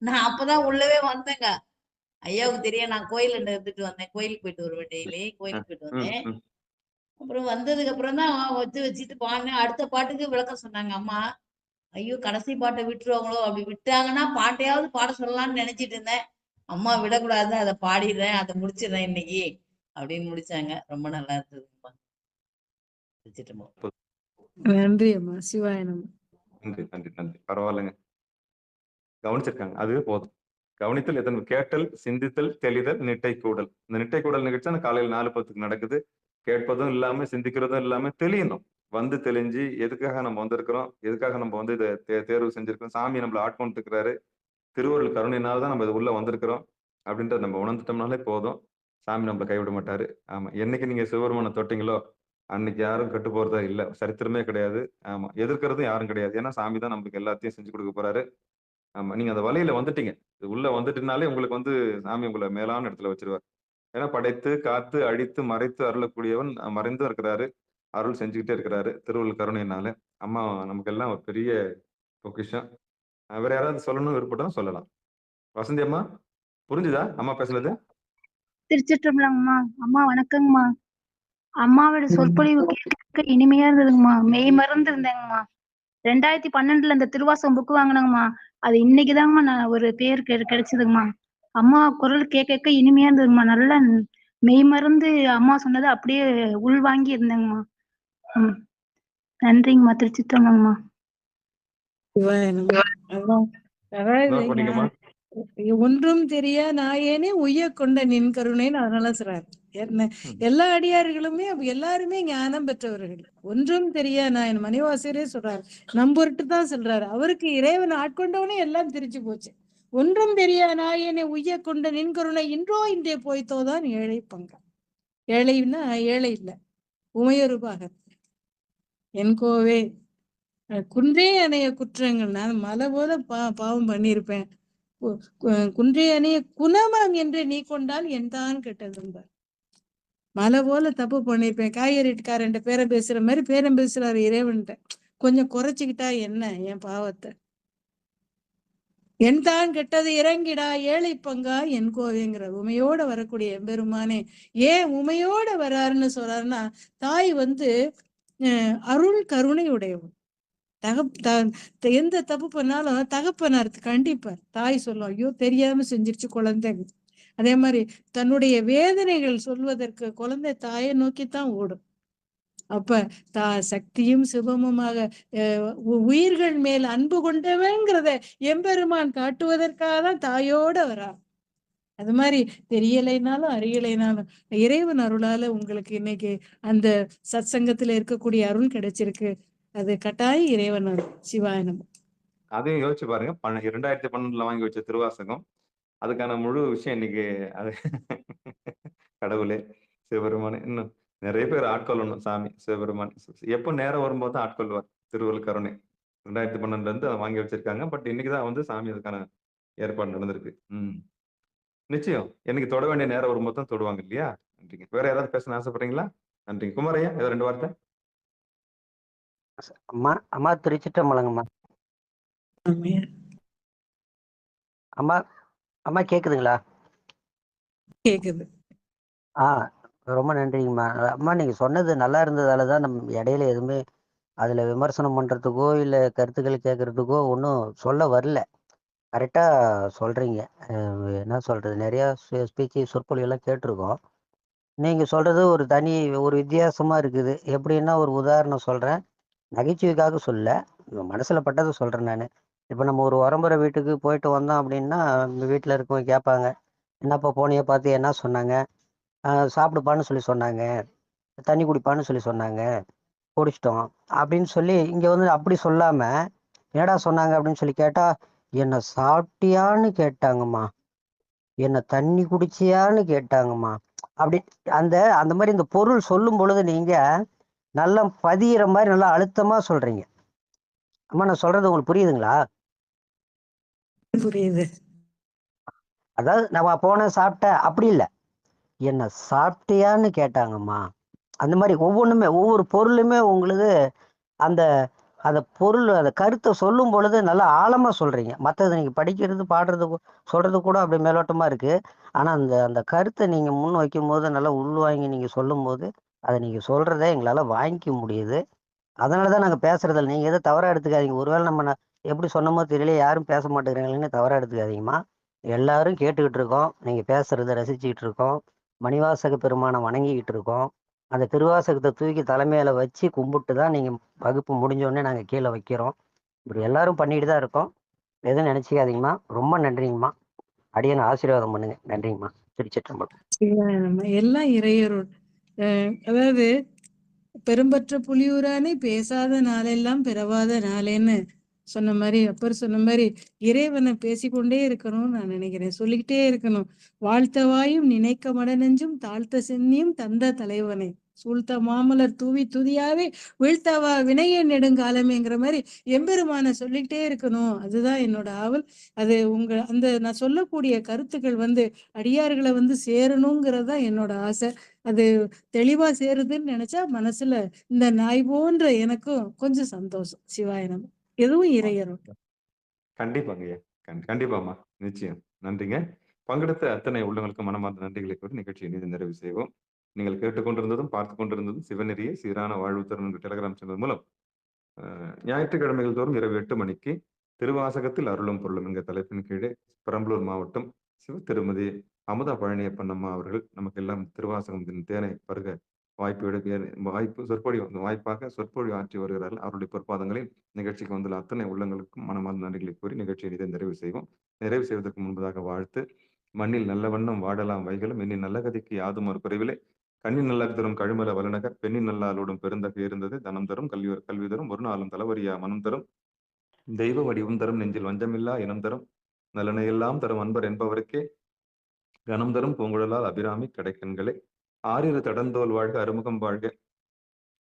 நான் அப்பதான் உள்ளவே வந்தேங்க. ஐயாவுக்கு தெரியும் நான் கோயில் இருந்துட்டு வந்தேன். கோயிலுக்கு போயிட்டு வருவேன், டெய்லி கோயிலுக்கு போயிட்டு வந்தேன். அப்புறம் வந்ததுக்கு அப்புறம் தான் வச்சுட்டு பாடினேன். அடுத்த பாட்டுக்கு விளக்கம் சொன்னாங்க அம்மா. ஐயோ கடைசி பாட்டை விட்டுருவாங்களோ, அப்படி விட்டாங்கன்னா பாட்டையாவது பாட சொல்லலாம்னு நினைச்சிட்டு இருந்தேன். அம்மா விடக்கூடாது, அதை பாடிடுறேன், அதை முடிச்சிடுறேன் இன்னைக்கு அப்படின்னு முடிச்சாங்க. ரொம்ப நல்லா இருந்ததுங்கம்மா. நன்றி அம்மா. சிவாயனம். நன்றி நன்றி நன்றி. பரவாயில்லைங்க, கவனிச்சிருக்காங்க. அதுவே போதும். கவனித்தல், எத்தனை கேட்டல், சிந்தித்தல், தெளிதல், நிட்டை கூடல். இந்த நிட்டை கூடல் நிகழ்ச்சி காலையில் 4:10 நடக்குது. கேட்பதும் இல்லாம சிந்திக்கிறதும் இல்லாம தெளியணும். வந்து தெளிஞ்சு எதுக்காக நம்ம வந்திருக்கிறோம், எதுக்காக நம்ம வந்து இதை தேர்வு செஞ்சிருக்கோம், சாமி நம்மளை ஆட்கொண்டு இருக்கிறாரு, திருவருள் கருணையினால்தான் நம்ம இது உள்ள வந்திருக்கிறோம் அப்படின்றத நம்ம உணர்ந்துட்டோம்னாலே போதும். சாமி நம்மளை கைவிட மாட்டாரு. ஆமா, என்னைக்கு நீங்க சிவபெருமானை தொட்டீங்களோ அன்னைக்கு யாரும் கெட்டு போறதா இல்ல. சரித்திரமே கிடையாது. ஆமா, எதிர்க்கிறதும் யாரும் கிடையாது. ஏன்னா சாமி தான் நம்மளுக்கு எல்லாத்தையும் செஞ்சு கொடுக்க போறாரு. ஆமா, நீங்க அந்த வழியில வந்துட்டீங்க. உள்ள வந்துட்டுனாலே உங்களுக்கு வந்து சாமி உங்களை மேலான இடத்துல வச்சிருவார். ஏன்னா படைத்து காத்து அழித்து மறைத்து அருளக்கூடியவன் மறைந்தும் இருக்கிறாரு, அருள் செஞ்சுக்கிட்டே இருக்கிறாரு திருவள்ளுவர் கருணையினால. அம்மா நமக்கு எல்லாம் ஒரு பெரிய பொக்கிஷம். வேற யாராவது சொல்லணும்னு விருப்பப்பட்டா சொல்லலாம். வசந்தி அம்மா, புரிஞ்சுதா அம்மா பேசுனது? திருச்சிற்றம்பலம்மா. அம்மா வணக்கங்கம்மா. அம்மாவோட சொற்பொழிவு கேட்க இனிமையா இருந்ததுங்கம்மா. மெய் மறந்து இருந்தேங்கம்மா. 2012 அந்த திருவாசகம் புக் வாங்கினங்கம்மா. அது இன்னைக்குதாங்கம்மா நான் ஒரு பேர் கிடைச்சதுங்கம்மா. அம்மா குரல் கேட்க இனிமையா இருந்ததுங்கம்மா. நல்லா மெய் மறந்து அம்மா சொன்னதை அப்படியே உள்வாங்கி இருந்தேங்கம்மா. நன்றிங்கம்மா. திருச்சிற்றம்பலம்மா. அதாவது ஒன்றும் தெரியா நாயேனே உய்ய கொண்ட நின் கருணைன்னு அதனால சொல்றாரு. எல்லா அடியார்களுமே எல்லாருமே ஞானம் பெற்றவர்கள். ஒன்றும் தெரியா நாயன் மணிவாசரே சொல்றாரு, நம்பொருட்டு தான் சொல்றாரு. அவருக்கு இறைவன் ஆட்கொண்டவனே எல்லாம் தெரிஞ்சு போச்சு. ஒன்றும் தெரியா நாயேனே உய்ய கொண்ட நின் கருணை இன்றோ இன்றே போய்த்தோதான் ஏழை பங்க. ஏழைன்னா ஏழை இல்ல, உமையொருபாக என் கோவே குன்றே அணைய குற்றங்கள். நான் மலை போல பாவம் பண்ணியிருப்பேன். குன்றே அணைய குணமாம் என்று நீ கொண்டால் என்தான் கெட்டதும்பார். மலை போல தப்பு பண்ணிருப்பேன். காய்கறிக்காரன் பேரம் பேசுற மாதிரி பேரம் பேசுறாரு இறைவன்ட்ட. கொஞ்சம் குறைச்சிக்கிட்டா என்ன என் பாவத்தை. என் தான் கெட்டது இறங்கிடா ஏழை பங்கா என் கோவைங்கிற உமையோட வரக்கூடிய எம்பெருமானே. ஏன் உமையோட வராருன்னு சொல்றாருன்னா, தாய் வந்து அருள் கருணை உடையவன். எந்த தப்பு பண்ணாலும் தகப்பனார் கண்டிப்பார். தாய் சொல்லும், ஐயோ தெரியாம செஞ்சிருச்சு குழந்தை. அதே மாதிரி தன்னுடைய வேதனைகள் சொல்வதற்கு குழந்தை தாயை நோக்கித்தான் ஓடும். அப்ப சக்தியும் சிவமுமாக உயிர்கள் மேல் அன்பு கொண்டவங்கிறத எம்பெருமான் காட்டுவதற்காக தான் தாயோட வரா. அது மாதிரி தெரியலைனாலும் அறியலைனாலும் இறைவன் அருளால உங்களுக்கு இன்னைக்கு அந்த சத்சங்கத்துல இருக்கக்கூடிய அருள் கிடைச்சிருக்கு. அது கட்டாயம் இறைவன் அருள். சிவாயனம். அதையும் யோசிச்சு பாருங்க. 2012 வாங்கி வச்ச திருவாசகம். அதுக்கான முழு விஷயம் இன்னைக்கு அது கடவுளே, சிவபெருமானே, இன்னும் நிறைய பேர் ஆட்கொள்ளணும் சாமி, சிவபெருமான். எப்ப நேரம் வரும்போது தான் ஆட்கொள்வார். திருவருள் கருணை. 2012 இருந்து அதை வாங்கி வச்சிருக்காங்க. பட் இன்னைக்குதான் வந்து சாமி அதுக்கான ஏற்பாடு நடந்திருக்கு. நிச்சயம். எனக்கு தொட வேண்டிய நேரம் வரும்போது தான் தொடுவாங்க இல்லையா? நன்றிங்க. வேற யாராவது பேச ஆசைப்படுறீங்களா? நன்றிங்க. குமாரையா, ஏதோ 2 வார்த்தை. அம்மா அம்மா திருச்சிட்டம்பலங்கம்மா. அம்மா அம்மா கேக்குதுங்களா? கேக்குது. ரொம்ப நன்றிங்கம்மா. அம்மா நீங்க சொன்னது நல்லா இருந்ததால தான் நம்ம இடையில எதுவுமே அதுல விமர்சனம் பண்றதுக்கோ இல்ல கருத்துக்கள் கேட்கறதுக்கோ ஒன்றும் சொல்ல வரல. கரெக்டா சொல்றீங்க. என்ன சொல்றது, நிறைய ஸ்பீச்சு சொற்பொழிவு எல்லாம் கேட்டிருக்கோம். நீங்க சொல்றது ஒரு வித்தியாசமா இருக்குது. எப்படின்னா ஒரு உதாரணம் சொல்றேன். நகைச்சுவைக்காக சொல்ல, மனசுல பட்டதை சொல்றேன் நான். இப்போ நம்ம ஒரு உறம்புற வீட்டுக்கு போயிட்டு வந்தோம் அப்படின்னா வீட்டில் இருக்கவங்க கேட்பாங்க, என்னப்பா போனியை பார்த்து என்ன சொன்னாங்க? சாப்பிடுப்பான்னு சொல்லி சொன்னாங்க, தண்ணி குடிப்பான்னு சொல்லி சொன்னாங்க, குடிச்சிட்டோம் அப்படின்னு சொல்லி. இங்கே வந்து அப்படி சொல்லாம என்னடா சொன்னாங்க அப்படின்னு சொல்லி கேட்டா, என்னை சாப்பிட்டியான்னு கேட்டாங்கம்மா, என்னை தண்ணி குடிச்சியான்னு கேட்டாங்கம்மா. அப்படி அந்த அந்த மாதிரி இந்த பொருள் சொல்லும் பொழுது நீங்க நல்லா பதிகிற மாதிரி நல்லா அழுத்தமா சொல்றீங்க. அம்மா நான் சொல்றது உங்களுக்கு புரியுதுங்களா? புரியுது. அதாவது நான் போனேன் சாப்பிட்டேன் அப்படி இல்லை, என்ன சாப்பிட்டியான்னு கேட்டாங்கம்மா. அந்த மாதிரி ஒவ்வொன்றுமே ஒவ்வொரு பொருளுமே உங்களுக்கு அந்த அந்த பொருள் அந்த கருத்தை சொல்லும் பொழுது நல்லா ஆழமா சொல்றீங்க. மற்றது நீங்க படிக்கிறது பாடுறது சொல்றது கூட அப்படி மேலோட்டமா இருக்கு. ஆனா அந்த அந்த கருத்தை நீங்க முன் வைக்கும் போது நல்லா உள்வாங்கி நீங்க சொல்லும் போது அதை நீங்க சொல்றதை எங்களால வாங்கிக்க முடியுது. அதனாலதான் நாங்க பேசுறதில்ல. நீங்க எதை தவறா எடுத்துக்காதீங்க. ஒருவேளை நம்ம எப்படி சொன்னமோ தெரியல, யாரும் பேச மாட்டேங்கிறீங்கன்னு தவறா எடுத்துக்காதீங்கம்மா. எல்லாரும் கேட்டுக்கிட்டு இருக்கோம், நீங்க பேசுறத ரசிச்சுக்கிட்டு இருக்கோம், மணிவாசக பெருமானை வணங்கிக்கிட்டு இருக்கோம். அந்த திருவாசகத்தை தூக்கி தலைமையில வச்சு கும்பிட்டு தான் நீங்க வகுப்பு முடிஞ்சோடனே நாங்க கீழே வைக்கிறோம். இப்படி எல்லாரும் பண்ணிட்டு தான் இருக்கோம். எதுவும் நினைச்சுக்காதீங்கம்மா. ரொம்ப நன்றிங்கம்மா. அடியனை ஆசீர்வாதம் பண்ணுங்க. நன்றிங்கம்மா. திருச்சிற்றம்பலம். எல்லாம் இறையருள். அதாவது பெரும்பற்ற புலியூரானே பேசாத நாளெல்லாம் பிறவாத நாளேன்னு சொன்ன மாதிரி அப்பர் சொன்ன மாதிரி இறைவனை பேசிக்கொண்டே இருக்கணும்னு நான் நினைக்கிறேன். சொல்லிக்கிட்டே இருக்கணும். வாழ்த்தவாயும் நினைக்க மடநெஞ்சும் தாழ்த்த சென்னியும் தந்த தலைவனே சூழ்த்த மாமலர் தூவி துதியாவே வீழ்த்தவா வினைய நெடுங்காலமேங்கிற மாதிரி எம்பெருமான சொல்லிக்கிட்டே இருக்கணும். அதுதான் என்னோட ஆவல். அது அந்த நான் சொல்லக்கூடிய கருத்துக்கள் அடியார்களை சேரணுங்கிறதா என்னோட ஆசை. அது தெளிவா சேருதுன்னு நினைச்சா மனசுல இந்த நாய் போன்ற எனக்கும் கொஞ்சம் சந்தோஷம். சிவாயனம். எதுவும் இறையரும். கண்டிப்பாங்க ஐயா. கண்டிப்பாமா. நிச்சயம். நன்றிங்க. பங்கெடுத்த அத்தனை உள்ளவங்களுக்கு மனமார்ந்த நன்றிகளை கூறி நிகழ்ச்சியை நிறைவு செய்வோம். நீங்கள் கேட்டுக்கொண்டிருந்ததும் பார்த்து கொண்டிருந்ததும் சிவநெறியை சீரான வாழ்வு தரும் என்ற டெலகிராம் சேனல் மூலம் ஞாயிற்றுக்கிழமைகள் தோறும் இரவு 8 மணிக்கு திருவாசகத்தில் அருளும் பொருளும் என்கிற தலைப்பின் கீழே பெரம்பலூர் மாவட்டம் சிவ திருமதி அமுதா பழனியப்பன் அம்மா அவர்கள் நமக்கு எல்லாம் திருவாசகத்தின் தேனை பருக வாய்ப்பாக சொற்பொழிவு ஆற்றி வருகிறார்கள். அவருடைய பொற்பாதங்களில் நிகழ்ச்சிக்கு வந்துள்ள அத்தனை உள்ளங்களுக்கும் மனமார்ந்த நன்றிகளை கூறி நிகழ்ச்சியை நிறைவு செய்வோம். நிறைவு செய்வதற்கு முன்பதாக வாழ்த்து. மண்ணில் நல்ல வண்ணம் வாடலாம் வைகளும் எண்ணின் நல்ல கதிக்கு யாதும் ஒரு குறைவிலே கண்ணின் நல்லா தரும் கழுமல வல்லநகர் பெண்ணின் நல்லாளோடும் பெருந்தகை இருந்தது தனம் தரும் கல்வி தரும் ஒரு நாளும் தளவரியா மனம் தரும் தெய்வ வடிவம் தரும் நெஞ்சில் வஞ்சமில்லா இனம் தரும் நலனையெல்லாம் தரும் அன்பர் என்பவருக்கே கனம் தரும் பூங்குழலால் அபிராமி கடைக்கண்களே ஆறிரு தடந்தோல் வாழ்க அறுமுகம் வாழ்க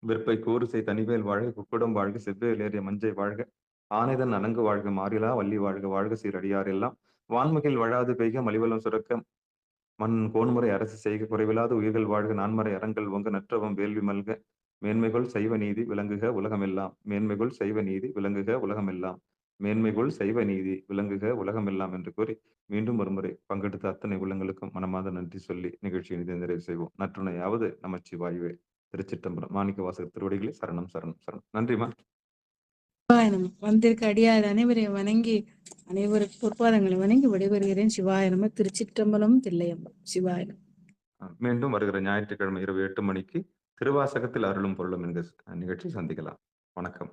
விற்பை கூறுசை தனிவேல் வாழ்க குக்குடம் வாழ்க செவ்வேல் ஏறிய மஞ்சை வாழ்க ஆனைதன் அலங்கு வாழ்க மாறிலா வள்ளி வாழ்க வாழ்க சீரடியார் எல்லாம் வான்மகில் வழாது பெய்க மலிவலம் சுரக்க மண் கோன்முறை அரசு செய்க குறைவில்லாத உயிர்கள் வாழ்க நான்மறை அறங்கள் ஒங்க நற்றவம் வேள்வி மல்க மேன்மைகள் சைவ நீதி விளங்குக உலகமெல்லாம் மேன்மைகள் சைவ நீதி விளங்குக உலகமெல்லாம் மேன்மைகள் சைவ நீதி விளங்குக உலகமெல்லாம் என்று கூறி மீண்டும் ஒருமுறை பங்கெடுத்த அத்தனை உள்ளங்களுக்கும் மனமாத நன்றி சொல்லி நிகழ்ச்சியை நிறைவு செய்வோம். நற்றுணையாவது நமச்சிவாயுவே. திருச்சிற்றம்பலம். மாணிக்க வாசகர் திருவடிகளே சரணம் சரணம் சரணம். நன்றிமா. வந்திருக்க அடியார் அனைவரையும் வணங்கி அனைவருக்கு பொற்பாதங்களை வணங்கி விடைபெறுகிறேன். சிவாய திருச்சிற்றம்பலம் தில்லையம்பலம். சிவாய மீண்டும் வருகிற ஞாயிற்றுக்கிழமை இரவு 8 மணிக்கு திருவாசகத்தில் அருளும் பொருளும் என்கிற நிகழ்ச்சி சந்திக்கலாம். வணக்கம்.